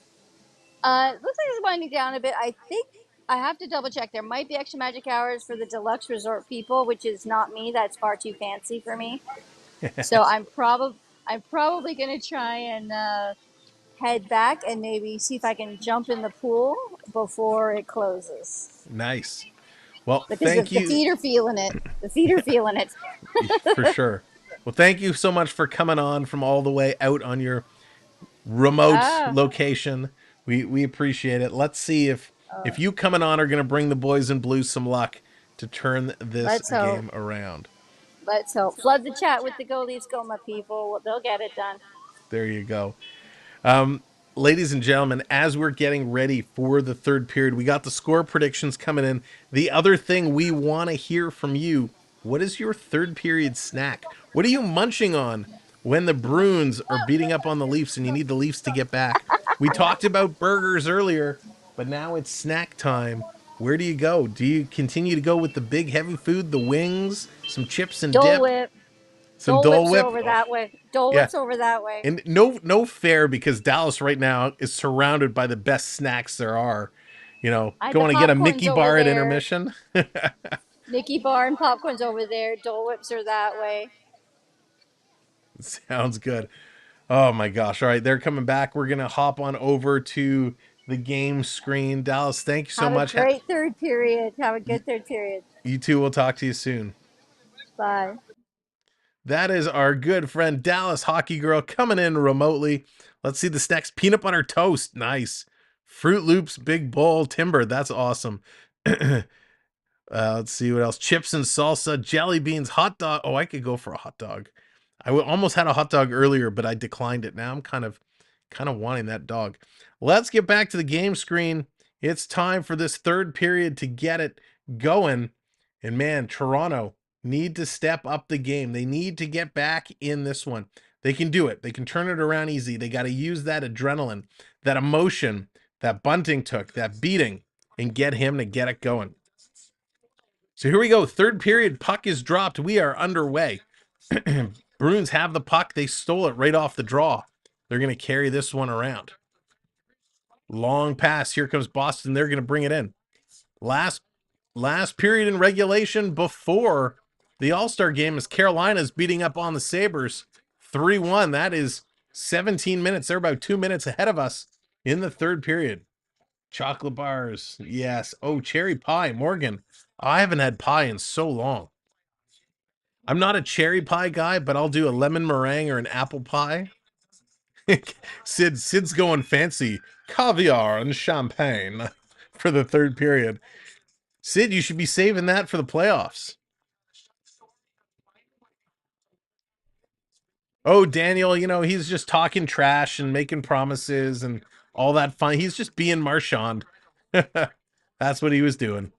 Looks like it's winding down a bit. I think I have to double check. There might be extra magic hours for the deluxe resort people, which is not me. That's far too fancy for me. So I'm probably going to try and head back and maybe see if I can jump in the pool before it closes. Nice. Well, because thank you. The feet are feeling it. The feet are feeling it. For sure. Well, thank you so much for coming on from all the way out on your remote location. We appreciate it. Let's see if you coming on are going to bring the boys in blue some luck to turn this game around. Let's hope. Flood the chat with the Go Leafs Go, my people. They'll get it done. There you go. Ladies and gentlemen, as we're getting ready for the third period, we got the score predictions coming in. The other thing we want to hear from you, what is your third period snack? What are you munching on when the Bruins are beating up on the Leafs and you need the Leafs to get back? We talked about burgers earlier, but now it's snack time. Where do you go? Do you continue to go with the big heavy food, the wings, some chips and dip? Whip. Some Dole Whip over that way. Dole Whip's over that way. And no fair, because Dallas right now is surrounded by the best snacks there are. Going to get a Mickey bar at intermission. Mickey bar and popcorn's over there. Dole Whips are that way. Sounds good. Oh my gosh. All right, they're coming back. We're going to hop on over to the game screen. Dallas, thank you so Have much. a great third period. Have a good third period. You too. We'll talk to you soon. Bye. That is our good friend Dallas Hockey Girl coming in remotely. Let's see this next. Peanut butter toast. Nice. Fruit Loops, big bowl, timber. That's awesome. Let's see what else. Chips and salsa, jelly beans, hot dog. Oh, I could go for a hot dog. I almost had a hot dog earlier, but I declined it. Now I'm kind of wanting that dog. Let's get back to the game screen. It's time for this third period to get it going. And man, Toronto need to step up the game. They need to get back in this one. They can do it. They can turn it around easy. They got to use that adrenaline, that emotion that Bunting took, that beating, and get him to get it going. So here we go. Third period, puck is dropped. We are underway. Bruins have the puck. They stole it right off the draw. They're going to carry this one around. Long pass. Here comes Boston. They're going to bring it in. Last period in regulation before the All-Star game as Carolina's beating up on the Sabres 3-1. That is 17 minutes. They're about 2 minutes ahead of us in the third period. Chocolate bars. Yes. Oh, cherry pie. Morgan. I haven't had pie in so long. I'm not a cherry pie guy, but I'll do a lemon meringue or an apple pie. Sid's going fancy. Caviar and champagne for the third period. Sid, you should be saving that for the playoffs. Oh, Daniel, you know, he's just talking trash and making promises and all that fun. He's just being Marchand. That's what he was doing.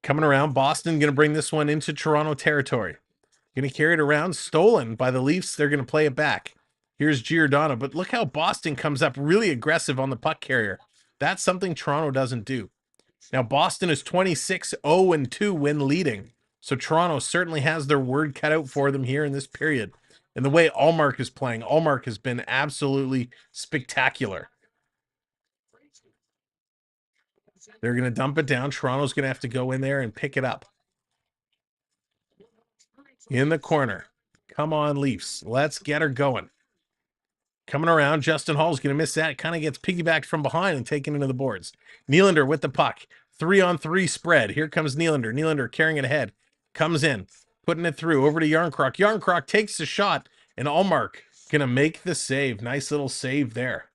Coming around, Boston going to bring this one into Toronto territory. Going to carry it around, stolen by the Leafs. They're going to play it back. Here's Giordano, but look how Boston comes up really aggressive on the puck carrier. That's something Toronto doesn't do. Now, Boston is 26-0-2 when leading. So Toronto certainly has their word cut out for them here in this period. And the way Allmark is playing, Allmark has been absolutely spectacular. They're going to dump it down. Toronto's going to have to go in there and pick it up. In the corner. Come on, Leafs. Let's get her going. Coming around, Justin Hall's going to miss that. Kind of gets piggybacked from behind and taken into the boards. Nylander with the puck. 3-on-3 spread. Here comes Nylander. Nylander carrying it ahead. Comes in. Putting it through. Over to Yarncroc. Yarncroc takes the shot. And Allmark going to make the save. Nice little save there.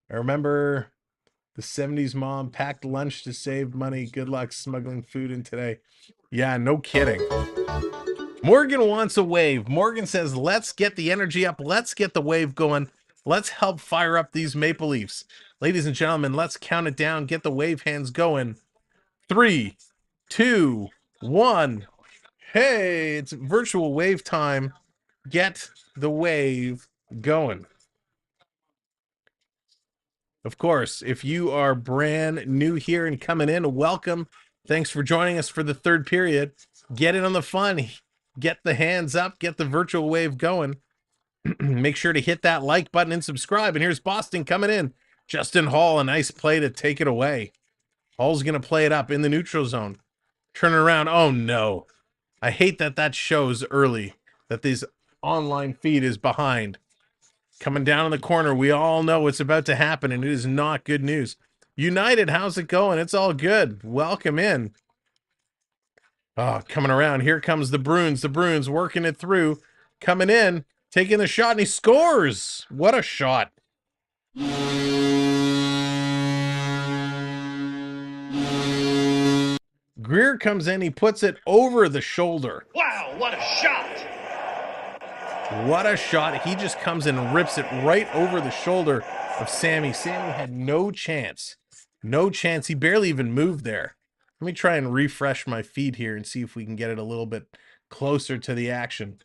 I remember the 70s mom packed lunch to save money. Good luck smuggling food in today. Yeah, no kidding. Morgan wants a wave. Morgan says, let's get the energy up. Let's get the wave going. Let's help fire up these Maple Leafs. Ladies and gentlemen, let's count it down. Get the wave hands going. 3, 2, 1. Hey, it's virtual wave time. Get the wave going. Of course, if you are brand new here and coming in, welcome. Thanks for joining us for the third period. Get in on the fun. Get the hands up. Get the virtual wave going. Make sure to hit that like button and subscribe. And here's Boston coming in. Justin Hall, a nice play to take it away. Hall's going to play it up in the neutral zone. Turn it around. Oh, no. I hate that that shows early that this online feed is behind. Coming down in the corner. We all know what's about to happen, and it is not good news. United, how's it going? It's all good. Welcome in. Oh, coming around. Here comes the Bruins. The Bruins working it through. Coming in. Taking the shot, and he scores. What a shot. Greer comes in. He puts it over the shoulder. Wow, what a shot! What a shot. He just comes and rips it right over the shoulder of Sammy. Sammy had no chance. No chance. He barely even moved there. Let me try and refresh my feed here and see if we can get it a little bit closer to the action.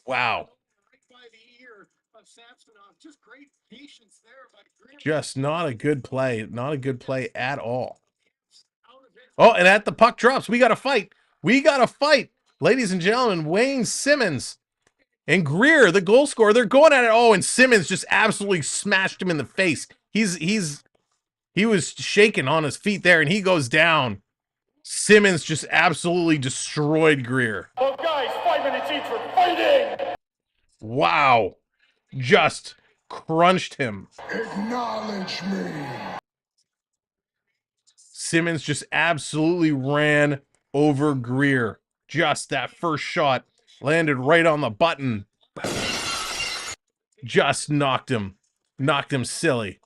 Wow. Just not a good play. Not a good play at all. Oh, and at the puck drops, we got to fight. We got to fight. Ladies and gentlemen, Wayne Simmons and Greer, the goal scorer, they're going at it. Oh, and Simmons just absolutely smashed him in the face. He was shaking on his feet there, and he goes down. Simmons just absolutely destroyed Greer. Oh, guys, 5 minutes each for fighting. Wow. Just crunched him. Acknowledge me. Simmons just absolutely ran over Greer. Just that first shot landed right on the button. Just knocked him silly.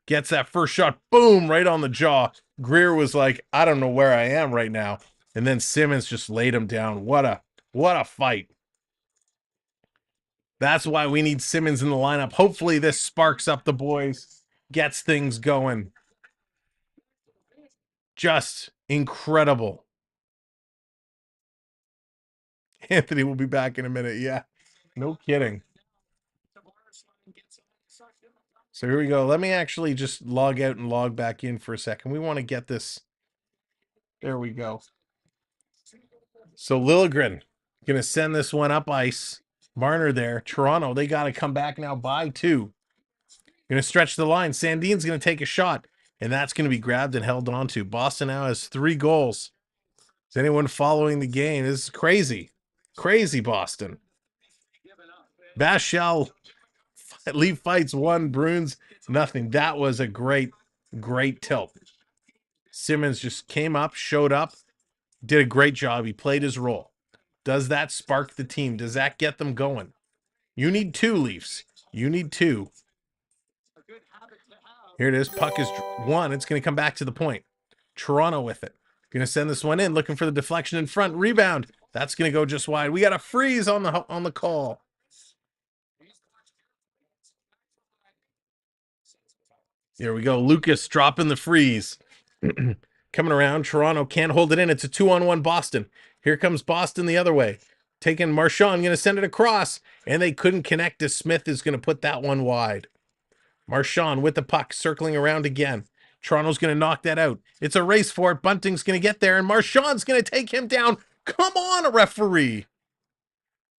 Gets that first shot, boom, right on the jaw. Greer was like, I don't know where I am right now. And then Simmons just laid him down. What a fight. That's why we need Simmons in the lineup. Hopefully this sparks up the boys, gets things going. Just incredible. Anthony will be back in a minute. Yeah, no kidding. So here we go. Let me actually just log out and log back in for a second. We want to get this. There we go. So Liljegren going to send this one up ice. Marner there. Toronto, they got to come back now by 2. Going to stretch the line. Sandin's going to take a shot, and that's going to be grabbed and held onto. Boston now has 3 goals. Is anyone following the game? This is crazy. Crazy Boston. Bashal, Leaf fights 1, Bruins nothing. That was a great tilt. Simmons just came up, showed up, did a great job. He played his role. Does that spark the team? Does that get them going? You need 2, Leafs. You need 2. Here it is. Puck is 1. It's going to come back to the point. Toronto with it. Going to send this one in, looking for the deflection in front. Rebound. That's going to go just wide. We got a freeze on the call. Here we go. Lucas dropping the freeze. Coming around. Toronto can't hold it in. It's a 2-on-1 Boston. Here comes Boston the other way. Taking Marchand. Going to send it across. And they couldn't connect as Smith is going to put that one wide. Marchand with the puck. Circling around again. Toronto's going to knock that out. It's a race for it. Bunting's going to get there. And Marchand's going to take him down. Come on, referee.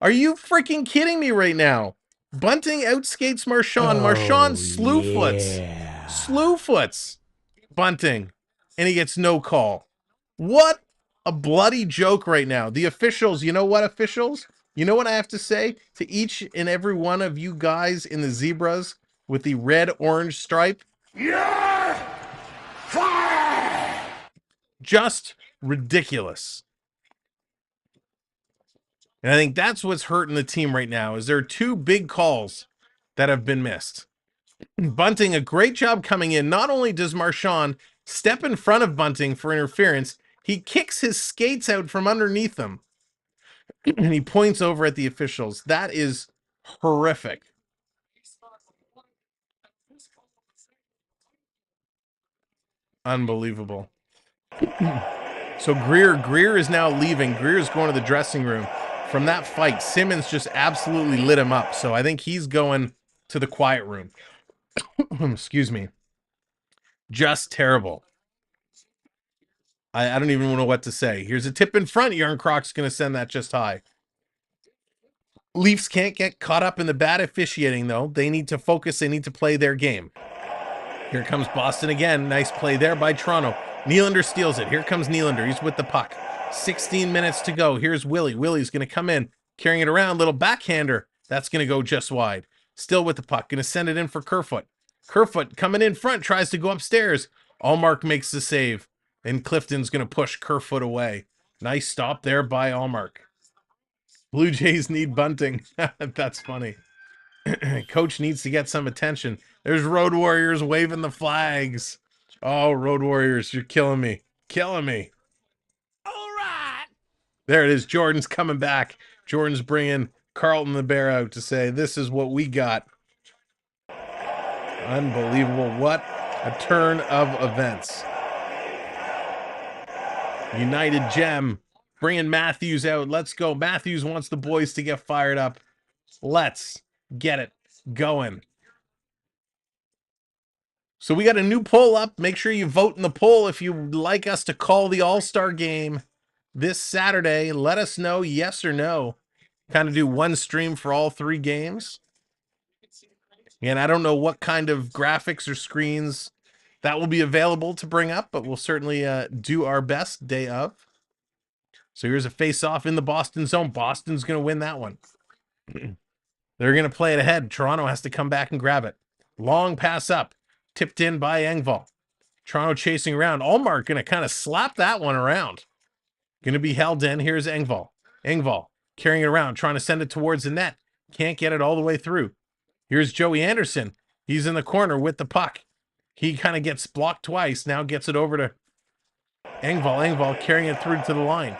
Are you freaking kidding me right now? Bunting outskates Marchand. Marchand slew foots Bunting, and he gets no call. What a bloody joke right now. The officials, you know what, officials? You know what I have to say to each and every one of you guys in the zebras with the red-orange stripe? You're fired! Just ridiculous. And I think that's what's hurting the team right now, is there are 2 big calls that have been missed. Bunting, a great job coming in. Not only does Marchand step in front of Bunting for interference, he kicks his skates out from underneath him. And he points over at the officials. That is horrific. Unbelievable. So Greer is now leaving. Greer is going to the dressing room. From that fight, Simmons just absolutely lit him up. So I think he's going to the quiet room. Excuse me. Just terrible. I don't even know what to say. Here's a tip in front. Yarncroc's going to send that just high. Leafs can't get caught up in the bad officiating, though. They need to focus. They need to play their game. Here comes Boston again. Nice play there by Toronto. Nylander steals it. Here comes Nylander. He's with the puck. 16 minutes to go. Here's Willie. Willie's going to come in, carrying it around. Little backhander. That's going to go just wide. Still with the puck. Going to send it in for Kerfoot. Kerfoot coming in front. Tries to go upstairs. Allmark makes the save. And Clifton's going to push Kerfoot away. Nice stop there by Allmark. Blue Jays need Bunting. That's funny. Coach needs to get some attention. There's Road Warriors waving the flags. Oh, Road Warriors, you're killing me. Killing me. All right. There it is. Jordan's coming back. Jordan's bringing Carlton the Bear out to say, this is what we got. Unbelievable. What a turn of events. United Gem bringing Matthews out. Let's go. Matthews wants the boys to get fired up. Let's get it going. So we got a new poll up. Make sure you vote in the poll if you'd like us to call the All-Star game this Saturday. Let us know yes or no. Kind of do one stream for all 3 games. And I don't know what kind of graphics or screens that will be available to bring up, but we'll certainly do our best day of. So here's a face-off in the Boston zone. Boston's going to win that one. They're going to play it ahead. Toronto has to come back and grab it. Long pass up. Tipped in by Engvall. Toronto chasing around. Allmark going to kind of slap that one around. Going to be held in. Here's Engvall. Engvall carrying it around, trying to send it towards the net. Can't get it all the way through. Here's Joey Anderson. He's in the corner with the puck. He kind of gets blocked twice. Now gets it over to Engvall. Engvall carrying it through to the line.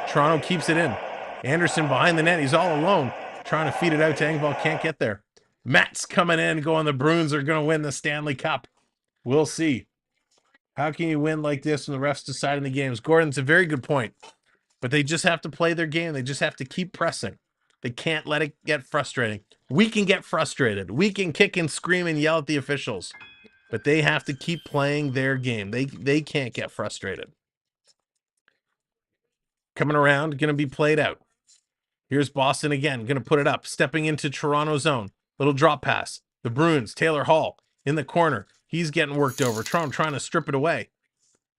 Toronto keeps it in. Anderson behind the net. He's all alone. Trying to feed it out to Engvall. Can't get there. Matt's coming in, going, the Bruins are going to win the Stanley Cup. We'll see. How can you win like this when the refs deciding the games? Gordon's a very good point. But they just have to play their game. They just have to keep pressing. They can't let it get frustrating. We can get frustrated. We can kick and scream and yell at the officials. But they have to keep playing their game. They can't get frustrated. Coming around, going to be played out. Here's Boston again, going to put it up, stepping into Toronto zone. Little drop pass. The Bruins, Taylor Hall in the corner. He's getting worked over. Toronto trying to strip it away.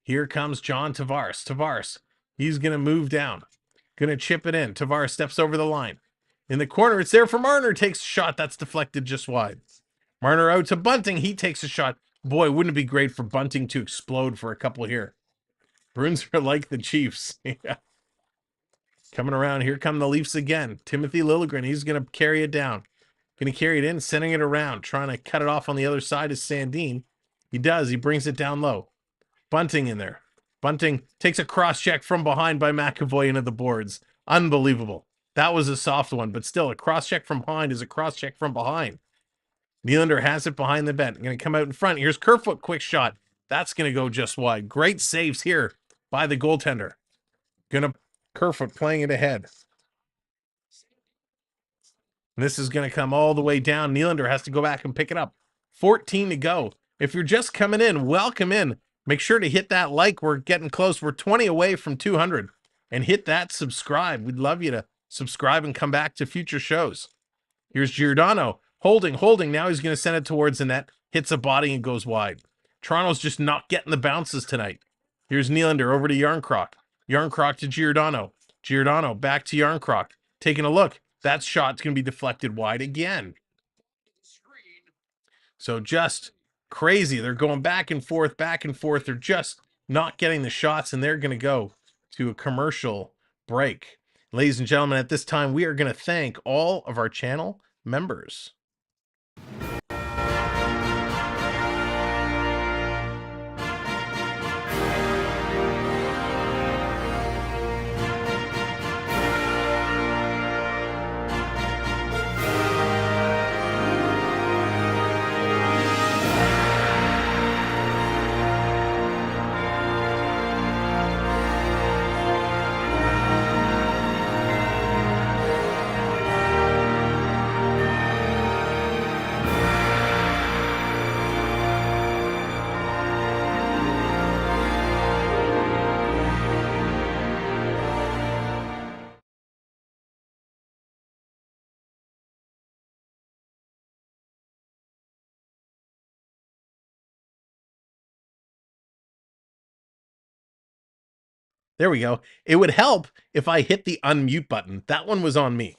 Here comes John Tavares. Tavares, he's going to move down. Going to chip it in. Tavares steps over the line. In the corner, it's there for Marner. Takes a shot. That's deflected just wide. Marner out to Bunting. He takes a shot. Boy, wouldn't it be great for Bunting to explode for a couple here. Bruins are like the Chiefs. Yeah. Coming around, here come the Leafs again. Timothy Liljegren, he's going to carry it down. Going to carry it in, sending it around. Trying to cut it off on the other side is Sandin. He does. He brings it down low. Bunting in there. Bunting takes a cross-check from behind by McAvoy into the boards. Unbelievable. That was a soft one, but still, a cross-check from behind is a cross-check from behind. Nylander has it behind the net. Going to come out in front. Here's Kerfoot, quick shot. That's going to go just wide. Great saves here by the goaltender. Going to Kerfoot playing it ahead. And this is going to come all the way down. Nylander has to go back and pick it up. 14 to go. If you're just coming in, welcome in. Make sure to hit that like. We're getting close. We're 20 away from 200. And hit that subscribe. We'd love you to subscribe and come back to future shows. Here's Giordano. Holding. Now he's going to send it towards the net. Hits a body and goes wide. Toronto's just not getting the bounces tonight. Here's Nylander over to Yarncroc. Yarncroc to Giordano. Giordano back to Yarncroc. Taking a look. That shot's going to be deflected wide again. So just crazy. They're going back and forth, back and forth. They're just not getting the shots, and they're going to go to a commercial break. Ladies and gentlemen, at this time, we are going to thank all of our channel members. There we go. It would help if I hit the unmute button. That one was on me.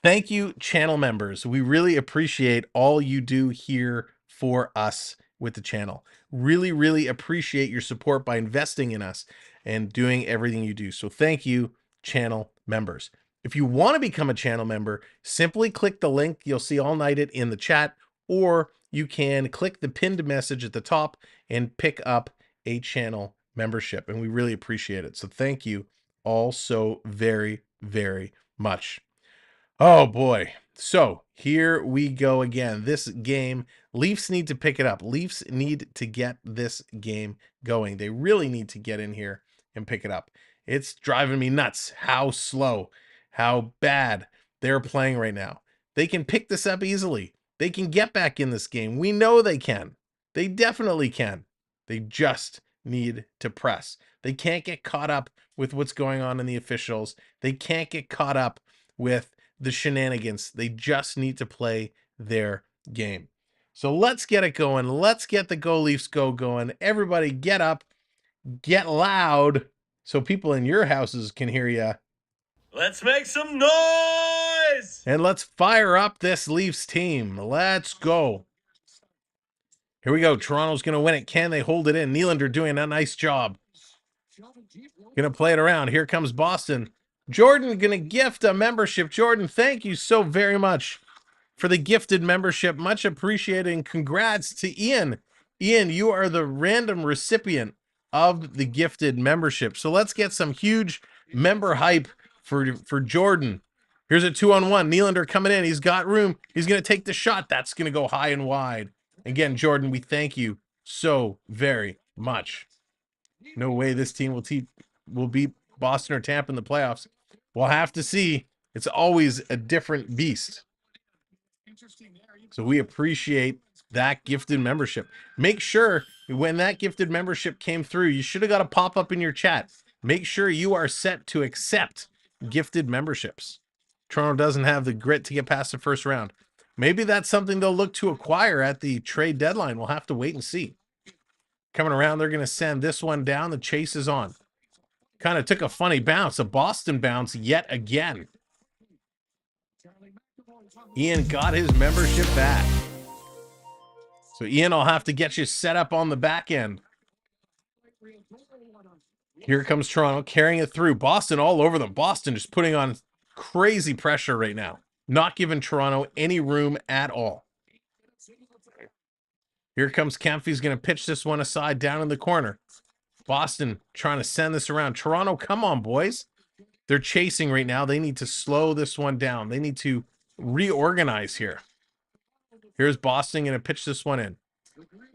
Thank you, channel members. We really appreciate all you do here for us with the channel. Really appreciate your support by investing in us and doing everything you do. So thank you, channel members. If you want to become a channel member, simply click the link. You'll see all night it in the chat, or you can click the pinned message at the top and pick up a channel membership, and we really appreciate it. So thank you all so very much. Oh boy. So here we go again. This game, Leafs need to pick it up. Leafs need to get this game going. They really need to get in here and pick it up. It's driving me nuts how slow, how bad they're playing right now. They can pick this up easily. They can get back in this game. We know they can. They definitely can. They just need to press. They can't get caught up with what's going on in the officials. They can't get caught up with the shenanigans. They just need to play their game. So let's get it going. Let's get the Go Leafs Go going. Everybody get up, get loud, so people in your houses can hear you. Let's make some noise! boys. And let's fire up this Leafs team. Let's go. Here we go. Toronto's going to win it. Can they hold it in? Nylander doing a nice job. Going to play it around. Here comes Boston. Jordan going to gift a membership. Jordan, thank you so very much for the gifted membership. Much appreciated. And congrats to Ian. Ian, you are the random recipient of the gifted membership. So let's get some huge member hype for Jordan. Here's a 2-on-1. Nylander coming in. He's got room. He's going to take the shot. That's going to go high and wide. Again, Jordan, we thank you so very much. No way this team will beat Boston or Tampa in the playoffs. We'll have to see. It's always a different beast. So we appreciate that gifted membership. Make sure when that gifted membership came through, you should have got a pop-up in your chat. Make sure you are set to accept gifted memberships. Toronto doesn't have the grit to get past the first round. Maybe that's something they'll look to acquire at the trade deadline. We'll have to wait and see. Coming around, they're going to send this one down. The chase is on. Kind of took a funny bounce, a Boston bounce yet again. Ian got his membership back. So Ian, I'll have to get you set up on the back end. Here comes Toronto carrying it through. Boston all over them. Boston just putting on crazy pressure right now. Not giving Toronto any room at all. Here comes Kempf. He's going to pitch this one aside down in the corner. Boston trying to send this around. Toronto, come on, boys. They're chasing right now. They need to slow this one down. They need to reorganize here. Here's Boston going to pitch this one in.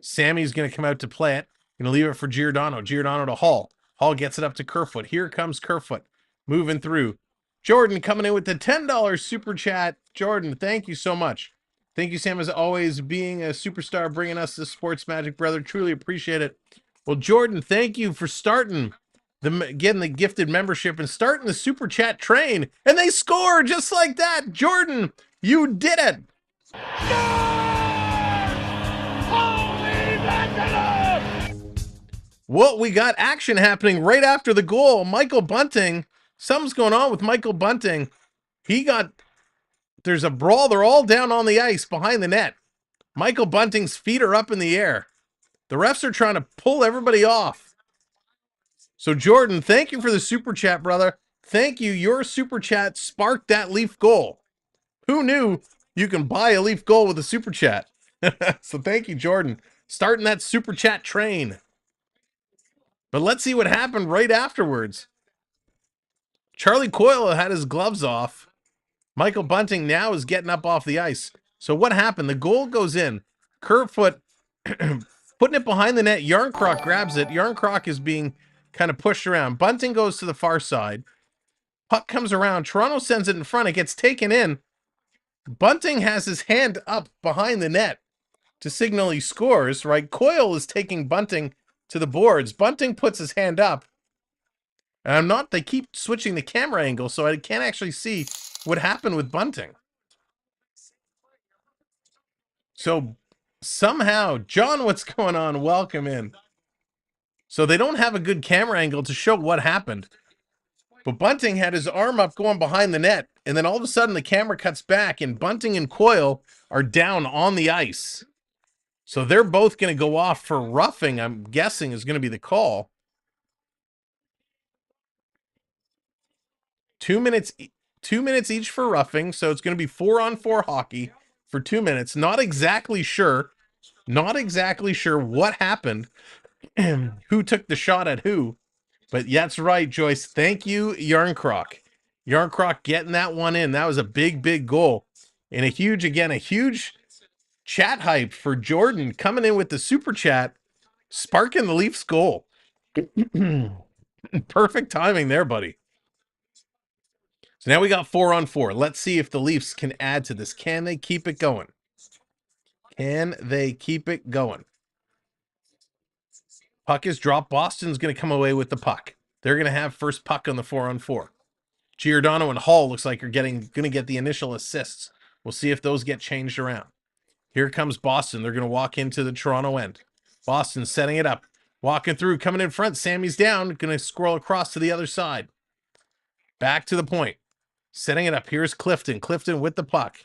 Sammy's going to come out to play it. Going to leave it for Giordano. Giordano to Hall. Hall gets it up to Kerfoot. Here comes Kerfoot. Moving through. Jordan coming in with the $10 super chat. Jordan, thank you so much. Thank you, Sam, as always, being a superstar, bringing us the Sports Magic, brother. Truly appreciate it. Well, Jordan, thank you for getting the gifted membership and starting the super chat train. And they score just like that. Jordan, you did it. Well, we got action happening right after the goal. Michael Bunting. Something's going on with Michael Bunting. There's a brawl. They're all down on the ice behind the net. Michael Bunting's feet are up in the air. The refs are trying to pull everybody off. So, Jordan, thank you for the super chat, brother. Thank you. Your super chat sparked that Leaf goal. Who knew you can buy a Leaf goal with a super chat? So, thank you, Jordan. Starting that super chat train. But let's see what happened right afterwards. Charlie Coyle had his gloves off. Michael Bunting now is getting up off the ice. So what happened? The goal goes in. Kerfoot putting it behind the net. Yarncroc grabs it. Yarncroc is being kind of pushed around. Bunting goes to the far side. Puck comes around. Toronto sends it in front. It gets taken in. Bunting has his hand up behind the net to signal he scores, right? Coyle is taking Bunting to the boards. Bunting puts his hand up. And they keep switching the camera angle, so I can't actually see what happened with Bunting. So somehow, John, what's going on? Welcome in. So they don't have a good camera angle to show what happened. But Bunting had his arm up going behind the net, and then all of a sudden the camera cuts back, and Bunting and Coyle are down on the ice. So they're both going to go off for roughing, I'm guessing is going to be the call. 2 minutes, 2 minutes each for roughing, so it's going to be 4-on-4 hockey for 2 minutes. Not exactly sure what happened, who took the shot at who. But that's right, Joyce. Thank you, Yarncroc. Yarncroc getting that one in. That was a big, big goal. And a huge chat hype for Jordan coming in with the super chat, sparking the Leafs goal. Perfect timing there, buddy. So now we got 4-on-4. Let's see if the Leafs can add to this. Can they keep it going? Can they keep it going? Puck is dropped. Boston's going to come away with the puck. They're going to have first puck on the 4-on-4. Giordano and Hall looks like are going to get the initial assists. We'll see if those get changed around. Here comes Boston. They're going to walk into the Toronto end. Boston setting it up. Walking through, coming in front. Sammy's down. Going to scroll across to the other side. Back to the point. Setting it up. Here's Clifton. Clifton with the puck.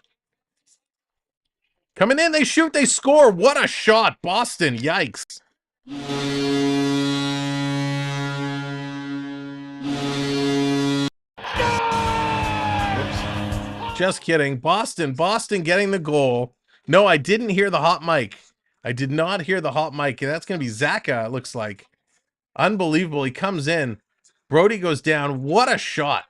Coming in, they shoot, they score. What a shot. Boston, yikes. Oops. Just kidding. Boston getting the goal. No, I didn't hear the hot mic. I did not hear the hot mic. That's going to be Zaka, it looks like. Unbelievable. He comes in. Brody goes down. What a shot.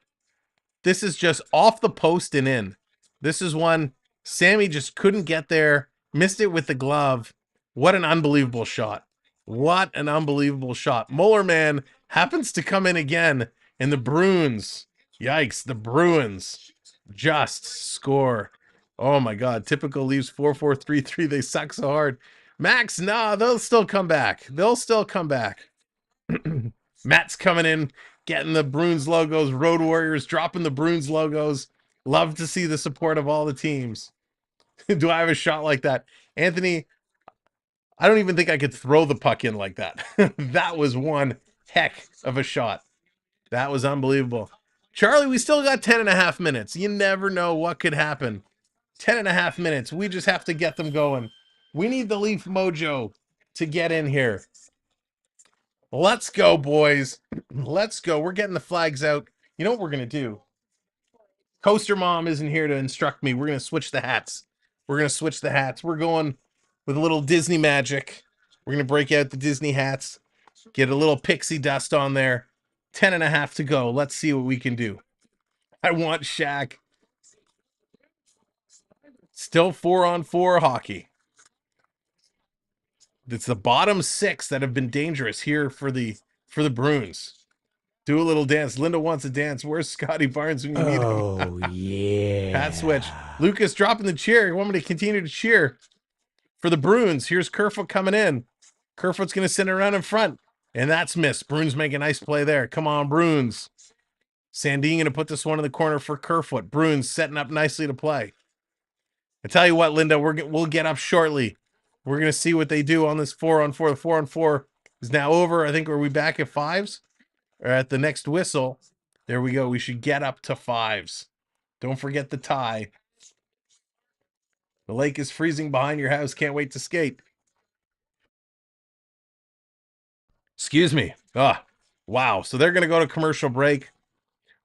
This is just off the post and in. This is one Sammy just couldn't get there. Missed it with the glove. What an unbelievable shot. What an unbelievable shot. Mullerman happens to come in again. And the Bruins, yikes, the Bruins just score. Oh my God. Typical Leafs 4-4-3-3. They suck so hard. Max, nah, they'll still come back. They'll still come back. Matt's coming in, getting the Bruins logos. Road Warriors dropping the Bruins logos. Love to see the support of all the teams. Do I have a shot like that? Anthony, I don't even think I could throw the puck in like that. That was one heck of a shot. That was unbelievable. Charlie, we still got 10.5 minutes. You never know what could happen. 10.5 minutes. We just have to get them going. We need the Leaf mojo to get in here. Let's go, boys. Let's go. We're getting the flags out. You know what we're going to do? Coaster Mom isn't here to instruct me. We're going to switch the hats. We're going to switch the hats. We're going with a little Disney magic. We're going to break out the Disney hats. Get a little pixie dust on there. 10.5 to go. Let's see what we can do. I want Shaq. Still 4-on-4 hockey. It's the bottom 6 that have been dangerous here for the Bruins. Do a little dance. Linda wants a dance. Where's Scotty Barnes when you need him? Oh, yeah. Pat switch. Lucas dropping the cheer. You want me to continue to cheer for the Bruins? Here's Kerfoot coming in. Kerfoot's going to send it around in front. And that's missed. Bruins make a nice play there. Come on, Bruins. Sandine going to put this one in the corner for Kerfoot. Bruins setting up nicely to play. I tell you what, Linda, we'll get up shortly. We're going to see what they do on this 4-on-4. The 4-on-4 is now over. I think, are we back at 5s? Or at the next whistle? There we go. We should get up to 5s. Don't forget the tie. The lake is freezing behind your house. Can't wait to skate. Excuse me. Wow. So they're going to go to commercial break.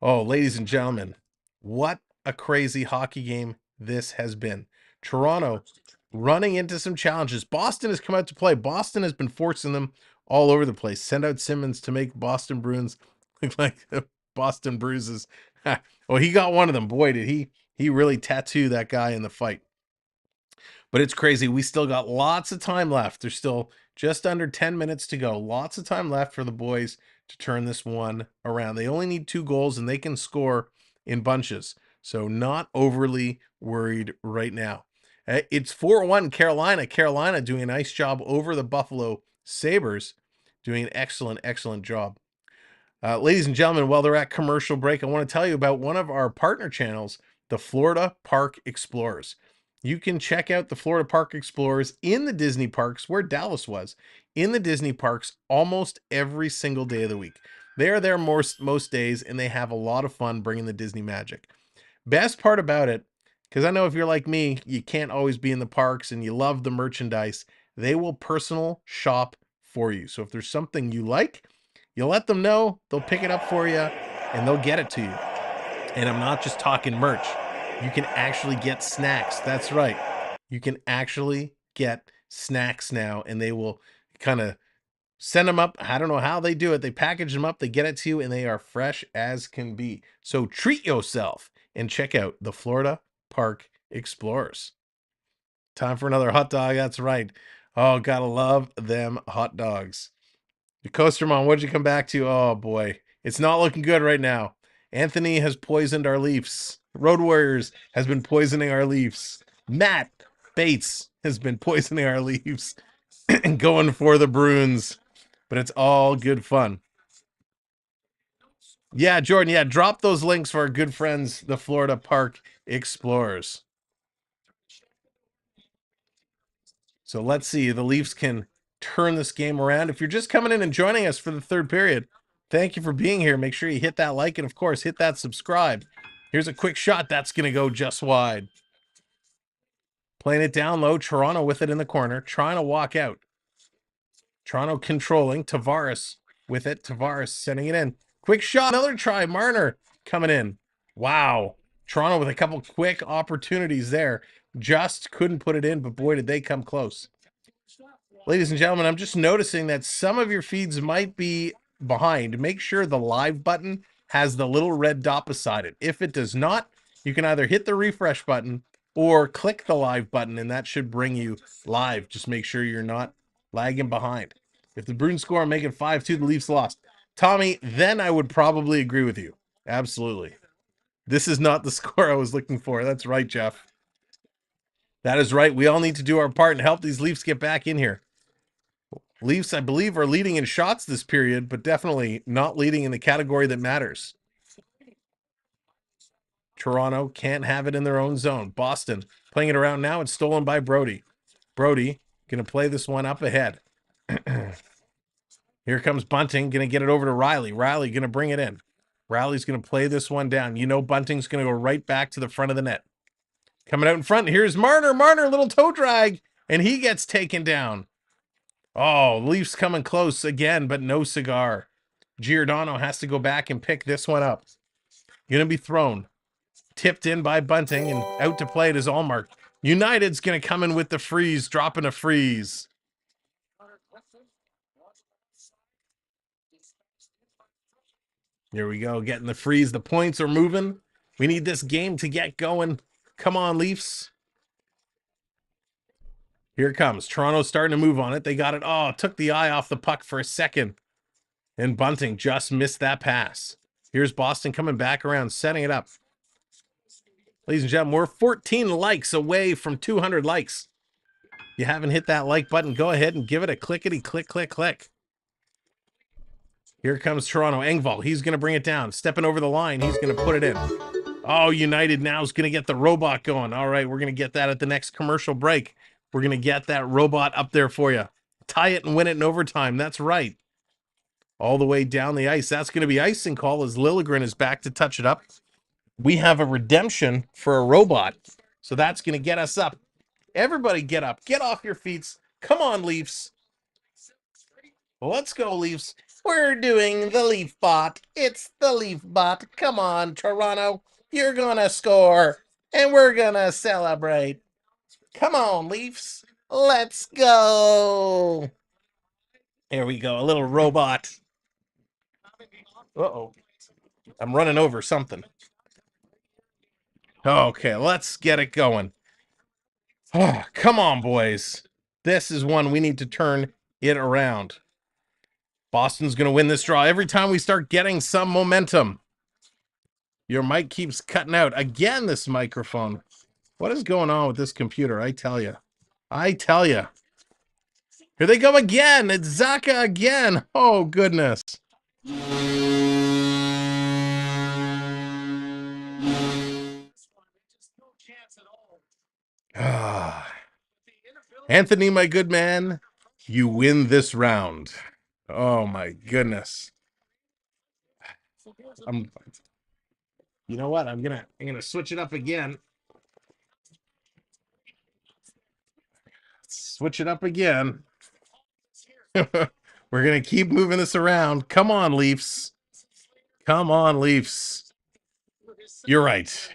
Oh, ladies and gentlemen, what a crazy hockey game this has been. Toronto running into some challenges. Boston has come out to play. Boston has been forcing them all over the place. Send out Simmons to make Boston Bruins look like Boston Bruises. Oh, he got one of them. Boy, did he really tattoo that guy in the fight. But it's crazy. We still got lots of time left. There's still just under 10 minutes to go. Lots of time left for the boys to turn this one around. They only need 2 goals, and they can score in bunches. So not overly worried right now. It's 4-1 Carolina. Carolina doing a nice job over the Buffalo Sabres. Doing an excellent, excellent job. Ladies and gentlemen, while they're at commercial break, I want to tell you about one of our partner channels, the Florida Park Explorers. You can check out the Florida Park Explorers in the Disney parks, where Dallas was, in the Disney parks almost every single day of the week. They are there most days, and they have a lot of fun bringing the Disney magic. Best part about it, because I know if you're like me, you can't always be in the parks and you love the merchandise, they will personal shop for you. So if there's something you like, you let them know, they'll pick it up for you, and they'll get it to you. And I'm not just talking merch. You can actually get snacks. That's right. You can actually get snacks now, and they will kind of send them up. I don't know how they do it. They package them up, they get it to you, and they are fresh as can be. So treat yourself and check out the Florida Park Explorers. Time for another hot dog. That's right. Oh, gotta love them hot dogs. The Coaster Mom, what'd you come back to? Oh, boy. It's not looking good right now. Anthony has poisoned our Leafs. Road Warriors has been poisoning our Leafs. Matt Bates has been poisoning our Leafs and going for the Bruins. But it's all good fun. Yeah, Jordan, yeah, drop those links for our good friends, the Florida Park Explorers. So let's see. The Leafs can turn this game around. If you're just coming in and joining us for the third period, thank you for being here. Make sure you hit that like and, of course, hit that subscribe. Here's a quick shot. That's going to go just wide. Playing it down low. Toronto with it in the corner. Trying to walk out. Toronto controlling. Tavares with it. Tavares sending it in. Quick shot. Another try. Marner coming in. Wow. Toronto with a couple quick opportunities there. Just couldn't put it in, but boy, did they come close. Ladies and gentlemen, I'm just noticing that some of your feeds might be behind. Make sure the live button has the little red dot beside it. If it does not, you can either hit the refresh button or click the live button, and that should bring you live. Just make sure you're not lagging behind. If the Bruins score and make it 5-2, the Leafs lost. Tommy, then I would probably agree with you. Absolutely. This is not the score I was looking for. That's right, Jeff. That is right. We all need to do our part and help these Leafs get back in here. Leafs, I believe, are leading in shots this period, but definitely not leading in the category that matters. Toronto can't have it in their own zone. Boston playing it around now. It's stolen by Brody. Brody going to play this one up ahead. Here comes Bunting. Going to get it over to Riley. Riley going to bring it in. Riley's going to play this one down. You know Bunting's going to go right back to the front of the net. Coming out in front, here's Marner. Marner, little toe drag, and he gets taken down. Oh, Leafs coming close again, but no cigar. Giordano has to go back and pick this one up. Going to be thrown. Tipped in by Bunting, and out to play it is Allmark. United's going to come in with the freeze, dropping a freeze. Here we go, getting the freeze. The points are moving. We need this game to get going. Come on, Leafs. Here it comes. Toronto's starting to move on it. They got it. Oh, took the eye off the puck for a second. And Bunting just missed that pass. Here's Boston coming back around, setting it up. Ladies and gentlemen, we're 14 likes away from 200 likes. If you haven't hit that like button, go ahead and give it a clickety click, click, click. Here comes Toronto. Engvall, he's going to bring it down. Stepping over the line, he's going to put it in. Oh, United now is going to get the robot going. All right, we're going to get that at the next commercial break. We're going to get that robot up there for you. Tie it and win it in overtime. That's right. All the way down the ice. That's going to be icing call as Liljegren is back to touch it up. We have a redemption for a robot. So that's going to get us up. Everybody get up. Get off your feet. Come on, Leafs. Let's go, Leafs. We're doing the Leaf bot. It's the Leaf bot. Come on, Toronto. You're going to score. And we're going to celebrate. Come on, Leafs. Let's go. Here we go. A little robot. Uh-oh. I'm running over something. Okay, let's get it going. Oh, come on, boys. This is one we need to turn it around. Boston's going to win this draw every time we start getting some momentum. Your mic keeps cutting out. Again, this microphone. What is going on with this computer? I tell you. I tell you. Here they go again. It's Zaka again. Oh, goodness. Anthony, my good man, you win this round. Oh, my goodness. You know what? I'm gonna switch it up again. Switch it up again. We're gonna keep moving this around. Come on, Leafs. Come on, Leafs. You're right.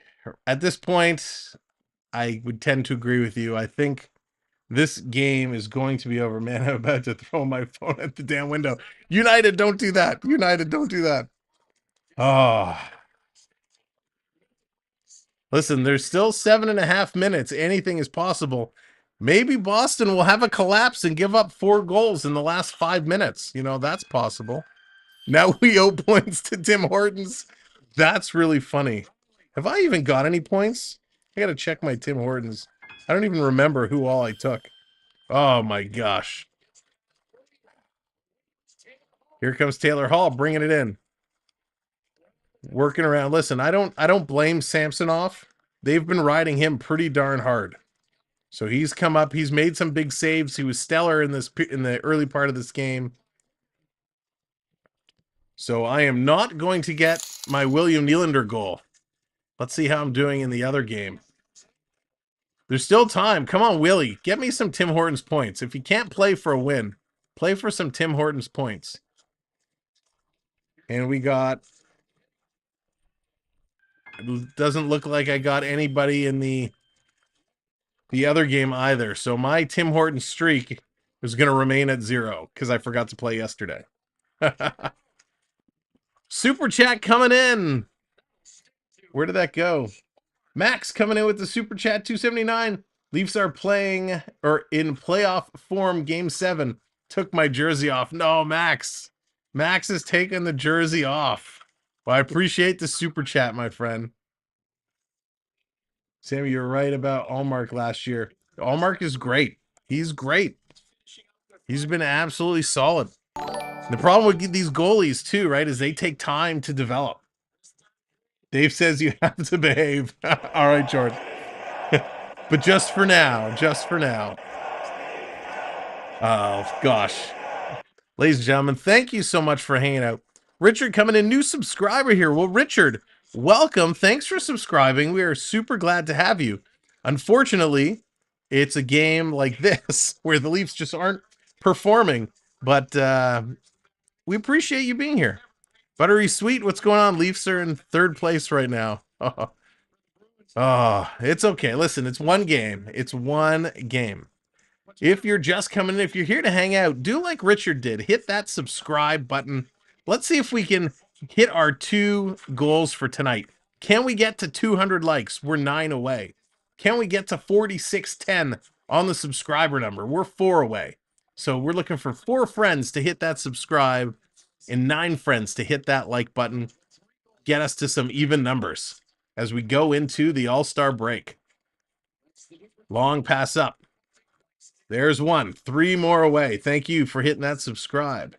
At this point, I would tend to agree with you. I think this game is going to be over. Man, I'm about to throw my phone at the damn window. United, don't do that. United, don't do that. Oh. Listen, there's still 7.5 minutes. Anything is possible. Maybe Boston will have a collapse and give up 4 goals in the last 5 minutes. You know, that's possible. Now we owe points to Tim Hortons. That's really funny. Have I even got any points? I got to check my Tim Hortons. I don't even remember who all I took. Oh, my gosh. Here comes Taylor Hall bringing it in. Working around. Listen, I don't blame Samsonov. They've been riding him pretty darn hard. So he's come up. He's made some big saves. He was stellar in the early part of this game. So I am not going to get my William Nylander goal. Let's see how I'm doing in the other game. There's still time. Come on, Willie. Get me some Tim Hortons points. If you can't play for a win, play for some Tim Hortons points. And we got... It doesn't look like I got anybody in the other game either. So my Tim Hortons streak is going to remain at 0 because I forgot to play yesterday. Super chat coming in. Where did that go? Max coming in with the super chat 279. Leafs are playing or in playoff form game 7. Took my jersey off. No, Max. Max is taking the jersey off. Well, I appreciate the super chat, my friend. Sammy, you're right about Allmark last year. Allmark is great. He's great. He's been absolutely solid. The problem with these goalies too, right, is they take time to develop. Dave says you have to behave. All right, Jordan. But just for now, just for now. Oh, gosh. Ladies and gentlemen, thank you so much for hanging out. Richard coming in, new subscriber here. Well, Richard, welcome. Thanks for subscribing. We are super glad to have you. Unfortunately, it's a game like this where the Leafs just aren't performing, but we appreciate you being here. Buttery Sweet, what's going on? Leafs are in 3rd place right now. Oh, it's okay. Listen, it's one game. It's one game. If you're just coming in, if you're here to hang out, do like Richard did. Hit that subscribe button. Let's see if we can hit our 2 goals for tonight. Can we get to 200 likes? We're 9 away. Can we get to 4610 on the subscriber number? We're 4 away. So we're looking for 4 friends to hit that subscribe and 9 friends to hit that like button. Get us to some even numbers as we go into the All-Star break. Long pass up. There's 1. 3 more away. Thank you for hitting that subscribe.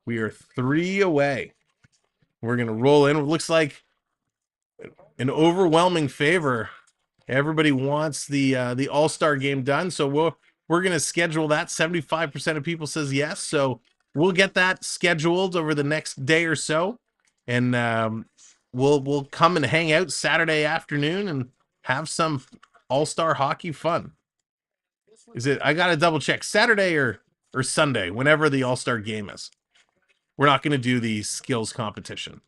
We are 3 away. We're going to roll in. It looks like an overwhelming favor. Everybody wants the All-Star game done, so we're going to schedule that. 75% of people says yes, so we'll get that scheduled over the next day or so, and we'll come and hang out Saturday afternoon and have some All-Star hockey fun. Is it? I gotta double check. Saturday or Sunday, whenever the All-Star game is. We're not going to do the skills competition.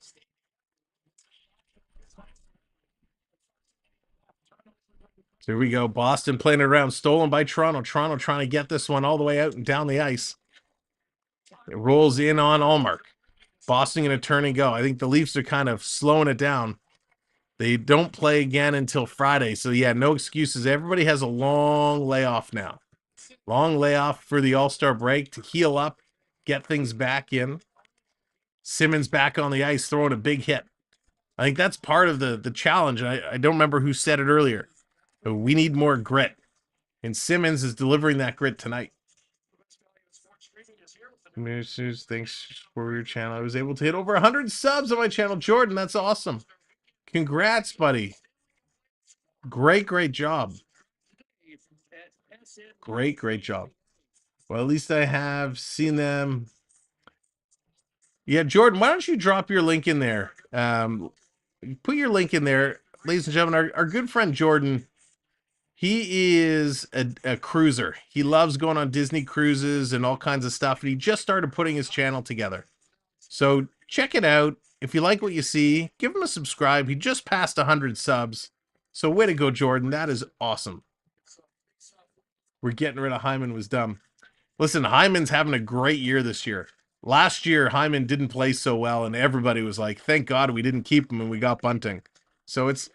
So here we go. Boston playing it around, stolen by Toronto. Toronto trying to get this one all the way out and down the ice. It rolls in on Allmark. Boston going to turn and go. I think the Leafs are kind of slowing it down. They don't play again until Friday. So, yeah, no excuses. Everybody has a long layoff now. Long layoff for the All-Star break to heal up, get things back in. Simmons back on the ice throwing a big hit. I think that's part of the challenge. I don't remember who said it earlier. But we need more grit. And Simmons is delivering that grit tonight. Thanks for your channel. I was able to hit over 100 subs on my channel. Jordan, that's awesome. Congrats, buddy. Great job. Great job. Well, at least I have seen them. Yeah, Jordan, why don't you drop your link in there? Put your link in there. Ladies and gentlemen, our good friend Jordan, he is a cruiser. He loves going on Disney cruises and all kinds of stuff, and he just started putting his channel together. So check it out. If you like what you see, give him a subscribe. He just passed 100 subs. So way to go, Jordan. That is awesome. We're getting rid of Hyman was dumb. Listen, Hyman's having a great year this year. Last year, Hyman didn't play so well, and everybody was like, thank God we didn't keep him and we got Bunting. So it's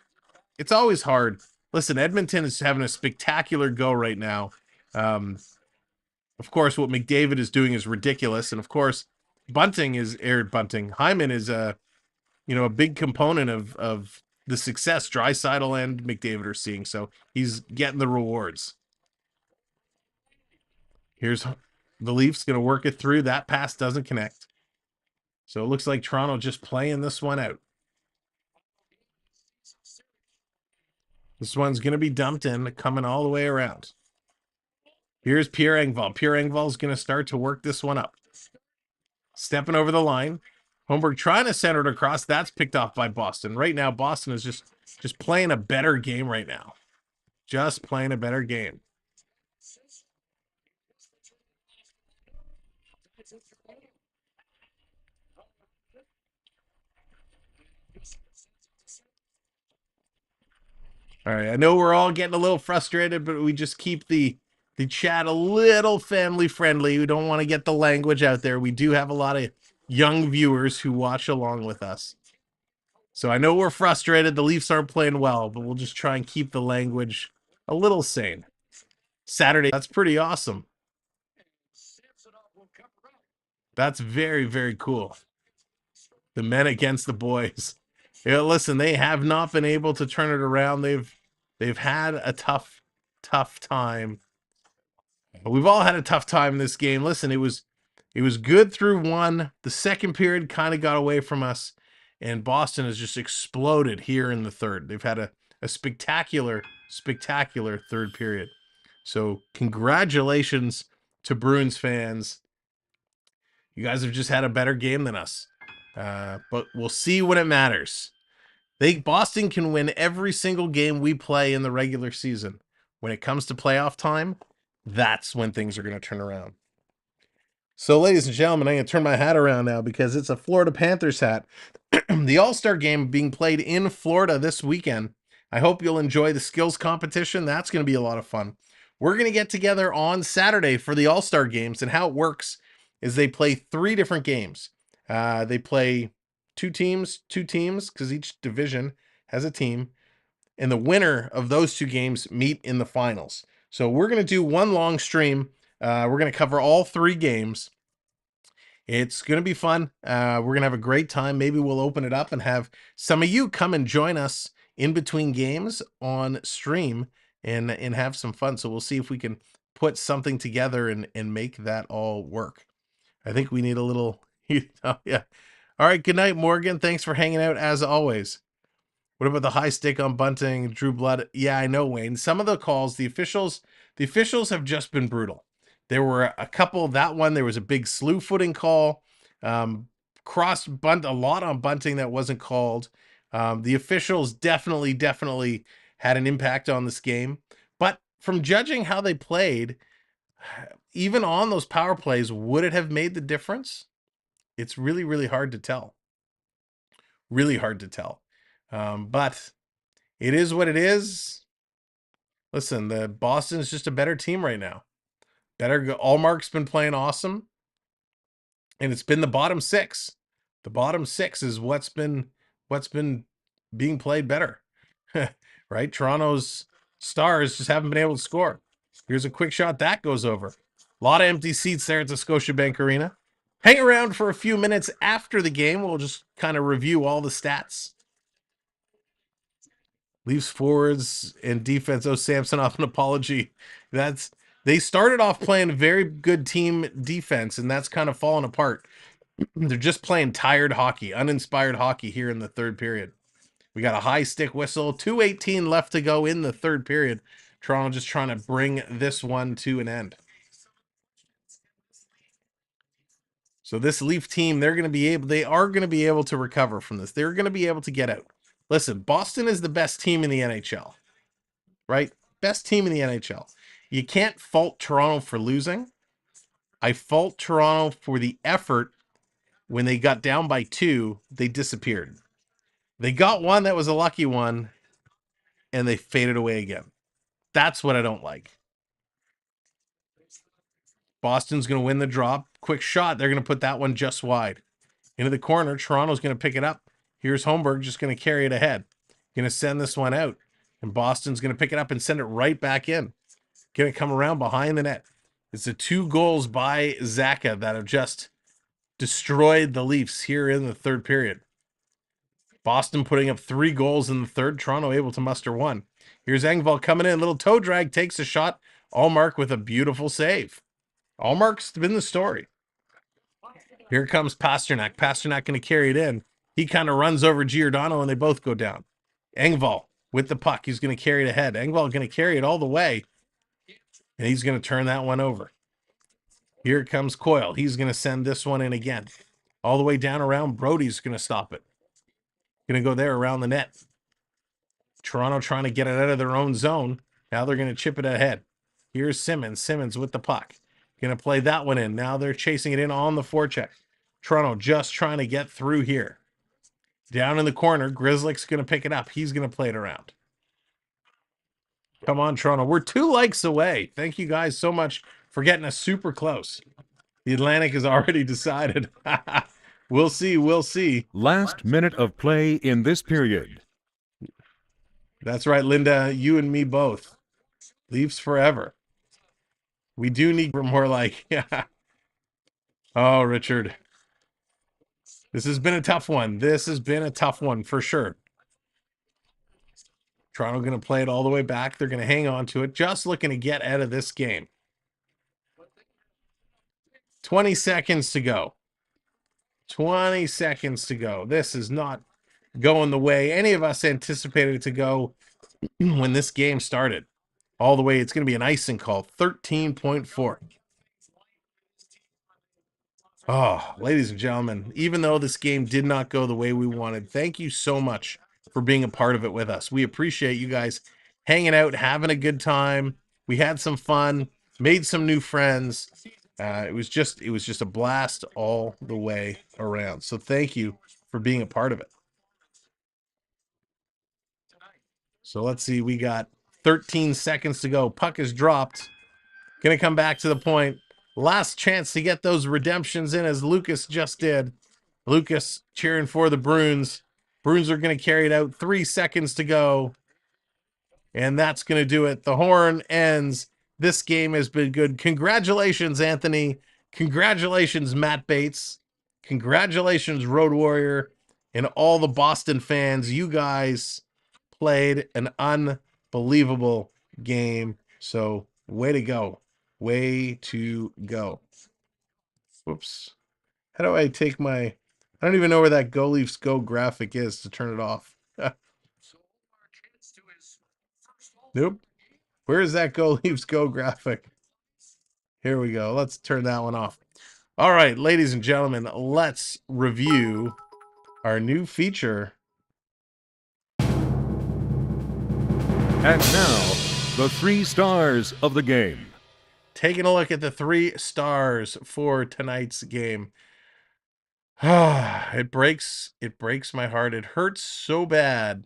always hard. Listen, Edmonton is having a spectacular go right now. Of course, what McDavid is doing is ridiculous. And of course, Hyman is a big component of the success Draisaitl and McDavid are seeing. So he's getting the rewards. Here's the Leafs going to work it through. That pass doesn't connect. So it looks like Toronto just playing this one out. This one's going to be dumped in, coming all the way around. Here's Pierre Engvall. Pierre Engvall is going to start to work this one up. Stepping over the line. Holmberg trying to center it across. That's picked off by Boston. Right now, Boston is just playing a better game right now. Just playing a better game. All right, I know we're all getting a little frustrated, but we just keep the chat a little family friendly. We don't want to get the language out there. We do have a lot of young viewers who watch along with us. So I know we're frustrated. The Leafs aren't playing well, but we'll just try and keep the language a little sane. Saturday, that's pretty awesome. That's very, very cool. The men against the boys. Yeah, listen, they have not been able to turn it around. They've had a tough time. We've all had a tough time in this game. Listen, it was good through one. The second period kind of got away from us, and Boston has just exploded here in the third. They've had a spectacular third period. So congratulations to Bruins fans. You guys have just had a better game than us. But we'll see when it matters. Boston can win every single game we play in the regular season. When it comes to playoff time, that's when things are going to turn around. So, ladies and gentlemen, I'm going to turn my hat around now because it's a Florida Panthers hat. The All-Star game being played in Florida this weekend. I hope you'll enjoy the skills competition. That's going to be a lot of fun. We're going to get together on Saturday for the All-Star games, and how it works is they play 3 different games. They play two teams, because each division has a team, and the winner of those 2 games meet in the finals. So we're going to do one long stream. We're going to cover all 3 games. It's going to be fun. We're going to have a great time. Maybe we'll open it up and have some of you come and join us in between games on stream and have some fun. So we'll see if we can put something together and make that all work. I think we need a little, yeah. All right, good night, Morgan. Thanks for hanging out as always. What about the high stick on Bunting, Drew Blood? Yeah, I know, Wayne. Some of the calls, the officials have just been brutal. There were a couple, that one, there was a big slew footing call, cross bunt, a lot on Bunting that wasn't called. The officials definitely had an impact on this game. But from judging how they played, even on those power plays, would it have made the difference? It's really hard to tell. Really hard to tell. But it is what it is. Listen, the Boston's just a better team right now. Allmark's been playing awesome. And it's been the bottom 6. The bottom 6 is what's been being played better. Right? Toronto's Stars just haven't been able to score. Here's a quick shot that goes over. A lot of empty seats there at the Scotiabank Arena. Hang around for a few minutes after the game. We'll just kind of review all the stats. Leafs forwards and defense. Oh, Samsonov, an apology. They started off playing very good team defense, and that's kind of fallen apart. They're just playing tired hockey, uninspired hockey here in the third period. We got a high stick whistle. 2:18 left to go in the third period. Toronto just trying to bring this one to an end. So this Leaf team, they are going to be able to recover from this. They're going to be able to get out. Listen, Boston is the best team in the NHL, right? Best team in the NHL. You can't fault Toronto for losing. I fault Toronto for the effort. When they got down by 2, they disappeared. They got one that was a lucky one, and they faded away again. That's what I don't like. Boston's going to win the drop. Quick shot. They're going to put that one just wide. Into the corner. Toronto's going to pick it up. Here's Holmberg just going to carry it ahead. Going to send this one out. And Boston's going to pick it up and send it right back in. Going to come around behind the net. It's the 2 goals by Zacha that have just destroyed the Leafs here in the third period. Boston putting up 3 goals in the third. Toronto able to muster 1. Here's Engvall coming in. Little toe drag. Takes a shot. Allmark with a beautiful save. Allmark's been the story. Here comes Pasternak. Pasternak going to carry it in. He kind of runs over Giordano, and they both go down. Engvall with the puck. He's going to carry it ahead. Engvall going to carry it all the way, and he's going to turn that one over. Here comes Coyle. He's going to send this one in again. All the way down around. Brody's going to stop it. Going to go there around the net. Toronto trying to get it out of their own zone. Now they're going to chip it ahead. Here's Simmons. Simmons with the puck. Going to play that one in. Now they're chasing it in on the forecheck. Toronto just trying to get through here. Down in the corner, Grizzlick's going to pick it up. He's going to play it around. Come on, Toronto. We're 2 likes away. Thank you guys so much for getting us super close. The Atlantic is already decided. We'll see. We'll see. Last minute of play in this period. That's right, Linda. You and me both. Leafs forever. We do need more like... Oh, Richard. This has been a tough one. This has been a tough one for sure. Toronto going to play it all the way back. They're going to hang on to it. Just looking to get out of this game. 20 seconds to go. 20 seconds to go. This is not going the way any of us anticipated it to go when this game started. All the way, it's going to be an icing call. 13.4. Oh, ladies and gentlemen, even though this game did not go the way we wanted, thank you so much for being a part of it with us. We appreciate you guys hanging out, having a good time. We had some fun, made some new friends. It was just a blast all the way around. So thank you for being a part of it. So let's see, we got 13 seconds to go. Puck is dropped. Going to come back to the point. Last chance to get those redemptions in, as Lucas just did. Lucas cheering for the Bruins. Bruins are going to carry it out. 3 seconds to go. And that's going to do it. The horn ends. This game has been good. Congratulations, Anthony. Congratulations, Matt Bates. Congratulations, Road Warrior. And all the Boston fans. You guys played an unbelievable game. So, way to go. Way to go. Whoops. How do I take my... I don't even know where that Go Leafs Go graphic is to turn it off. Nope. Where is that Go Leafs Go graphic? Here we go. Let's turn that one off. All right, ladies and gentlemen, let's review our new feature. And now, the 3 stars of the game. Taking a look at the 3 stars for tonight's game. It breaks my heart. It hurts so bad.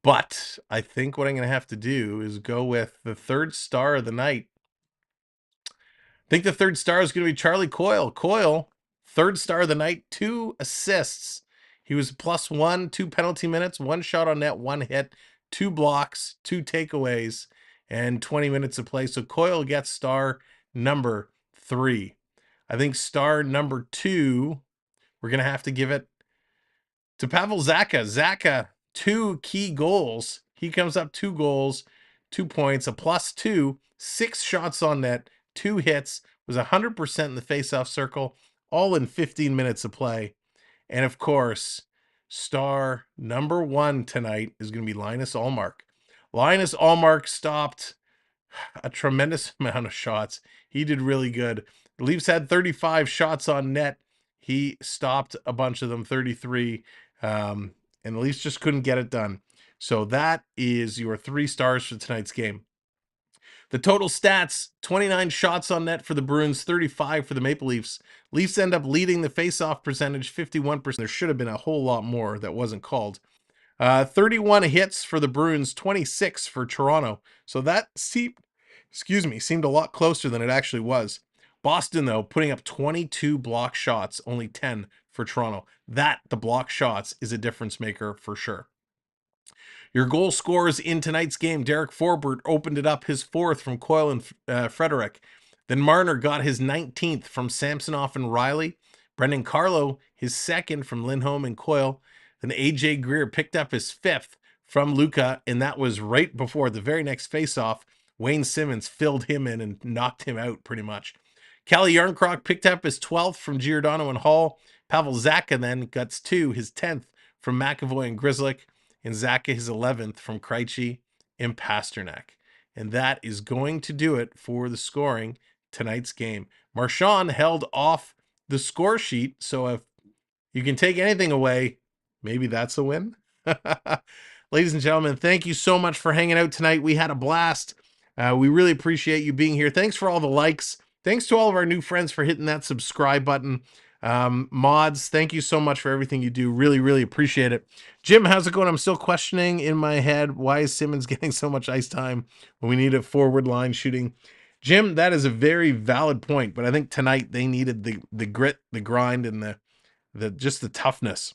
But I think what I'm going to have to do is go with the 3rd star of the night. I think the 3rd star is going to be Charlie Coyle. Coyle, 3rd star of the night, 2 assists. He was +1, 2 penalty minutes, 1 shot on net, 1 hit, 2 blocks, 2 takeaways, and 20 minutes of play. So Coyle gets star number 3. I think star number 2, we're going to have to give it to Pavel Zacha. Zacha, 2 key goals. He comes up 2 goals, 2 points, a +2, 6 shots on net, 2 hits, was 100% in the faceoff circle, all in 15 minutes of play. And of course, star number 1 tonight is going to be Linus Ullmark. Linus Ullmark stopped a tremendous amount of shots. He did really good. The Leafs had 35 shots on net. He stopped a bunch of them, 33. And the Leafs just couldn't get it done. So that is your 3 stars for tonight's game. The total stats, 29 shots on net for the Bruins, 35 for the Maple Leafs. Leafs end up leading the faceoff percentage, 51%. There should have been a whole lot more that wasn't called. 31 hits for the Bruins, 26 for Toronto. So that seemed a lot closer than it actually was. Boston, though, putting up 22 block shots, only 10 for Toronto. The block shots, is a difference maker for sure. Your goal scorers in tonight's game, Derek Forbort opened it up, his 4th from Coyle and Frederick. Then Marner got his 19th from Samsonov and Riley. Brendan Carlo, his 2nd from Lindholm and Coyle. Then AJ Greer picked up his 5th from Luka, and that was right before the very next faceoff. Wayne Simmons filled him in and knocked him out pretty much. Calle Jarnkrok picked up his 12th from Giordano and Hall. Pavel Zacha then gets 2, his 10th from McAvoy and Grizzlick. And Zacha his 11th from Krejci and Pasternak. And that is going to do it for the scoring tonight's game. Marchand held off the score sheet. So if you can take anything away, maybe that's a win. Ladies and gentlemen, thank you so much for hanging out tonight. We had a blast. We really appreciate you being here. Thanks for all the likes. Thanks to all of our new friends for hitting that subscribe button. Mods, thank you so much for everything you do. Really, really appreciate it. Jim, how's it going? I'm still questioning in my head, why is Simmons getting so much ice time when we need a forward line shooting? Jim, that is a very valid point, but I think tonight they needed the grit, the grind, and the just the toughness.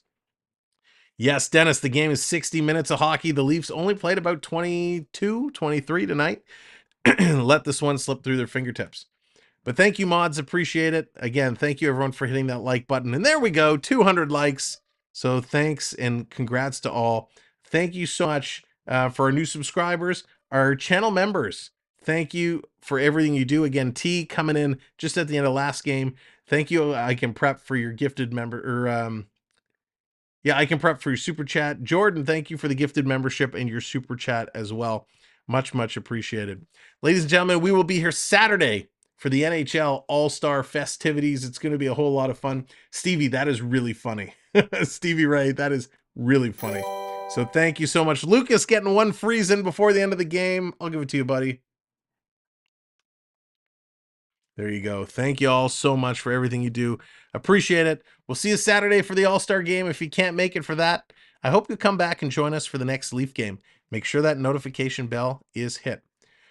Yes, Dennis, the game is 60 minutes of hockey. The Leafs only played about 22, 23 tonight. Let this one slip through their fingertips. But thank you, mods. Appreciate it. Again, thank you, everyone, for hitting that like button. And there we go, 200 likes. So thanks and congrats to all. Thank you so much for our new subscribers, our channel members. Thank you for everything you do. Again, T coming in just at the end of last game. Thank you. I can prep for your gifted member, or yeah, I can prep for your super chat. Jordan, thank you for the gifted membership and your super chat as well. Much, much appreciated. Ladies and gentlemen, we will be here Saturday for the NHL All-Star festivities. It's going to be a whole lot of fun. Stevie, that is really funny. Stevie Ray, that is really funny. So thank you so much. Lucas getting one freeze in before the end of the game. I'll give it to you, buddy. There you go. Thank you all so much for everything you do. Appreciate it. We'll see you Saturday for the All-Star game. If you can't make it for that, I hope you come back and join us for the next Leaf game. Make sure that notification bell is hit.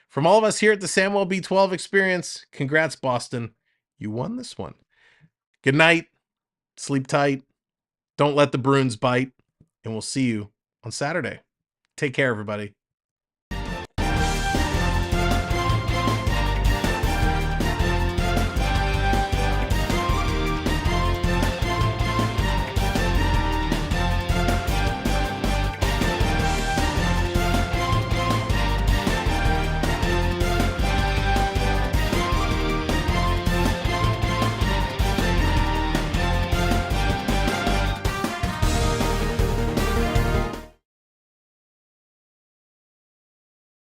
From all of us here at the Samwelb12 Experience, congrats, Boston. You won this one. Good night. Sleep tight. Don't let the Bruins bite. And we'll see you on Saturday. Take care, everybody.